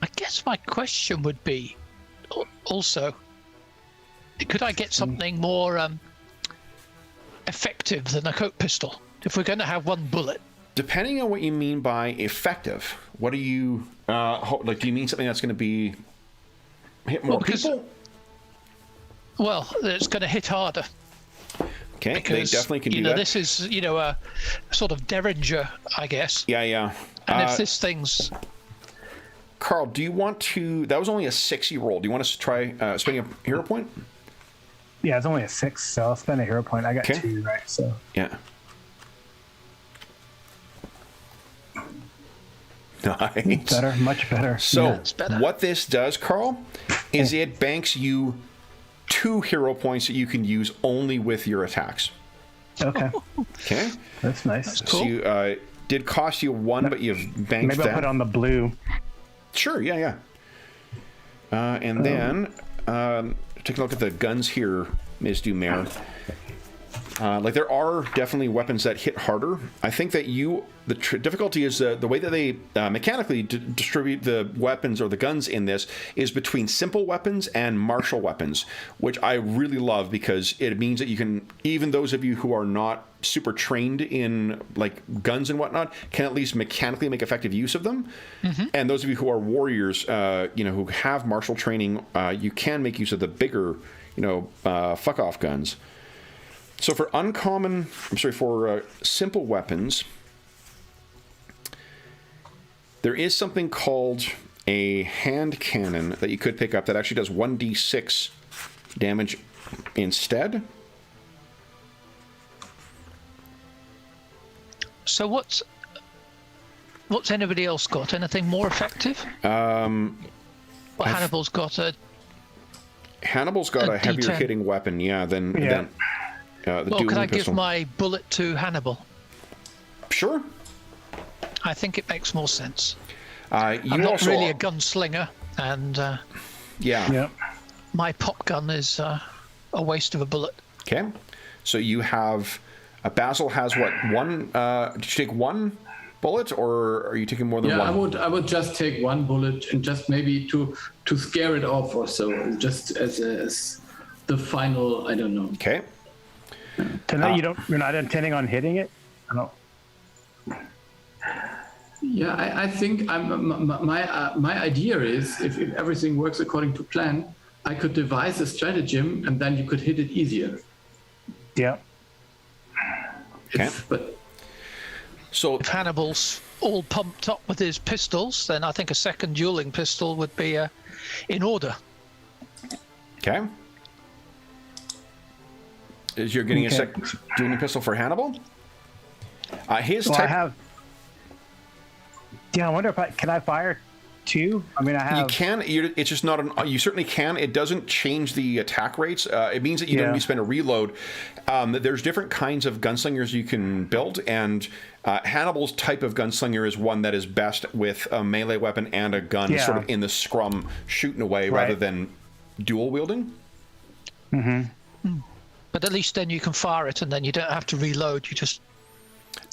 I guess my question would be also, could I get something more effective than a coat pistol if we're going to have one bullet? Depending on what you mean by effective, what do you like? Do you mean something that's going to be hit more people? Well, it's going to hit harder. Okay, because, they definitely can do that. This is a sort of derringer, I guess. Yeah. And if this thing's... Carl, do you want to... That was only a 6 roll. Do you want us to try spending a hero point? Yeah, it's only a 6, so I'll spend a hero point. I got 2, right? So yeah. Nice. Better, much better. So what this does, Carl, is it banks you 2 hero points that you can use only with your attacks. Okay. Okay. That's nice. That's cool. So you did cost you 1, but you've banked Maybe that. I'll put on the blue. Sure, yeah. And then take a look at the guns here, Ms. Dumer. Like, there are definitely weapons that hit harder. I think that the difficulty is the way that they mechanically distribute the weapons or the guns in this is between simple weapons and martial weapons, which I really love because it means that you can, even those of you who are not super trained in, like, guns and whatnot, can at least mechanically make effective use of them. And those of you who are warriors, who have martial training, you can make use of the bigger, fuck-off guns. So for simple weapons, there is something called a hand cannon that you could pick up that actually does 1d6 damage instead. So what's anybody else got? Anything more effective? Well, Hannibal's got a heavier hitting weapon, than the well, can I pistol. give my bullet to Hannibal? Sure. I think it makes more sense. I'm not really a gunslinger, and my pop gun is a waste of a bullet. Okay. So you have... Basil has what? 1... did you take 1 bullet, or are you taking more than 1? I would just take 1 bullet and just maybe to scare it off or so, just as the final, I don't know. Okay. Tonight you're not intending on hitting it? I don't. Yeah, I think my idea is if everything works according to plan, I could devise a stratagem and then you could hit it easier. Yeah. Okay. So if Hannibal's all pumped up with his pistols, then I think a second dueling pistol would be in order. Okay. Is you're getting a second dueling pistol for Hannibal? His type... I have... Yeah, I wonder if can I fire 2? I mean, I have... You can. It's just not an... You certainly can. It doesn't change the attack rates. It means that you don't need to spend a reload. There's different kinds of gunslingers you can build, and Hannibal's type of gunslinger is one that is best with a melee weapon and a gun sort of in the scrum shooting away rather than dual wielding. But at least then you can fire it, and then you don't have to reload. You just...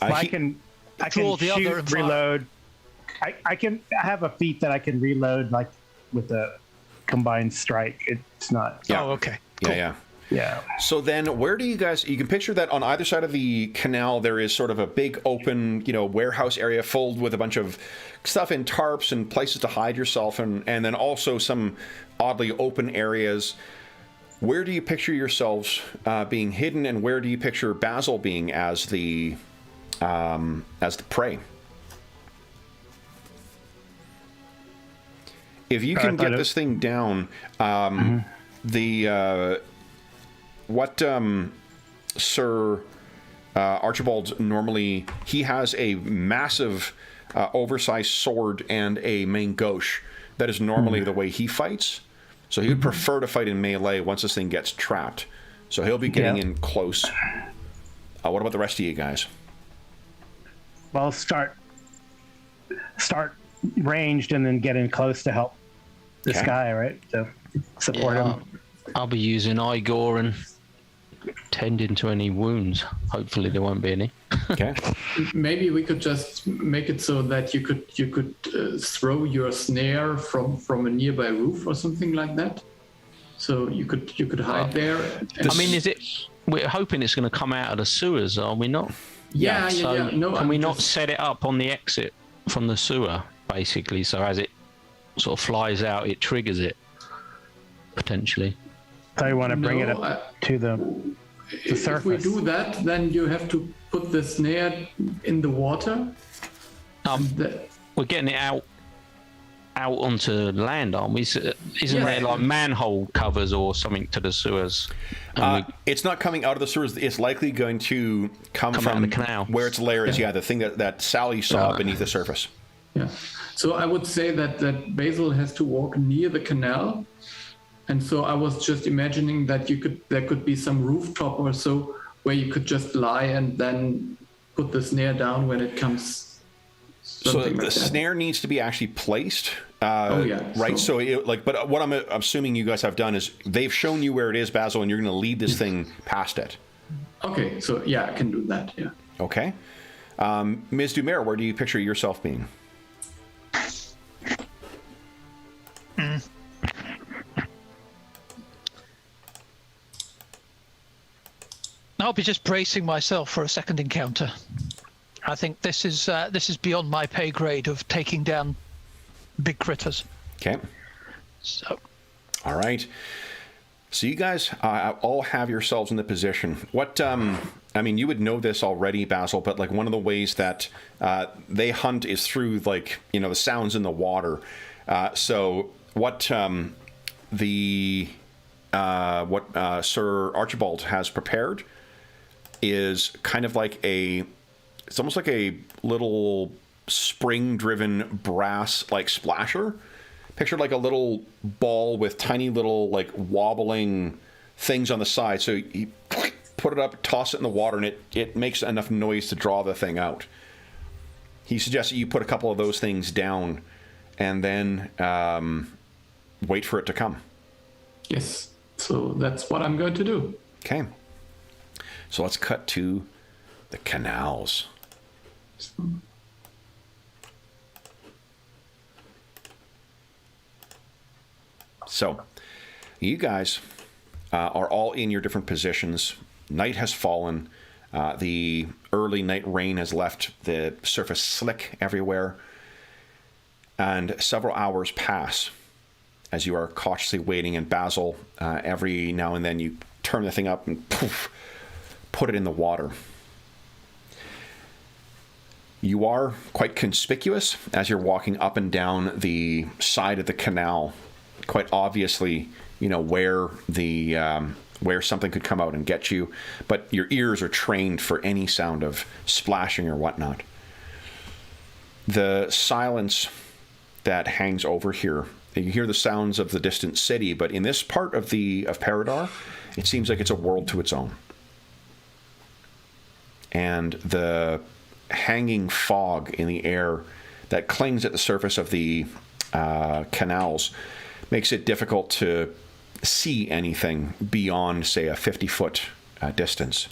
I can draw the shoot, other and reload. I have a feat that I can reload, like with a combined strike. It's not. Yeah. Oh, okay. Cool. Yeah. So then where do you guys... You can picture that on either side of the canal there is sort of a big open, warehouse area filled with a bunch of stuff in tarps and places to hide yourself, and then also some oddly open areas. Where do you picture yourselves being hidden, and where do you picture Basil being as the as the prey. If you can get this thing down, what Sir Archibald normally, he has a massive oversized sword and a main gauche. That is normally the way he fights. So he would prefer to fight in melee once this thing gets trapped. So he'll be getting in close. What about the rest of you guys? Well, start ranged and then get in close to help this guy, right? To support him. I'll be using Igor and tending to any wounds. Hopefully there won't be any. Okay. Maybe we could just make it so that you could throw your snare from a nearby roof or something like that. So you could hide there. I mean, we're hoping it's going to come out of the sewers, are we not? Yeah. No, can we not set it up on the exit from the sewer, basically, so as it sort of flies out, it triggers it, potentially? So you want to bring it up to the surface. If we do that, then you have to put the snare in the water. We're getting it out onto land, aren't we? Isn't there like manhole covers or something to the sewers? It's not coming out of the sewers. It's likely going to come from the canal, where its lair is. Yeah, the thing that Sally saw beneath the surface. Yeah. So I would say that Basil has to walk near the canal. And so I was just imagining that there could be some rooftop or so where you could just lie and then put the snare down when it comes. So the snare needs to be actually placed. Right. So but what I'm assuming you guys have done is they've shown you where it is, Basil, and you're going to lead this thing past it. Okay. So I can do that. Yeah. Okay. Ms. Dumer, where do you picture yourself being? I'll be just bracing myself for a second encounter. I think this is beyond my pay grade of taking down big critters. Okay. So. All right. So you guys all have yourselves in the position. What? I mean, you would know this already, Basil, but like one of the ways that they hunt is through the sounds in the water. So what Sir Archibald has prepared is kind of like it's almost like a little spring-driven brass splasher. Picture like a little ball with tiny little wobbling things on the side. So you put it up, toss it in the water, and it makes enough noise to draw the thing out. He suggests that you put a couple of those things down and then wait for it to come. Yes. So that's what I'm going to do. Okay. So let's cut to the canals. So you guys are all in your different positions. Night has fallen. The early night rain has left the surface slick everywhere. And several hours pass as you are cautiously waiting. And Basil, every now and then you turn the thing up and poof, put it in the water. You are quite conspicuous as you're walking up and down the side of the canal. Quite obviously, where something could come out and get you, but your ears are trained for any sound of splashing or whatnot. The silence that hangs over here, you hear the sounds of the distant city, but in this part of Paridar, it seems like it's a world to its own. And the hanging fog in the air that clings at the surface of the canals makes it difficult to see anything beyond, say, a 50-foot distance.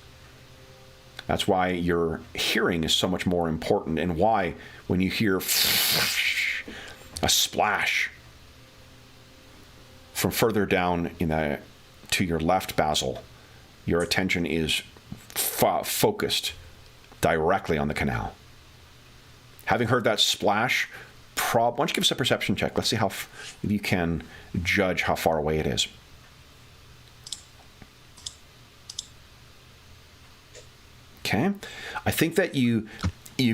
That's why your hearing is so much more important, and why when you hear a splash from further down to your left, Basil, your attention is focused directly on the canal. Having heard that splash, why don't you give us a perception check? Let's see if you can judge how far away it is. Okay. I think that you've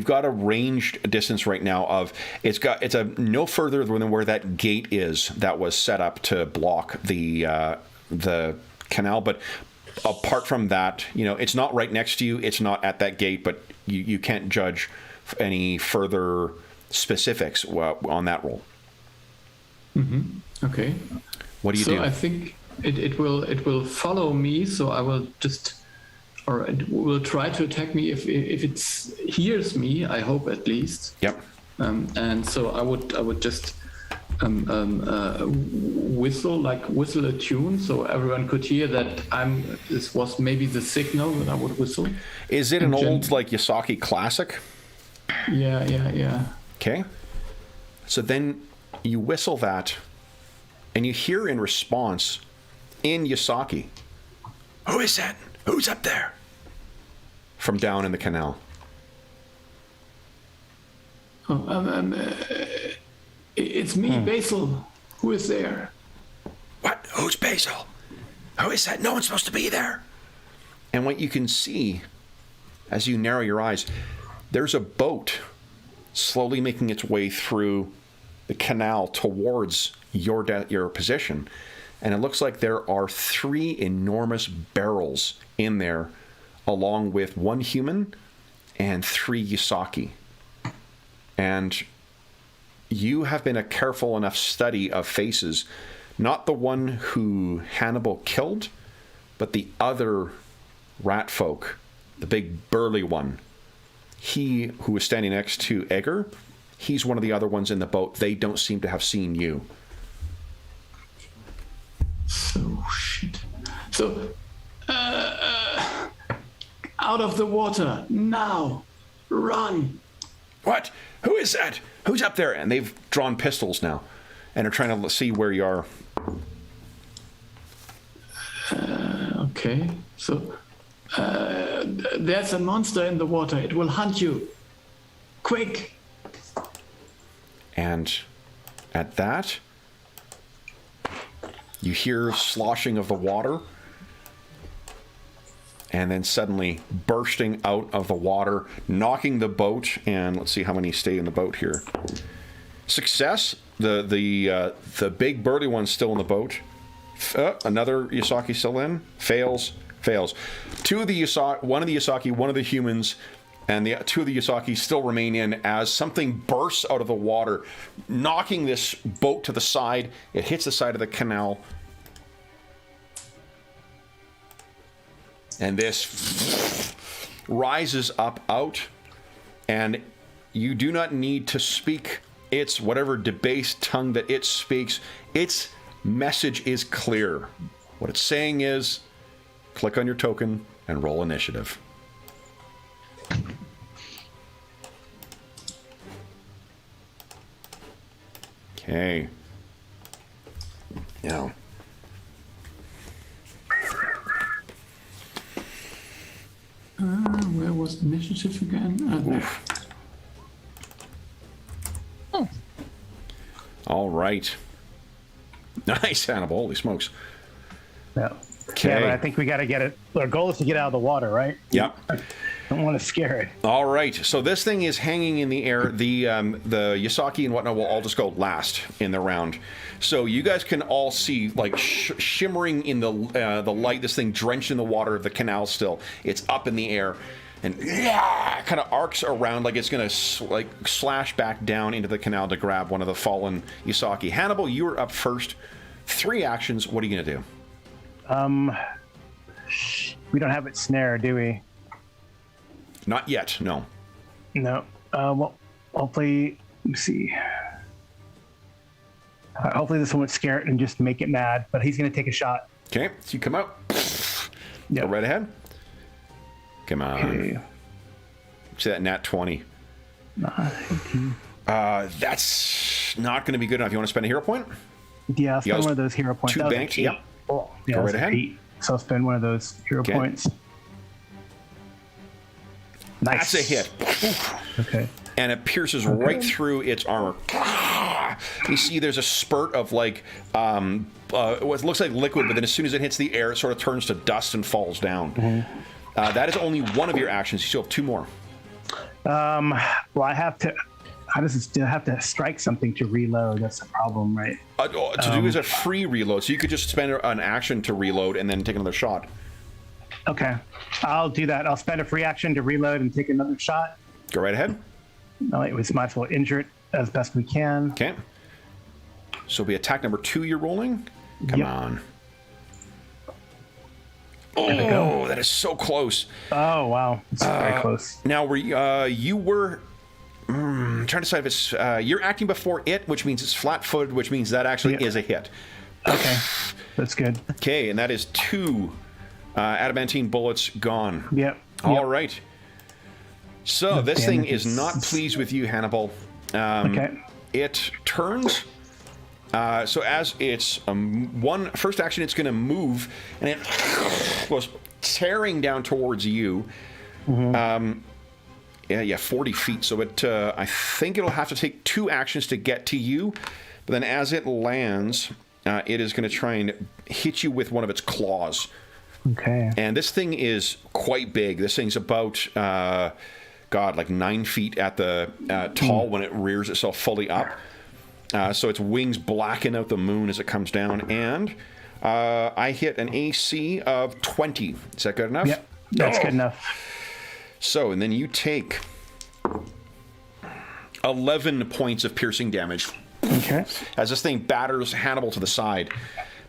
got a ranged distance right now of it's a no further than where that gate is that was set up to block the canal, but apart from that, it's not right next to you, it's not at that gate, but you can't judge any further specifics on that roll. Okay. What do you do? So I think it will follow me, so I will just, or it will try to attack me if it hears me, I hope at least. Yep. And so I would just whistle a tune, so everyone could hear that this was maybe the signal that I would whistle. Is it an old Yasaki classic? Yeah. Okay. So then you whistle that, and you hear in response in Yasaki, "Who is that? Who's up there?" From down in the canal. It's me, Basil. Who is there? What? Who's Basil? Who is that? No one's supposed to be there. And what you can see, as you narrow your eyes, there's a boat slowly making its way through the canal towards your position. And it looks like there are 3 enormous barrels in there, along with 1 human and 3 Yasaki. And you have been a careful enough study of faces, not the one who Hannibal killed, but the other rat folk, the big burly one. He who was standing next to Edgar, he's one of the other ones in the boat. They don't seem to have seen you. So shit. So, out of the water now, run. What? Who is that? Who's up there? And they've drawn pistols now, and are trying to see where you are. Okay. So, there's a monster in the water. It will hunt you. Quick. And at that, you hear sloshing of the water, and then suddenly bursting out of the water, knocking the boat, and let's see how many stay in the boat here. Success. The big burly one's still in the boat. Another Yasaki still in. Fails. 2 of the Yasaki, one of the Yasaki, one of the humans, and the 2 of the Yasaki still remain in as something bursts out of the water, knocking this boat to the side. It hits the side of the canal. And this rises up out, and you do not need to speak its whatever debased tongue that it speaks. Its message is clear. What it's saying is, click on your token and roll initiative. Okay. Now. Where was the initiative again? All right. Nice, Hannibal. Holy smokes. Yeah. Okay. Yeah, but I think we got to get it. Our goal is to get out of the water, right? Yep. Don't want to scare it. All right. So this thing is hanging in the air. The Yasaki and whatnot will all just go last in the round. So you guys can all see, like, shimmering in the light, this thing drenched in the water of the canal still. It's up in the air. And kind of arcs around like it's going to slash back down into the canal to grab one of the fallen Yasaki. Hannibal, you are up first. 3 actions. What are you going to do? We don't have it snared, do we? Not yet, no. No. Well, hopefully, let me see. Hopefully this one would scare it and just make it mad, but he's going to take a shot. Okay, so you come out. Go right ahead. Come on. Okay. See that nat 20. That's not going to be good enough. You want to spend a hero point? Yeah, I'll spend one of those hero points. 2 banked, yep. Oh, yeah, go right ahead. 8, so I'll spend one of those hero points. Nice. That's a hit. Okay. And it pierces right through its armor. You see there's a spurt of what looks like liquid, but then as soon as it hits the air, it sort of turns to dust and falls down. That is only one of your actions. You still have 2 more. Well, I have to. How does it still have to strike something to reload? That's the problem, right? To do is a free reload, so you could just spend an action to reload and then take another shot. Okay, I'll do that. I'll spend a free action to reload and take another shot. Go right ahead. We might as well injure it as best we can. Okay. So it'll be attack number 2 you're rolling. Come Yep. on. There we go. Oh, that is so close. Oh wow, it's very close. Now, you were trying to decide if it's you're acting before it, which means it's flat-footed, which means that actually is a hit. Okay, that's good. Okay, and that is 2 adamantine bullets gone. Yep. All right. So this thing is damages. not pleased with you, Hannibal. Okay. It turns. So as its first action, it's going to move, and it goes tearing down towards you. Mm-hmm. 40 feet. So I think it'll have to take 2 actions to get to you. But then as it lands, it is going to try and hit you with one of its claws. Okay. And this thing is quite big. This thing's about, like 9 feet at the tall when it rears itself fully up. So its wings blacken out the moon as it comes down. And I hit an AC of 20. Is that good enough? Yep. That's good enough. So, and then you take 11 points of piercing damage Okay. as this thing batters Hannibal to the side.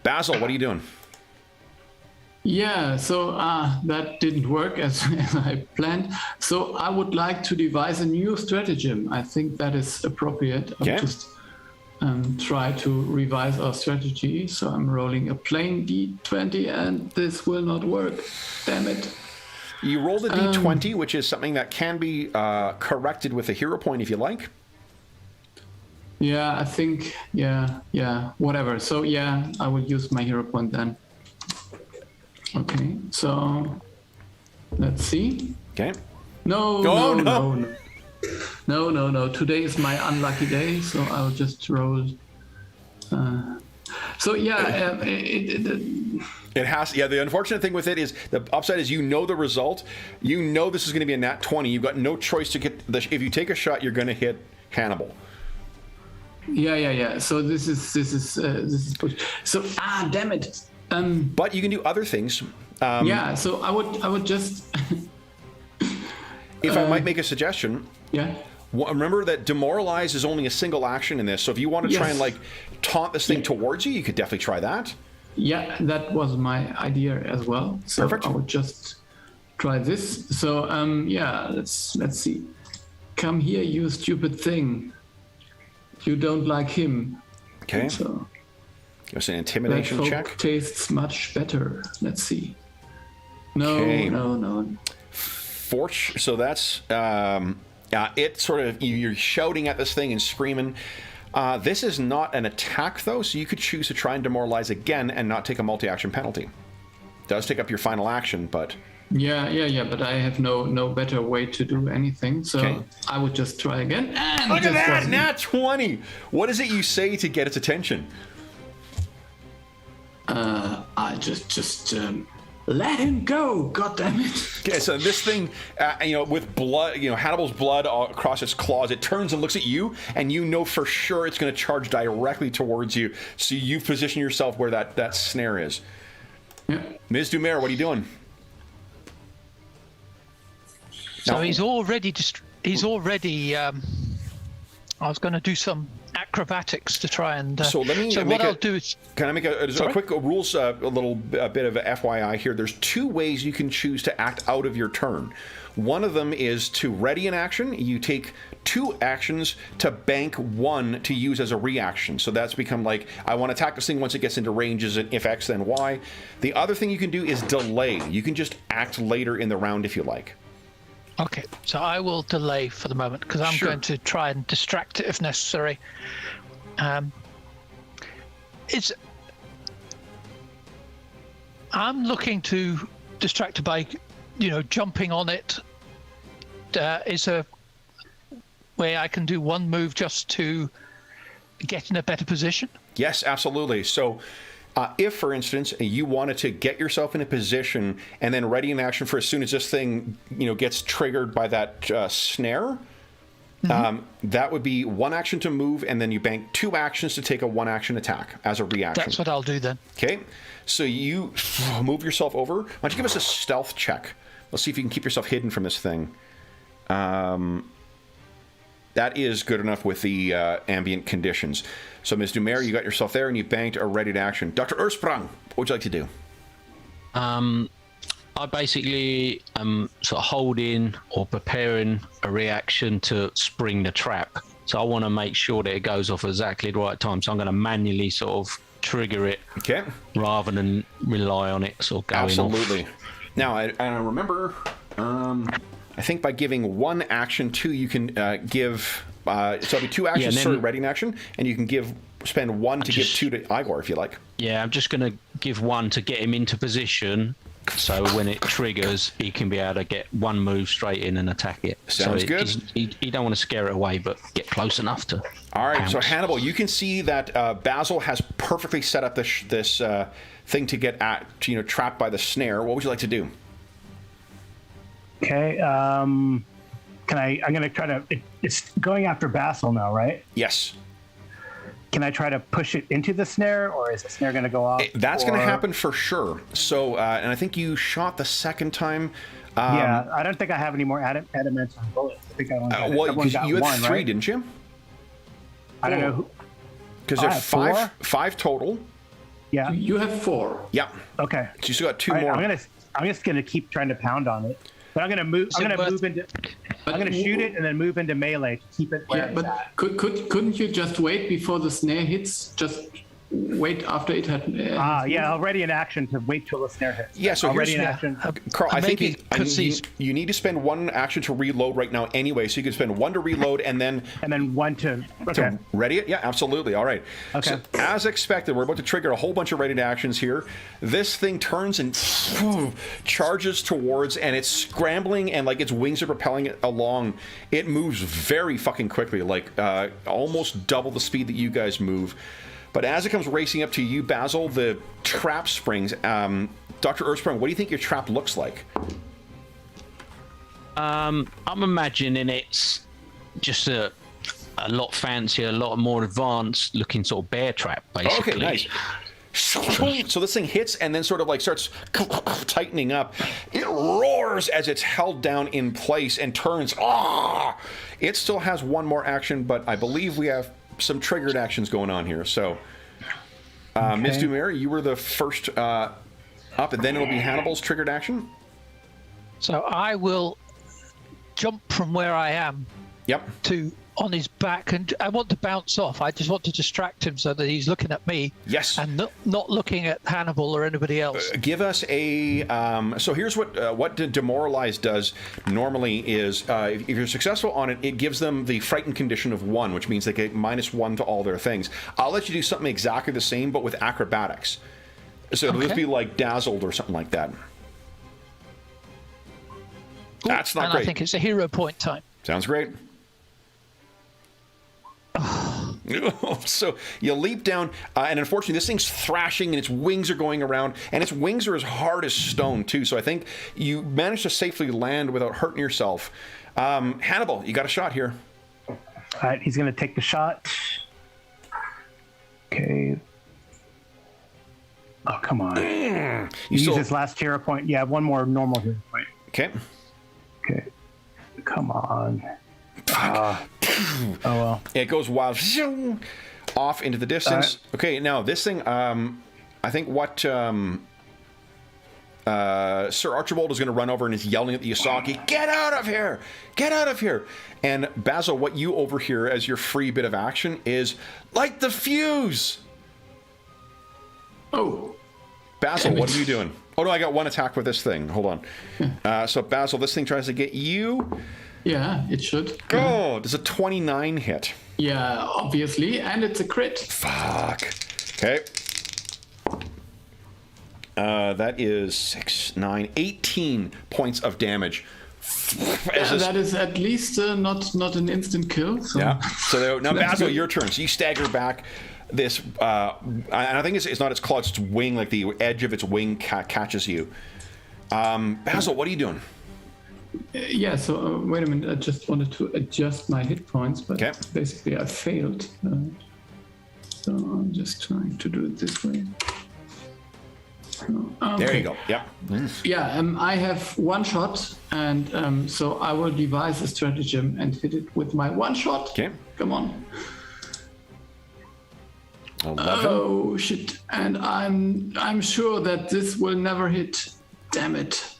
Basil, what are you doing? Yeah, so that didn't work as I planned. So I would like to devise a new stratagem. I think that is appropriate. I'll Okay. just try to revise our strategy. So I'm rolling a plain D20 and this will not work. Damn it. You rolled a d20, which is something that can be corrected with a hero point if you like. Yeah, I think, yeah, whatever. So yeah, I will use my hero point then. Okay, so let's see. Okay. No, Oh, no. Today is my unlucky day, so I'll just roll. So yeah, It has, the unfortunate thing with it is the upside is the result. You know this is going to be a nat 20. You've got no choice to get if you take a shot, you're going to hit Hannibal. Yeah. So this is so damn it. But you can do other things. Yeah, so I would just If I might make a suggestion, yeah. remember that demoralize is only a single action in this. So if you want to try and like taunt this thing towards you, you could definitely try that. Yeah, that was my idea as well. So Perfect. I would just try this. So let's see. Come here, you stupid thing. You don't like him. Okay. So Give us an that intimidation folk check. tastes much better. Let's see. No, Okay. no. So that's it. Sort of you're shouting at this thing and screaming. This is not an attack though, so you could choose to try and demoralize again and not take a multi-action penalty. Does take up your final action, but Yeah. But I have no better way to do anything. So Okay. I would just try again. And look at this that, doesn't- nat 20. What is it you say to get its attention? I just let him go. God damn it. Okay, so this thing, with blood, Hannibal's blood all across its claws, it turns and looks at you, and you know for sure it's going to charge directly towards you. So you position yourself where that snare is. Yeah. Ms. Dumer, what are you doing? So No. he's already. I was going to do some acrobatics to try and. So let me So make what I'll do is. Can I make a Sorry? quick rules, a bit of a FYI here? There's 2 ways you can choose to act out of your turn. One of them is to ready an action. You take 2 actions to bank 1 to use as a reaction. So that's become like, I want to attack this thing once it gets into range, is if X then Y. The other thing you can do is delay. You can just act later in the round if you like. Okay, so I will delay for the moment because I'm Sure. going to try and distract it if necessary. I'm looking to distract it by, jumping on it. Is a way I can do one move just to get in a better position? Yes, absolutely. So If, for instance, you wanted to get yourself in a position and then ready in action for as soon as this thing, gets triggered by that snare, that would be 1 action to move, and then you bank 2 actions to take a 1-action attack as a reaction. That's what I'll do then. Okay, so you move yourself over. Why don't you give us a stealth check? Let's see if you can keep yourself hidden from this thing. That is good enough with the ambient conditions. So, Ms. Dumer, you got yourself there, and you banked a ready to action. Dr. Ursprung, what would you like to do? I basically am sort of holding or preparing a reaction to spring the trap. So I want to make sure that it goes off exactly the right time. So I'm going to manually sort of trigger it, okay, rather than rely on it sort of going Absolutely. off. Now, I remember, I think by giving 1 action to, you can give, so it'll be 2 actions for ready in action, and you can spend 1 to give 2 to Igor if you like. Yeah, I'm just going to give 1 to get him into position, so when it triggers, he can be able to get 1 move straight in and attack it. Sounds good. You don't want to scare it away, but get close enough to. All right, pounce. So Hannibal, you can see that Basil has perfectly set up this thing to get at, trapped by the snare. What would you like to do? Okay. I'm going to try to. It's going after Basil now, right? Yes. Can I try to push it into the snare, or is the snare going to go off? That's going to happen for sure. So, and I think you shot the second time. Yeah, I don't think I have any more adamantine bullets. I think I only got, you had 3, right? didn't you? I don't know. Because there's 5 total. Yeah. You have 4. Yeah. Okay. So you still got 2 more. I'm just gonna keep trying to pound on it, but I'm gonna move. I'm gonna shoot it and then move into melee to keep it where it's at. Couldn't you just wait before the snare hits? Just wait after it had. Yeah, already in action to wait till the snare hits. Yeah, so already here's in action. Carl, I think you need to spend 1 action to reload right now anyway. So you can spend 1 to reload and then 1 to ready it. Yeah, absolutely. All right. Okay. So as expected, we're about to trigger a whole bunch of ready to actions here. This thing turns and charges towards, and it's scrambling, and like its wings are propelling it along. It moves very fucking quickly, like almost double the speed that you guys move. But as it comes racing up to you, Basil, the trap springs. Dr. Ursprung, what do you think your trap looks like? I'm imagining it's just a lot fancier, a lot more advanced looking sort of bear trap, basically. Okay, nice. So this thing hits and then sort of like starts tightening up. It roars as it's held down in place and turns. It still has 1 more action, but I believe we have some triggered actions going on here. So, Ms. Dumer, you were the first up, and then it'll be Hannibal's triggered action. So I will jump from where I am. Yep. To on his back, and I want to bounce off. I just want to distract him so that he's looking at me. Yes. And not looking at Hannibal or anybody else. Give us a. So here's what Demoralize does normally is if you're successful on it, it gives them the frightened condition of 1, which means they get -1 to all their things. I'll let you do something exactly the same, but with acrobatics. So it'll just be like dazzled or something like that. That's not great. I think it's a hero point time. Sounds great. So you leap down, and unfortunately this thing's thrashing and its wings are going around, and its wings are as hard as stone too, so I think you managed to safely land without hurting yourself. Hannibal, you got a shot here. All right, he's going to take the shot. Okay. Oh, come on. Use his last hero point. Yeah, 1 more normal hero point. Okay. Okay. Come on. Oh well. It goes wild off into the distance. Okay, now this thing, I think what Sir Archibald is going to run over and is yelling at the Yasaki, "Get out of here! Get out of here!" And Basil, what you overhear as your free bit of action is, "Light the fuse!" Oh. Basil, what are you doing? Oh no, I got 1 attack with this thing. Hold on. So Basil, this thing tries to get you. Yeah, it should. Oh, does a 29 hit? Yeah, obviously, and it's a crit. Fuck. Okay. That is 6, 9, 18 points of damage. That is at least not an instant kill. So. Yeah. So now, Basil, your turn. So you stagger back. this, and I think it's not its claws, its wing, like the edge of its wing catches you. Basil, what are you doing? Yeah, so wait a minute, I just wanted to adjust my hit points, but basically I failed. So I'm just trying to do it this way. Okay. There you go. Yep. Yeah, I have one shot, and so I will devise a stratagem and hit it with my one shot. Okay. Come on. 11. Oh shit! And I'm sure that this will never hit. Damn it.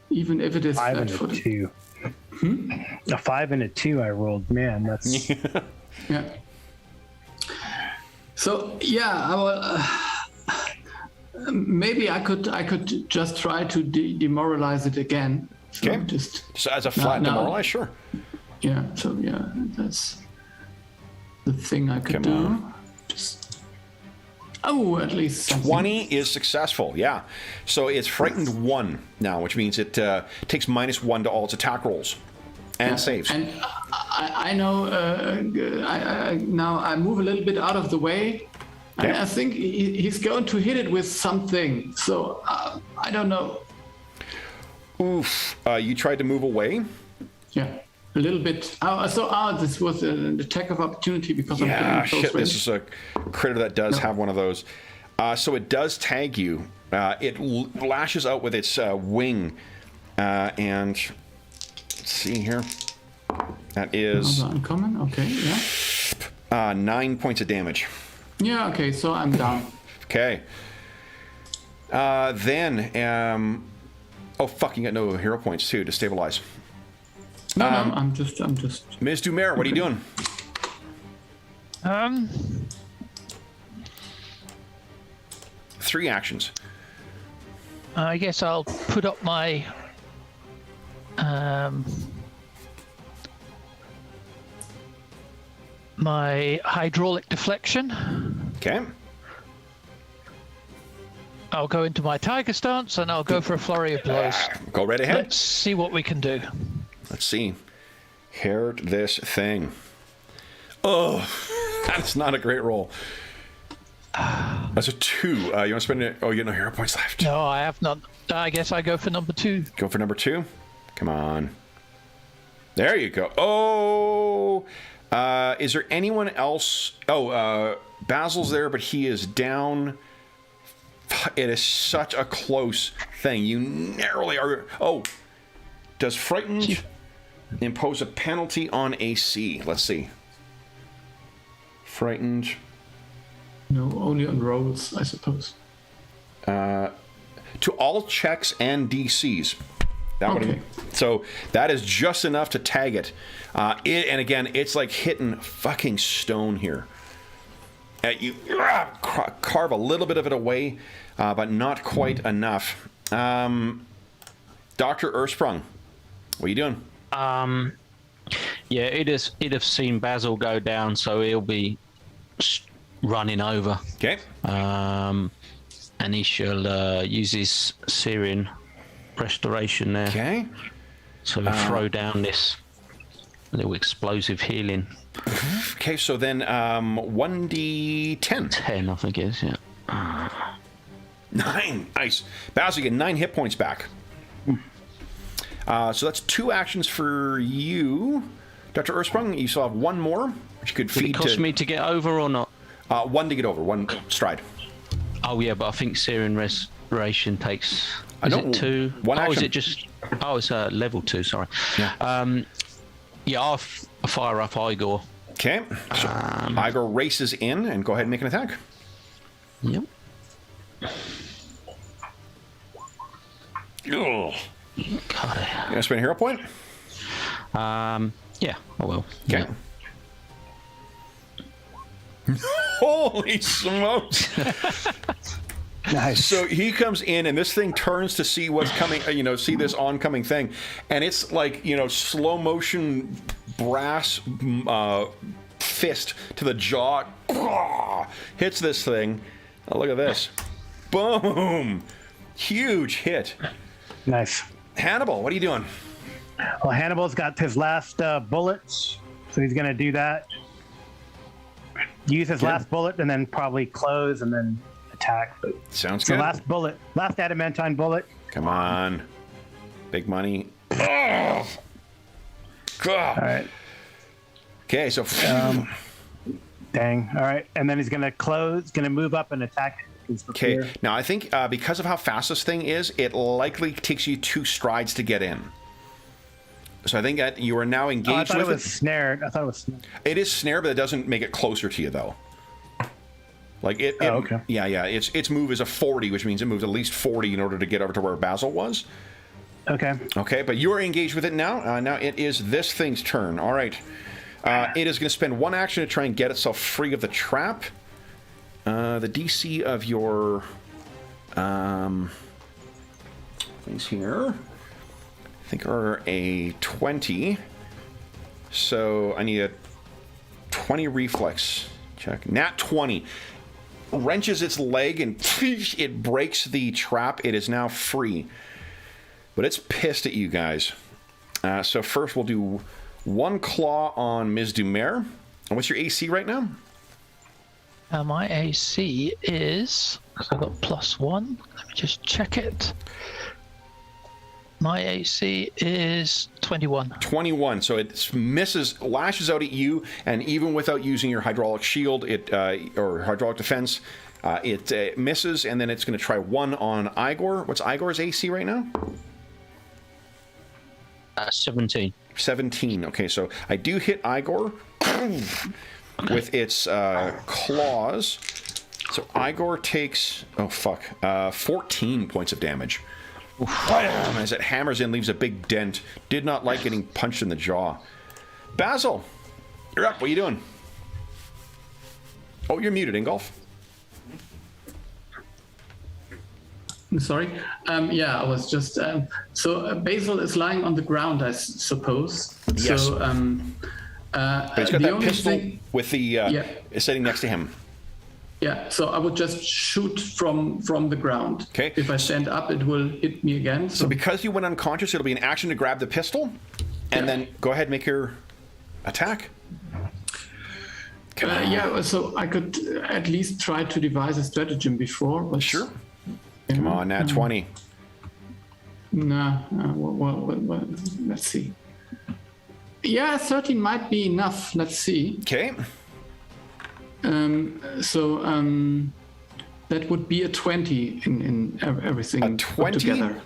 Even if it is 5 and a flat-footed. 2. A 5 and a 2 I rolled. Man, that's Yeah. So yeah, I will. Maybe I could just try to demoralize it again. So Okay. just So as a flat demoralize, sure. yeah. So yeah, that's the thing I could Come do. on. Just at least something. 20 is successful, yeah. So it's frightened 1 now, which means it takes -1 to all its attack rolls and saves. And I know. Now I move a little bit out of the way, and Yeah. I think he's going to hit it with something. So I don't know. Oof. You tried to move away? Yeah, a little bit. This was an attack of opportunity because I'm Yeah, getting close shit, range. this is a critter that does have one of those. So it does tag you. It lashes out with its wing. And let's see here. That is Another uncommon. Okay, yeah. 9 points of damage. Yeah. Okay, so I'm down. Okay. Then, oh fuck, you got no hero points too to stabilize. No, I'm just. Ms. Dumer, what are you doing? Three actions. I guess I'll put up my my hydraulic deflection. Okay. I'll go into my tiger stance and I'll go for a flurry of blows. Go right ahead. Let's see what we can do. Let's see. Heard this thing. Oh, that's not a great roll. That's a 2. You want to spend it? Oh, you have no hero points left. No, I have not. I guess I go for number 2. Go for number 2. Come on. There you go. Oh, is there anyone else? Oh, Basil's there, but he is down. It is such a close thing. You narrowly are. Oh, does frightened impose a penalty on AC? Let's see. Frightened. No, only on rolls, I suppose. To all checks and DCs. That Okay. So that is just enough to tag it. And again, it's like hitting fucking stone here. You carve a little bit of it away, but not quite enough. Dr. Ursprung, what are you doing? Yeah, it'd have seen Basil go down, so he'll be running over. Okay. And he shall use his Syrian restoration there. Okay. So throw down this little explosive healing. Okay, so then 1d10. 10, I think it is, yeah. 9. Nice. Basil, you get 9 hit points back. So that's 2 actions for you. Dr. Ursprung, you still have 1 more, which you could Did feed it cost to... me to get over or not? 1 to get over, 1 stride. Oh, yeah, but I think Syrian restoration takes... I Is know, it 2? one Oh, is action. it just... Oh, it's level 2, sorry. Yeah. Yeah, I'll fire up Igor. Okay. So Igor races in and go ahead and make an attack. Yep. Ugh. God. You want to spend a hero point? Yeah, I will. Okay. Yeah. Holy smokes! nice. So he comes in, and this thing turns to see what's coming. See this oncoming thing, and it's like slow motion brass fist to the jaw, hits this thing. Oh, look at this! Boom! Huge hit. Nice. Hannibal, what are you doing? Well, Hannibal's got his last bullets So he's going to do that. Use his last bullet and then probably close and then attack. But, Sounds so good. last adamantine bullet. Come on. Big money. All right. Okay, so... Dang. All right. And then he's going to close, going to move up and attack. Okay. Now, I think because of how fast this thing is, it likely takes you 2 strides to get in. So I think that you are now engaged I thought with it was snared. I thought it was snared. It is snared, but it doesn't make it closer to you, though. Like it. Okay. Yeah. Its move is a 40, which means it moves at least 40 in order to get over to where Basil was. Okay. Okay, but you are engaged with it now. Now it is this thing's turn. All right. It is going to spend 1 action to try and get itself free of the trap. The DC of your things here, I think, are a 20. So I need a 20 reflex check. Nat 20. Wrenches its leg and it breaks the trap. It is now free. But it's pissed at you guys. So first we'll do 1 claw on Ms. Dumer. And what's your AC right now? My AC is, because I've got +1, let me just check it. My AC is 21. 21, so it misses, lashes out at you, and even without using your hydraulic shield, or hydraulic defense, it misses, and then it's going to try 1 on Igor. What's Igor's AC right now? 17. 17. Okay, so I do hit Igor with its claws. So Igor takes 14 points of damage. As it hammers in, leaves a big dent. Did not like getting punched in the jaw. Basil, you're up. What are you doing? Oh, you're muted, Ingolf. I'm sorry. Yeah, I was just... so Basil is lying on the ground, I suppose. Yes. So, But he's got that pistol with the... sitting next to him. Yeah, so I would just shoot from the ground. Okay. If I stand up, it will hit me again. So because you went unconscious, it'll be an action to grab the pistol, and then go ahead and make your attack. Yeah, so I could at least try to devise a stratagem before. But Sure. Come on, nat 20. Well, let's see. Yeah, 13 might be enough. Let's see. Okay. That would be a 20 in everything A 20? together.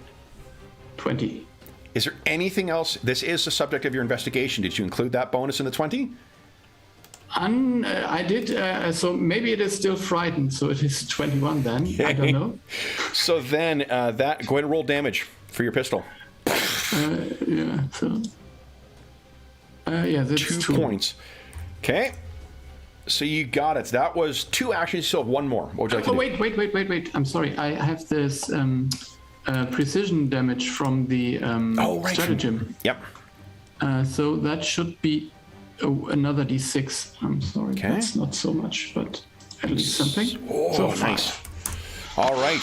20. Is there anything else? This is the subject of your investigation. Did you include that bonus in the 20? I did, so maybe it is still frightened, so it is 21 then. I don't know. So then, go ahead and roll damage for your pistol. Yeah, so... yeah, that's 2 points. Okay. So you got it. That was 2 actions. You still have 1 more. What would you like to do? Wait. I'm sorry. I have this precision damage from the stratagem. Yep. So that should be another d6. I'm sorry. Okay. That's not so much, but at least something. Oh, so nice. All right.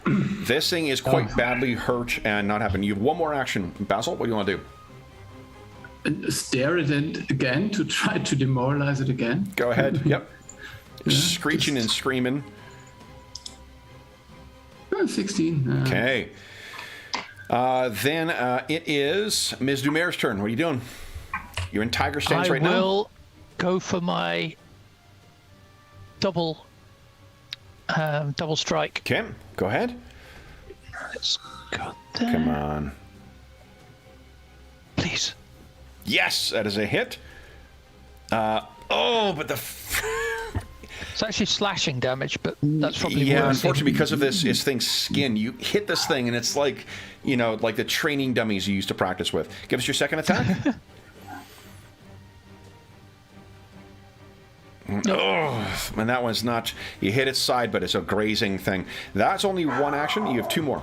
This thing is quite badly hurt and not happening. You have 1 more action. Basil, what do you want to do? Stare at it again to try to demoralize it again. Go ahead. Yep. Yeah, Screeching and screaming. 16. Okay. Then it is Ms. Dumer's turn. What are you doing? You're in tiger stance right now. I will go for my double strike. Okay. Go ahead. Let's go there. Come on. Please. Yes, that is a hit. But the... It's actually slashing damage, but that's probably Yeah, worse. unfortunately, because of this thing's skin, you hit this thing, and it's like, like the training dummies you used to practice with. Give us your second attack. Oh, and that one's not... You hit its side, but it's a grazing thing. That's only 1 action. You have 2 more.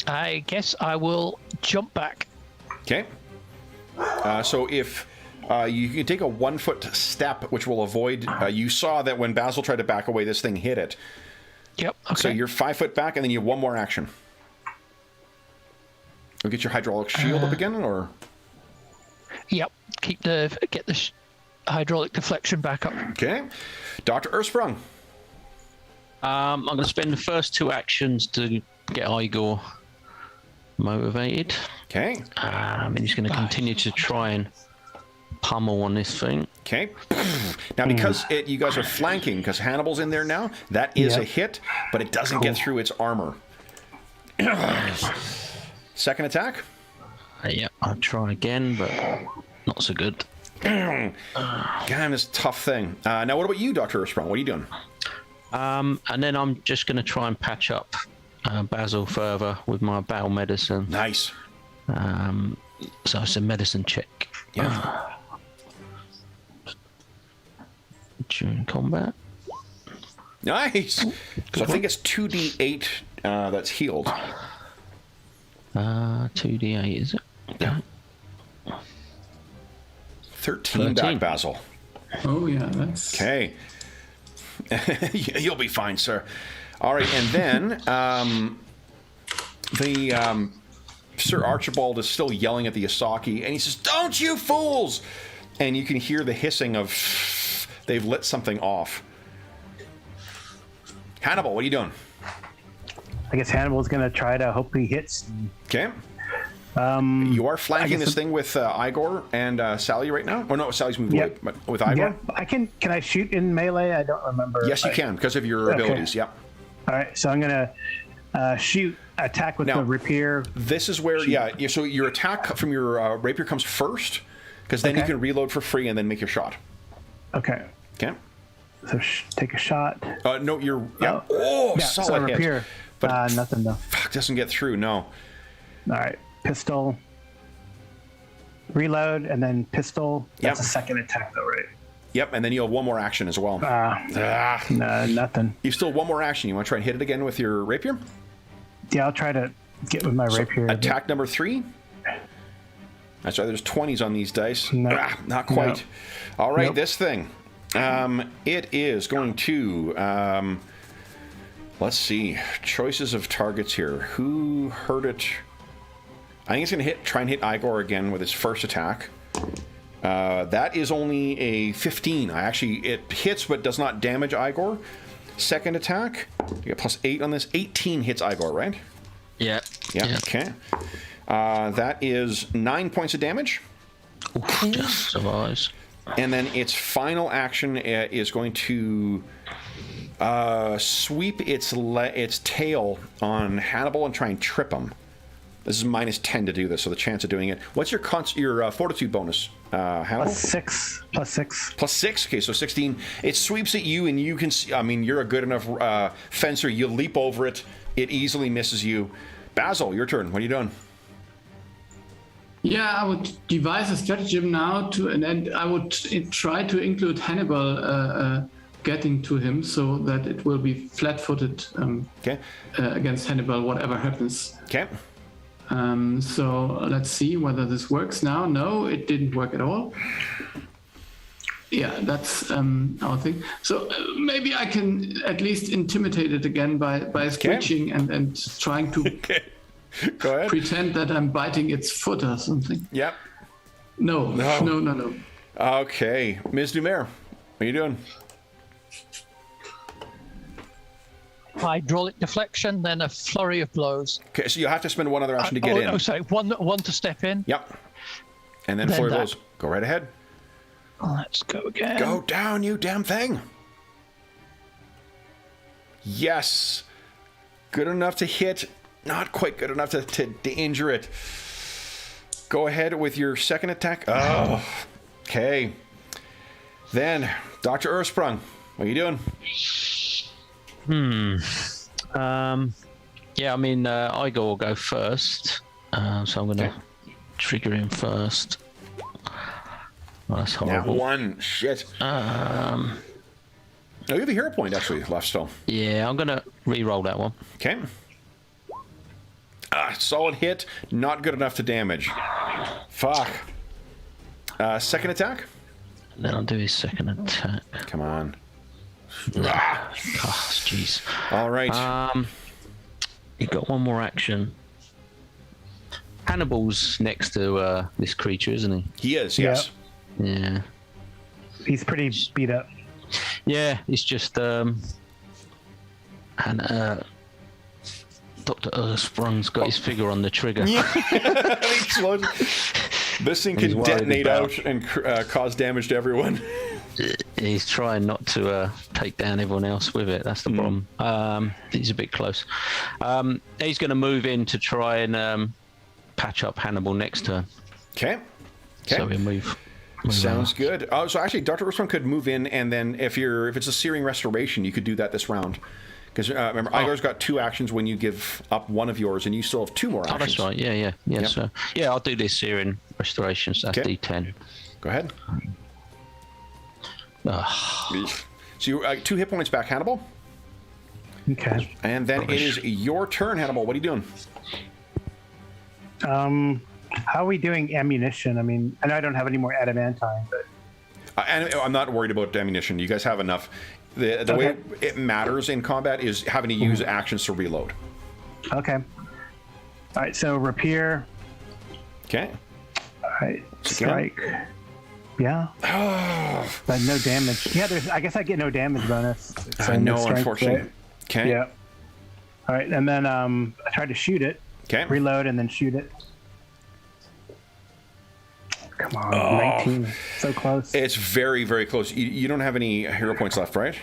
I guess I will jump back. Okay. So if you can take a 1-foot step, which will avoid... you saw that when Basil tried to back away, this thing hit it. Yep. Okay. So you're 5 foot back, and then you have 1 more action. You'll get your hydraulic shield up again, or... Yep. Get the hydraulic deflection back up. Okay. Dr. Ursprung. I'm going to spend the first 2 actions to get Igor motivated. Okay. And he's going to continue to try and pummel on this thing. Okay. Now, because you guys are flanking, because Hannibal's in there now, that is a hit, but it doesn't get through its armor. Second attack. Yeah, I'll try again, but not so good. God, this tough thing. Now, what about you, Dr. Ursprung? What are you doing? And then I'm just going to try and patch up Basil further with my battle medicine. Nice. So it's a medicine check. Yeah. During combat. Nice. So I think it's 2d8 that's healed. 2d8, is it? Yeah. 13 back, Basil. Oh, yeah, that's... Okay. You'll be fine, sir. All right, and then Sir Archibald is still yelling at the Asaki, and he says, "Don't you fools!" And you can hear the hissing of they've lit something off. Hannibal, what are you doing? I guess Hannibal's going to try to hope he hits. Okay. You are flanking this thing with Igor and Sally right now? Or no, Sally's moved away, but with Igor? Yeah, can I shoot in melee? I don't remember. Yes, you can, because of your abilities, yep. All right, so I'm going to attack with the rapier. This is where, so your attack from your rapier comes first, because then you can reload for free and then make your shot. Okay. Okay. So take a shot. No, you're, solid solid hit. rapier. But nothing though. Fuck, doesn't get through, no. All right, pistol. Reload, and then pistol. That's a second attack though, right? Yep, and then you have one more action as well. No, nothing. You still have one more action. You want to try and hit it again with your rapier? Yeah, I'll try to get with my rapier. Attack number 3. That's right, there's 20s on these dice. No. Not quite. No. All right, this thing. It is going to... let's see. Choices of targets here. Who hurt it? I think it's going to try and hit Igor again with his first attack. That is only a 15. It hits but does not damage Igor. Second attack, you get plus 8 on this. 18 hits Igor, right? Yeah. Okay. That is 9 points of damage. Oof, just survives. And then its final action is going to sweep its tail on Hannibal and try and trip him. This is minus 10 to do this, so the chance of doing it. What's your fortitude bonus, Hannibal? Plus 6. Plus 6? Okay, so 16. It sweeps at you, and you can see, I mean, you're a good enough fencer. You leap over it. It easily misses you. Basil, your turn. What are you doing? Yeah, I would devise a stratagem now and I would try to include Hannibal getting to him so that it will be flat-footed against Hannibal, whatever happens. Okay. So let's see whether this works now. No, it didn't work at all. Yeah, that's our thing. So maybe I can at least intimidate it again by screeching and trying to Go ahead. pretend that I'm biting its foot or something. Yep. No. Okay. Ms. Dumer, what are you doing? Hydraulic deflection, then a flurry of blows. Okay, so you have to spend one other action to get in. Oh, sorry. One to step in. Yep. And then flurry of blows. Go right ahead. Let's go again. Go down, you damn thing. Yes. Good enough to hit. Not quite good enough to injure it. Go ahead with your second attack. Oh. Okay. Then, Dr. Ursprung, what are you doing? Yeah, I mean, Igor will go first. So I'm going to trigger him first. Oh, that's horrible. That one. Shit. No, you have a hero point, actually, left still. Yeah, I'm going to re-roll that one. Okay. Solid hit. Not good enough to damage. Fuck. Second attack? Then I'll do his second attack. Come on. Oh, jeez. All right. You've got one more action. Hannibal's next to this creature, isn't he? He is, yes. Yeah. He's pretty beat up. Yeah, it's just and Dr. Earthsprung's got his finger on the trigger. This thing can detonate out and cause damage to everyone. He's trying not to take down everyone else with it. That's the problem. He's a bit close. He's going to move in to try and patch up Hannibal next turn. Okay. So he'll move Sounds good. So actually, Dr. Earthsprung could move in, and then if it's a Searing Restoration, you could do that this round. Because remember, Igor's got 2 actions when you give up one of yours, and you still have 2 more actions. Oh, that's right. Yeah. Yep. So I'll do this Searing Restoration. So that's D10. Go ahead. Ugh. So you 2 hit points back, Hannibal. Okay. And then it is your turn, Hannibal. What are you doing? How are we doing ammunition? I mean, I know I don't have any more adamantine, but I'm not worried about ammunition. You guys have enough. The way it matters in combat is having to use actions to reload. Okay. All right. So rapier. Okay. All right. Strike. Yeah. But no damage. Yeah. I guess I get no damage bonus. So no, strength, unfortunately. right? Okay. Yeah. All right, and then I tried to shoot it. Okay. Reload and then shoot it. Come on, 19. So close. It's very, very close. You don't have any hero points left, right?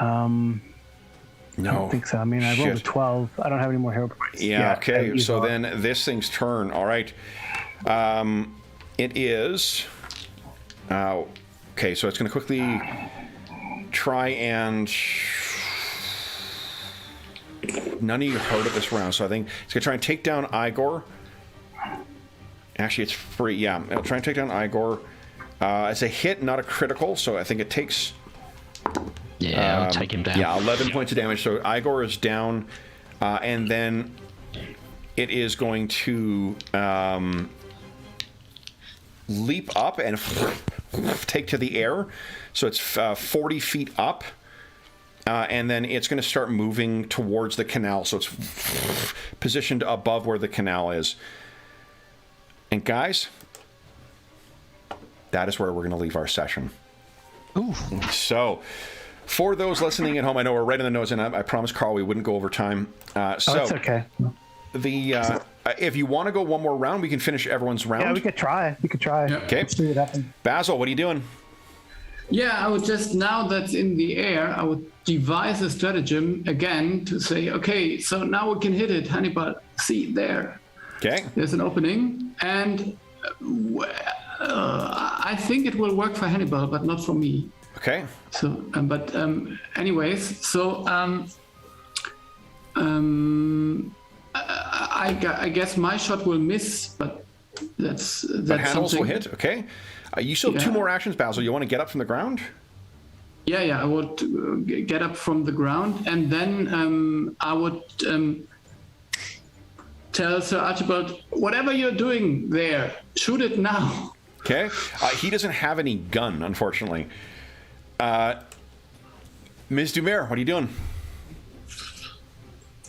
No. I No. don't think so. I mean, I rolled a 12. I don't have any more hero points. Yeah, okay. So all. then this thing's turn. All right. It is... okay, so it's going to quickly try and... None of you heard of this round, so I think it's going to try and take down Igor. Actually, it's free. Yeah, it'll try and take down Igor. It's a hit, not a critical, so I think it takes... Yeah, I'll take him down. Yeah, 11 points of damage. So Igor is down, and then it is going to leap up and take to the air. So it's 40 feet up. And then it's going to start moving towards the canal. So it's positioned above where the canal is. And guys, that is where we're going to leave our session. Ooh. So, for those listening at home, I know we're right in the nose, and I promised Carl we wouldn't go over time. So it's okay. If you want to go one more round, we can finish everyone's round. Yeah, we could try. Yeah. Okay. Let's see what happens. Basil, what are you doing? Yeah, I would just, now that's in the air, I would devise a stratagem again to say, okay, so now we can hit it, Hannibal. See, there. Okay. There's an opening, and I think it will work for Hannibal, but not for me. Okay. So, anyways, so I guess my shot will miss, but that's But Hannibal's will something. hit. Okay. You still have 2 Yeah. more actions, Basil. You want to get up from the ground? Yeah, I would get up from the ground, and then I would tell Sir Archibald, whatever you're doing there, shoot it now. Okay. He doesn't have any gun, unfortunately. Ms. Dumer, what are you doing?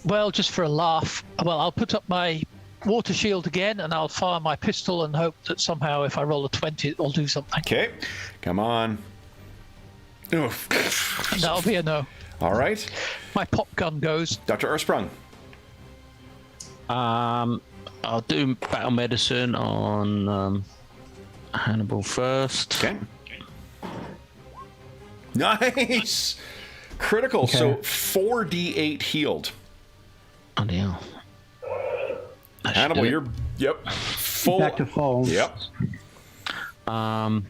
Well, just for a laugh, I'll put up my water shield again, and I'll fire my pistol and hope that somehow if I roll a 20, it'll do something. Okay. Come on. Oof. That'll be a no. All right. My pop gun goes. Dr. Earthsprung. I'll do battle medicine on Hannibal first. Okay. Nice. Critical. Okay. So 4d8 healed. Oh, dear. Hannibal, you're full. Back to full. Yep. And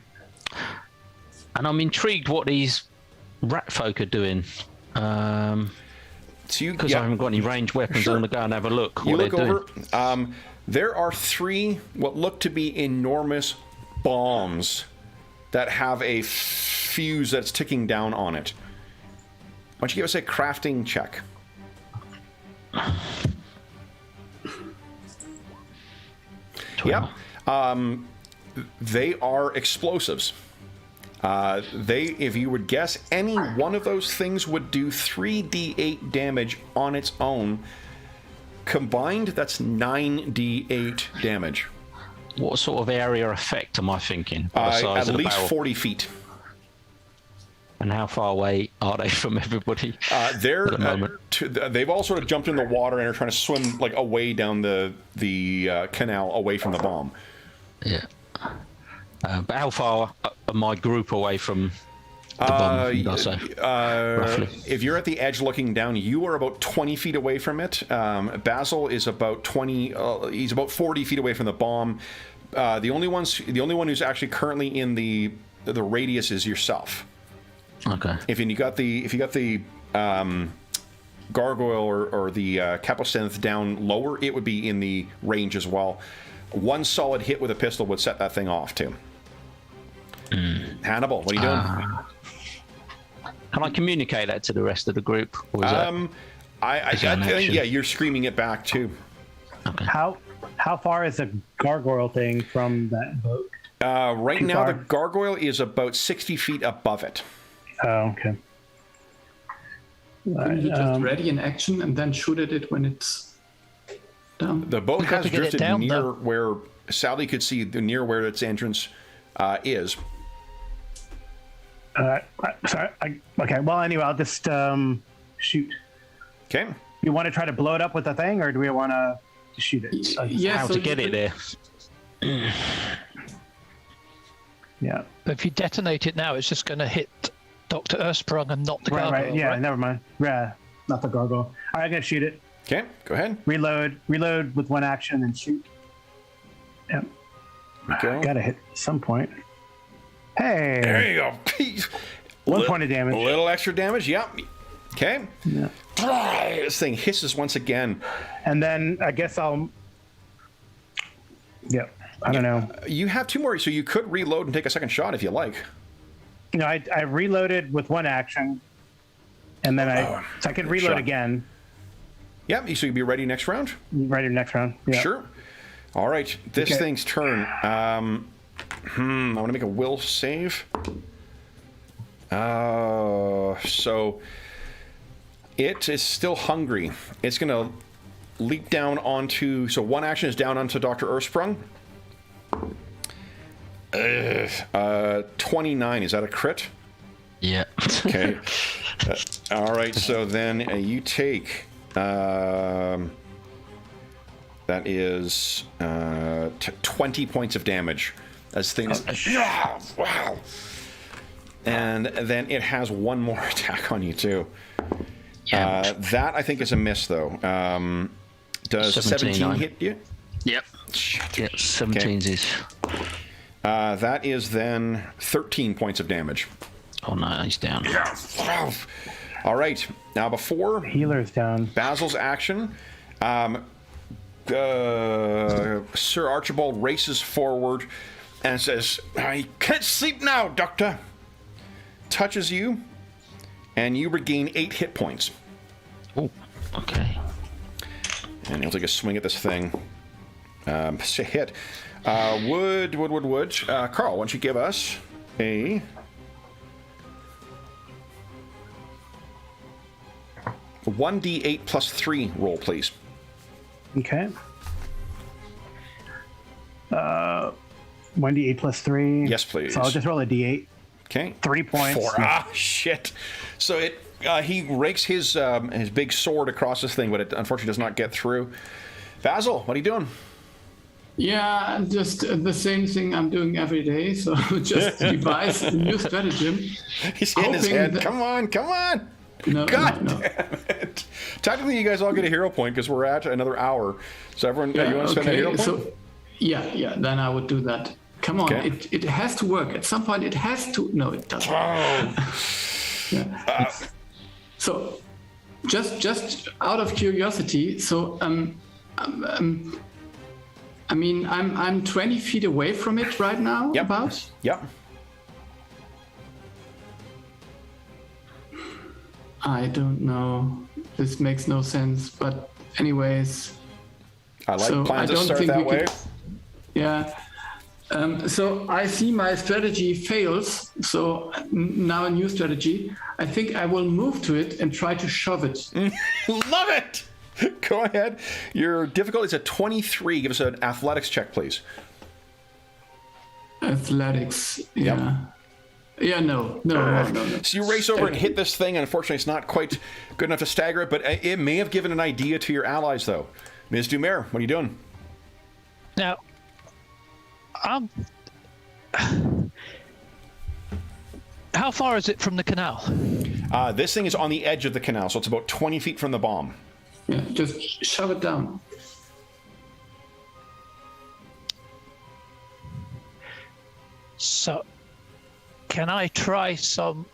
I'm intrigued what these rat folk are doing. So you Because I haven't got any ranged weapons, Sure. I'm going to go and have a look. You What look they're over. doing. There are 3 what look to be enormous bombs that have a fuse that's ticking down on it. Why don't you give us a crafting check? Yeah. They are explosives. If you would guess, any one of those things would do 3d8 damage on its own. combined, that's 9d8 damage. What sort of area effect am I thinking? The size At of the least barrel? 40 feet. And how far away are they from everybody? They're at the moment? they've all sort of jumped in the water and are trying to swim like away down the canal away from the bomb. Yeah. But how far are my group away from the bomb? Did I say? Roughly. If you're at the edge looking down, you are about 20 feet away from it. Basil is about 20. He's about 40 feet away from the bomb. The only one who's actually currently in the radius is yourself. Okay. If you got the gargoyle or the caposynth down lower, it would be in the range as well. One solid hit with a pistol would set that thing off too. Hannibal, what are you doing? Can I communicate that to the rest of the group? Or is I think you're screaming it back too. Okay. How far is the gargoyle thing from that boat? Right Too now, far? the gargoyle is about 60 feet above it. Oh, okay. Couldn't you just ready in action and then shoot at it when it's down? The boat We've got has to get it drifted down, near though. where Sally could see near where its entrance is. Sorry. Okay. Well, anyway, I'll just shoot. Okay. You want to try to blow it up with the thing, or do we want to shoot it? Yeah, How so to you get it could- there? Yeah. But if you detonate it now, it's just going to hit Dr. Ersprung and not the Right. gargoyle, Right. Yeah. right? Never mind. Yeah. Not the gargoyle. All right. I'm gonna shoot it. Okay. Go ahead. Reload with one action and shoot. Yep. Go. Gotta hit at some point. Hey. There you go. 1 point of damage. A little extra damage. Yep. Okay. Yeah. This thing hisses once again. And then I guess I'll. Yep. I don't know. You have 2 more, so you could reload and take a second shot if you like. You know, I reloaded with one action, and then so I can reload shot. again. Yep. So you'll be ready next round. Ready next round. Yeah. Sure. All right. This Okay. thing's turn. I want to make a will save. So it is still hungry. It's going to leap down onto. So one action is down onto Dr. Ersprung. 29. Is that a crit? Yeah. Okay. All right. So then you take. That is 20 points of damage as things. Wow. And then it has one more attack on you too. Yeah. That I think is a miss though. Does 17 hit you? Yep. Shit. Yep. 17's is. That is then 13 points of damage. Oh no, he's down. Wow. All right. Now before Healer's down. Basil's action, Sir Archibald races forward and says, "I can't sleep now, Doctor." Touches you, and you regain 8 hit points. Oh, okay. And he'll take a swing at this thing. It's a hit. Wood. Carl, why don't you give us a... a 1d8 plus 3 roll, please. Okay. 1d8 plus 3. Yes, please. So I'll just roll a d8. Okay. 3 points. 4. Ah, shit. So it he rakes his big sword across this thing, but it unfortunately does not get through. Basil, what are you doing? Yeah, just the same thing I'm doing every day. So just devise a new stratagem. He's hitting his Hoping head. that- Come on. No, God no. damn it. Technically, you guys all get a hero point because we're at another hour. So everyone, you want to spend a hero point? So, yeah, then I would do that. Come on, Okay. it has to work. At some point, it has to. No, it doesn't. Oh. Yeah. So, just out of curiosity, so I mean, I'm 20 feet away from it right now. Yep. About. Yep. I don't know. This makes no sense. But anyways, I like So, plans I that don't start think that we way. could- yeah. So I see my strategy fails. So now a new strategy. I think I will move to it and try to shove it. Love it. Go ahead. Your difficulty is a 23. Give us an athletics check, please. Athletics. Yeah. Yeah, no. So you race over and hit this thing, and unfortunately it's not quite good enough to stagger it, but it may have given an idea to your allies, though. Ms. Dumer, what are you doing? Now, how far is it from the canal? This thing is on the edge of the canal, so it's about 20 feet from the bomb. Yeah, just shove it down. So, can I try some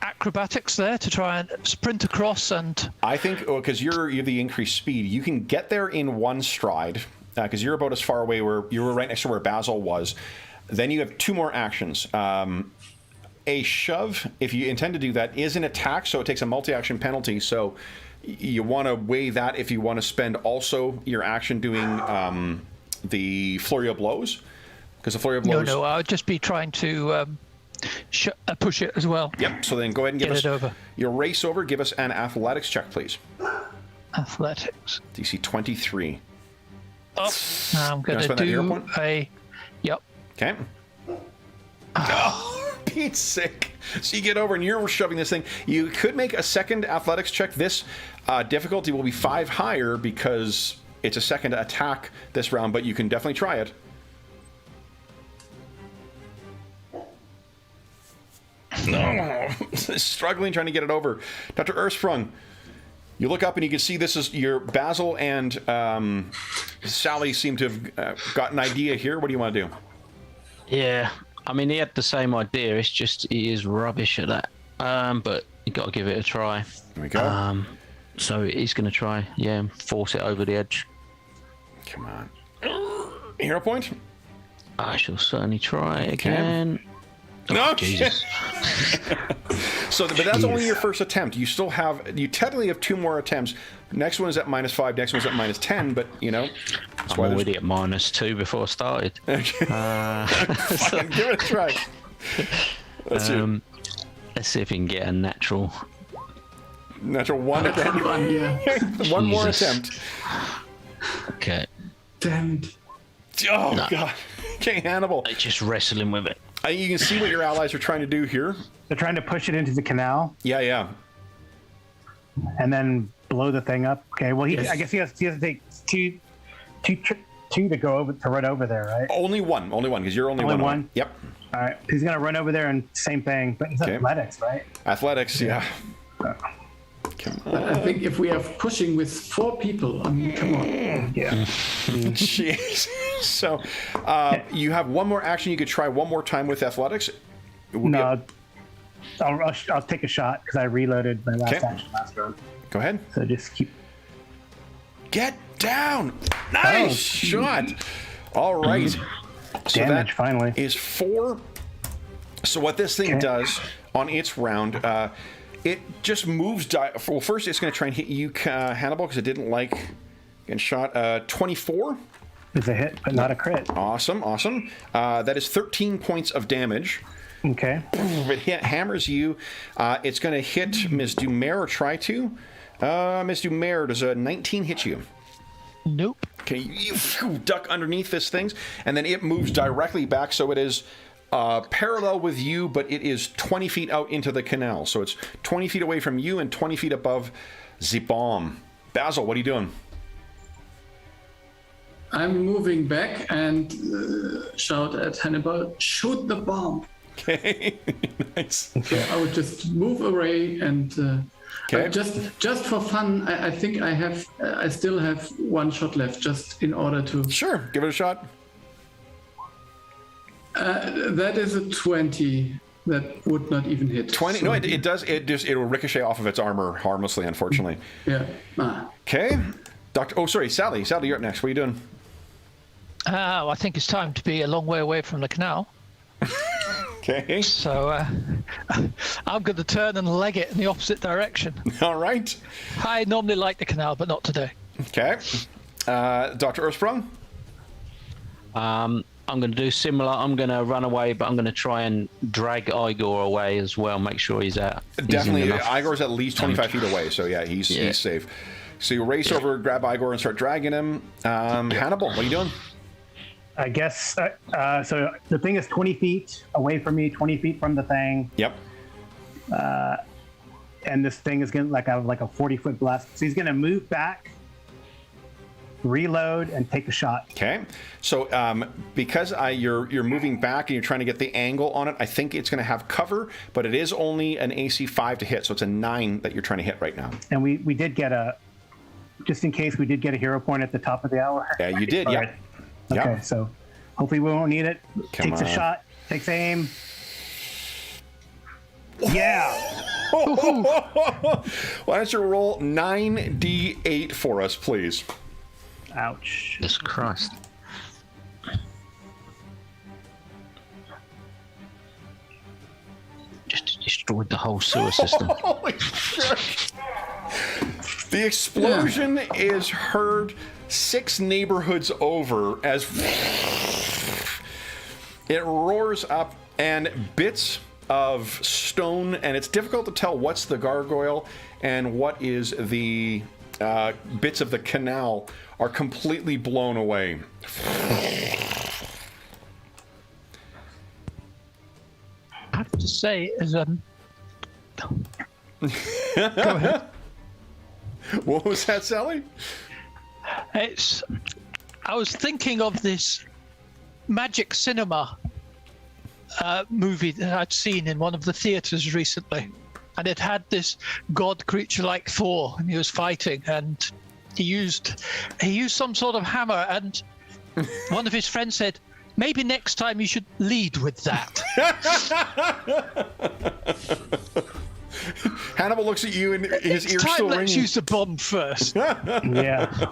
acrobatics there to try and sprint across and... I think, because you have the increased speed, you can get there in one stride, because you're about as far away where you were right next to where Basil was. Then you have 2 more actions. A shove, if you intend to do that, is an attack, so it takes a multi-action penalty, so you want to weigh that if you want to spend also your action doing the flurry of blows, because the flurry of blows... No, I would just be trying to push it as well. Yep, so then go ahead and give us it over. Your race over. Give us an athletics check, please. Athletics. DC 23. Oh, I'm going to do a... Yep. Okay. Oh, Pete's sick. So you get over and you're shoving this thing. You could make a second athletics check. This difficulty will be 5 higher because it's a second attack this round, but you can definitely try it. No, struggling trying to get it over. Dr. Ersprung, you look up and you can see this is your Basil and Sally seem to have got an idea here. What do you want to do? Yeah, I mean, he had the same idea. It's just he is rubbish at that. But you got to give it a try. There we go. So he's going to try, force it over the edge. Come on. Hero point? I shall certainly try again. No, Jesus. But that's only your first attempt. You technically have 2 more attempts. Next one is at -5. Next one's at -10. But I'm already at -2 before I started. Okay. Fucking give it a try. Let's see. Let's see if we can get a natural 1 again. One more attempt. Okay. Damn it. Oh no. God. Okay, Hannibal. They're just wrestling with it. You can see what your allies are trying to do here. They're trying to push it into the canal. Yeah. And then blow the thing up. Okay. Well, I guess he has to take two to go over to run over there, right? Only one, because you're only one. One. Yep. All right. He's gonna run over there and same thing, but it's athletics, right? Athletics, yeah. But I think if we are pushing with 4 people, I mean, come on. Yeah. Jeez. So you have 1 more action. You could try 1 more time with athletics. No, I'll take a shot because I reloaded my last action last round. Go ahead. So just keep. Get down. Nice shot. All right. So Damage, that finally. is 4. So what this thing does on its round, it just moves. Well, first it's going to try and hit you, Hannibal, because it didn't like getting shot. 24. It's a hit, but not a crit. Awesome. That is 13 points of damage. Okay. It hammers you. It's going to hit Ms. Dumer, or try to. Ms. Dumer, does a 19 hit you? Nope. Okay, you duck underneath this thing, and then it moves directly back, so it is parallel with you, but it is 20 feet out into the canal. So it's 20 feet away from you and 20 feet above the bomb. Basil, what are you doing? I'm moving back and shout at Hannibal, shoot the bomb. Okay, nice. So I would just move away and just for fun, I think I still have 1 shot left, just in order to... Sure, give it a shot. That is a 20. That would not even hit. 20? So. No, it does. It'll ricochet off of its armor harmlessly, unfortunately. Yeah. Okay. Sally. Sally, you're up next. What are you doing? I think it's time to be a long way away from the canal. Okay. So I'm going to turn and leg it in the opposite direction. All right. I normally like the canal, but not today. Okay. Dr. Ersprung? I'm going to do similar. I'm going to run away, but I'm going to try and drag Igor away as well. Make sure he's out. Definitely, Igor's at least 25 feet away, so yeah, he's safe. So you race over, grab Igor, and start dragging him. Hannibal, what are you doing? I guess so. The thing is 20 feet away from me, 20 feet from the thing. Yep. And this thing is going to like a 40-foot blast. So he's going to move back, reload, and take a shot. Okay. So because you're moving back and you're trying to get the angle on it, I think it's going to have cover, but it is only an AC 5 to hit, so it's a 9 that you're trying to hit right now. And we did get just in case, we did get a hero point at the top of the hour. Yeah, you did. Yeah. Right. Okay, so hopefully we won't need it. Takes a shot, takes aim. Yeah. Why don't you roll 9d8 for us, please? Ouch. Jesus Christ. Just destroyed the whole sewer system. Holy shit. The explosion is heard 6 neighborhoods over as it roars up, and bits of stone, and it's difficult to tell what's the gargoyle and what is the bits of the canal are completely blown away. I have to say, go ahead. What was that, Sally? I was thinking of this magic cinema movie that I'd seen in one of the theaters recently, and it had this god creature like Thor, and he was fighting, and he used some sort of hammer, and one of his friends said, maybe next time you should lead with that. Hannibal looks at you and his ears still ringing. Let's use the bomb first. Yeah.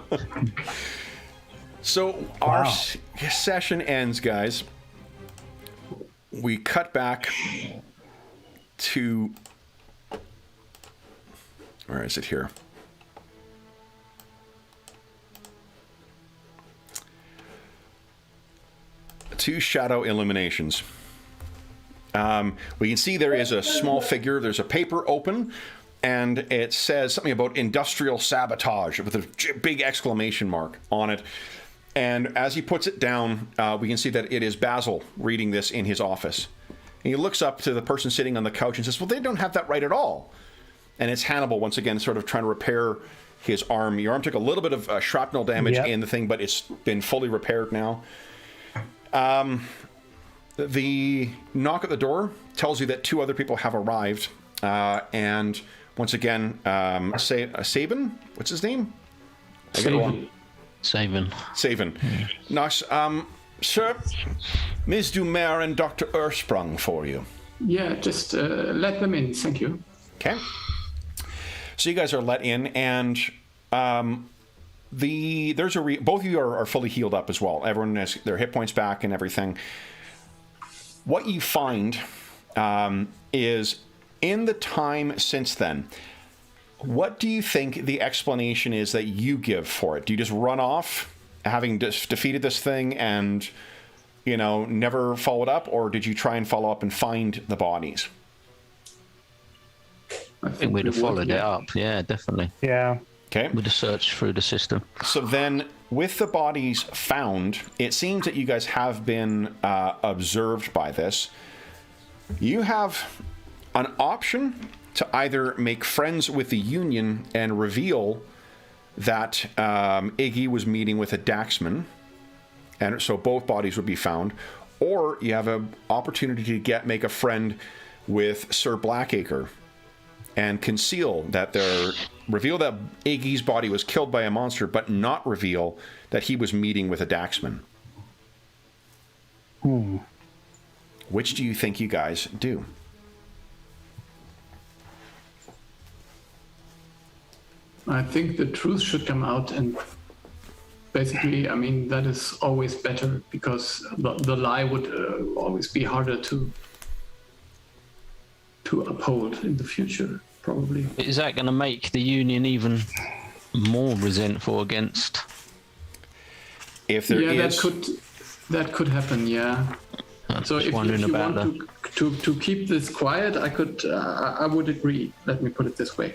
So our session ends, guys. We cut back to... Where is it here? Two shadow illuminations. We can see there is a small figure. There's a paper open, and it says something about industrial sabotage with a big exclamation mark on it. And as he puts it down, we can see that it is Basil reading this in his office. And he looks up to the person sitting on the couch and says, well, they don't have that right at all. And it's Hannibal, once again, sort of trying to repair his arm. Your arm took a little bit of shrapnel damage in the thing, but it's been fully repaired now. The knock at the door tells you that 2 other people have arrived. And once again, Sabin? What's his name? Savin. Savin. Knocks. Sir, Ms. Dumer and Dr. Ursprung for you. Yeah, just let them in, thank you. Okay. So you guys are let in, and both of you are fully healed up as well. Everyone has their hit points back and everything. What you find is, in the time since then, what do you think the explanation is that you give for it? Do you just run off, having defeated this thing and, never followed up? Or did you try and follow up and find the bodies? I think we'd have followed it up. Yeah, definitely. Yeah. Okay. We'd have searched through the system. So then, with the bodies found, it seems that you guys have been observed by this. You have an option to either make friends with the Union and reveal that Iggy was meeting with a Daxman, and so both bodies would be found, or you have an opportunity to make a friend with Sir Blackacre and reveal that Iggy's body was killed by a monster, but not reveal that he was meeting with a Daxman. Which do you think you guys do? I think the truth should come out, and basically, that is always better, because the lie would always be harder to uphold in the future, probably. Is that going to make the Union even more resentful against? If there is... That could happen, yeah. I'm So just if wondering you about want to keep this quiet, I would agree. Let me put it this way.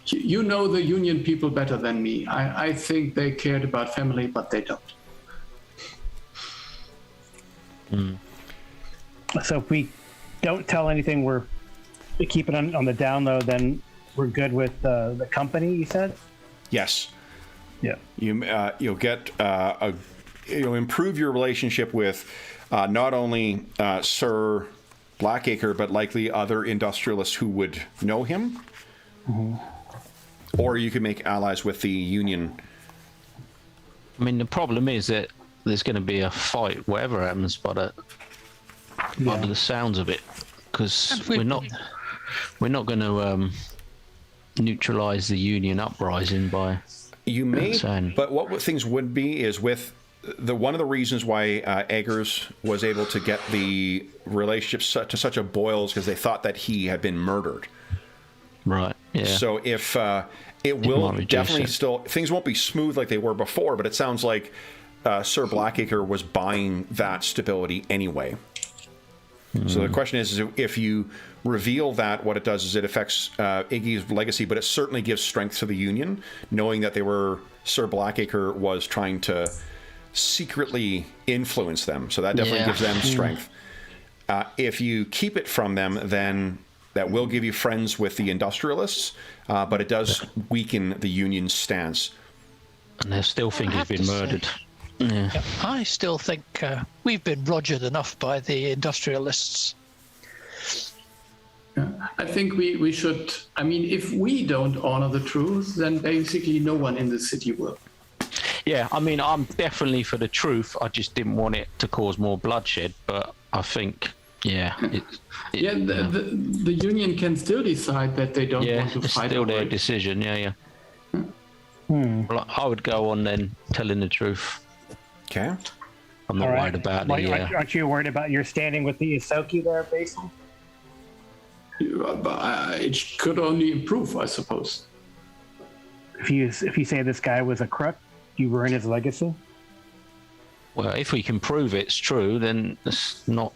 You know the union people better than me. I think they cared about family, but they don't. So if we don't tell anything, we keep it on the down low, then we're good with the company, you said? Yes. Yeah. You'll get you'll improve your relationship with not only Sir Blackacre, but likely other industrialists who would know him. Mm-hmm. Or you can make allies with the Union. I mean, the problem is that there's going to be a fight, whatever happens, but under the sounds of it, because we're not going to neutralize the Union uprising by. You may, saying. But what things would be is with one of the reasons why Eggers was able to get the relationship to such a boil is because they thought that he had been murdered. Right. Yeah. So if it will definitely still, things won't be smooth like they were before, but it sounds like Sir Blackacre was buying that stability anyway. So the question is if you reveal that, what it does is it affects Iggy's legacy, but it certainly gives strength to the Union, knowing that Sir Blackacre was trying to secretly influence them. So that definitely gives them strength. If you keep it from them, then that will give you friends with the industrialists, but it does weaken the Union's stance. And they still think he's been murdered. Yeah. I still think we've been rogered enough by the industrialists. I think we should. I mean, if we don't honor the truth, then basically no one in the city will. Yeah, I mean, I'm definitely for the truth. I just didn't want it to cause more bloodshed, but I think, the Union can still decide that they don't want to it's fight. Still their decision. Yeah. Well, I would go on then telling the truth. Okay. I'm not worried about it. Aren't you worried about your standing with the Isoki there, Basil? It could only improve, I suppose. If you say this guy was a crook, you ruin his legacy. Well, if we can prove it's true, then it's not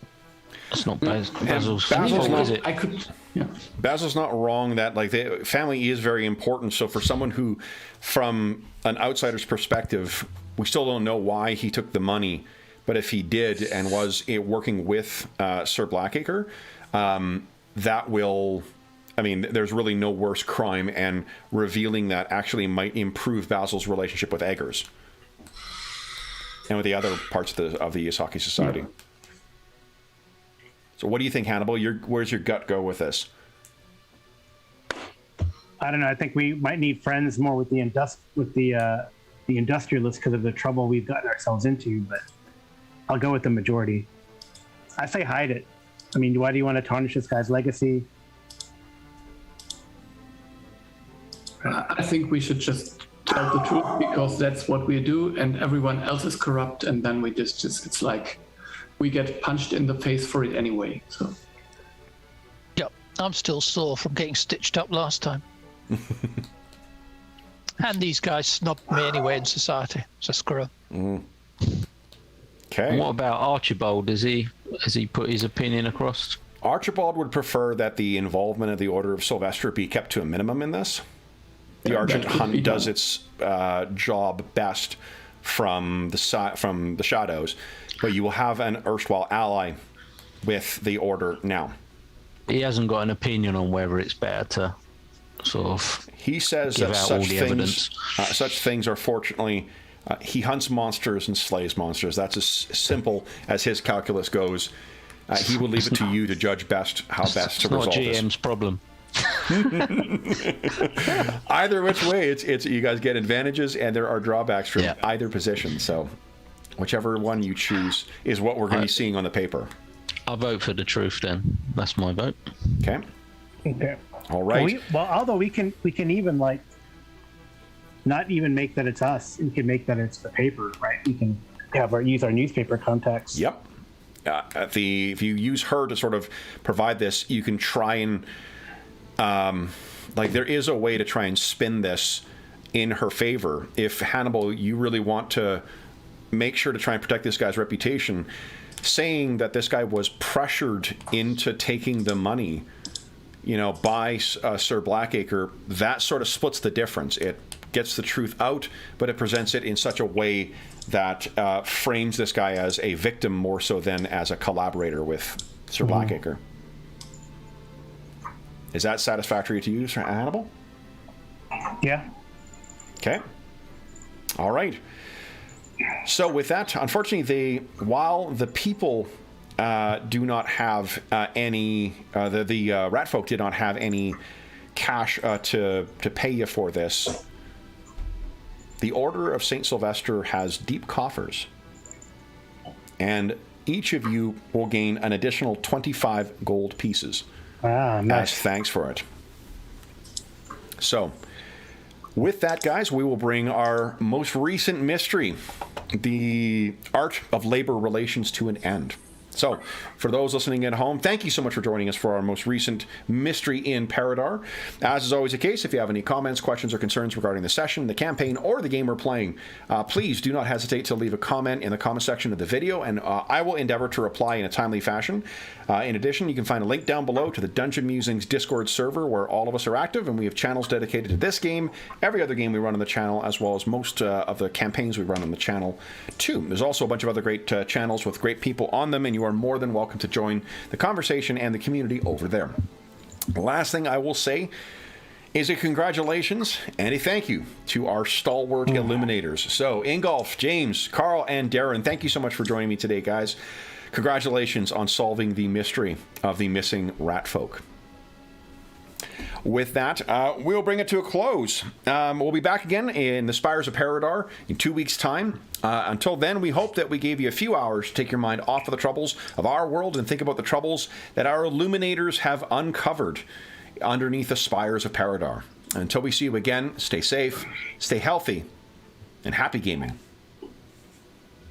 Basil's Basil's fault, is it? I could. Yeah. Basil's not wrong that the family is very important. So for someone who, from an outsider's perspective, we still don't know why he took the money, but if he did and was working with Sir Blackacre, that will. I mean, there's really no worse crime, and revealing that actually might improve Basil's relationship with Eggers and with the other parts of the Isaki Society. Yeah. So what do you think, Hannibal? Where's your gut go with this? I don't know. I think we might need friends more with the industrialists because of the trouble we've gotten ourselves into, but I'll go with the majority. I say hide it. I mean, why do you want to tarnish this guy's legacy? I think we should just tell the truth because that's what we do, and everyone else is corrupt, and then we just it's like we get punched in the face for it anyway. So. Yep, I'm still sore from getting stitched up last time. And these guys snubbed me anyway in society, so screw 'em. Okay. And what about Archibald? Has he put his opinion across? Archibald would prefer that the involvement of the Order of Sylvester be kept to a minimum in this. The Argent Hunt does its job best from the shadows, but you will have an erstwhile ally with the Order now. He hasn't got an opinion on whether it's better to sort of. He says give that out all the evidence. Such things are fortunately. He hunts monsters and slays monsters. That's as simple as his calculus goes. He will leave it to you to judge how best to resolve this. It's not GM's problem. Either which way, it's you guys get advantages and there are drawbacks from either position. So whichever one you choose is what we're going to be seeing on the paper. I'll vote for the truth then. That's my vote. Okay. Okay. All right. Although we can even not even make that it's us. We can make that it's the paper, right? We can use our newspaper contacts. Yep. If you use her to sort of provide this, you can try and there is a way to try and spin this in her favor. If Hannibal, you really want to make sure to try and protect this guy's reputation, saying that this guy was pressured into taking the money, by Sir Blackacre, that sort of splits the difference. It gets the truth out, but it presents it in such a way that frames this guy as a victim more so than as a collaborator with Sir Blackacre. Is that satisfactory to you, Sir Hannibal? Yeah. Okay. All right. So with that, unfortunately, while the people do not have any, the rat folk did not have any cash to pay you for this, the Order of St. Sylvester has deep coffers, and each of you will gain an additional 25 gold pieces as thanks for it. So, with that, guys, we will bring our most recent mystery, the Art of Labor Relations, to an end. So, for those listening at home, thank you so much for joining us for our most recent mystery in Paridar. As is always the case, if you have any comments, questions, or concerns regarding the session, the campaign, or the game we're playing, please do not hesitate to leave a comment in the comment section of the video, and I will endeavor to reply in a timely fashion. In addition, you can find a link down below to the Dungeon Musings Discord server, where all of us are active, and we have channels dedicated to this game, every other game we run on the channel, as well as most of the campaigns we run on the channel, too. There's also a bunch of other great channels with great people on them, and you are more than welcome to join the conversation and the community over there. The last thing I will say is a congratulations and a thank you to our stalwart illuminators. So, Ingolf, James, Carl, and Darren, thank you so much for joining me today, guys. Congratulations on solving the mystery of the missing rat folk. With that, we'll bring it to a close. We'll be back again in the Spires of Paridar in 2 weeks' time. Until then, we hope that we gave you a few hours to take your mind off of the troubles of our world and think about the troubles that our illuminators have uncovered underneath the Spires of Paridar. Until we see you again, stay safe, stay healthy, and happy gaming.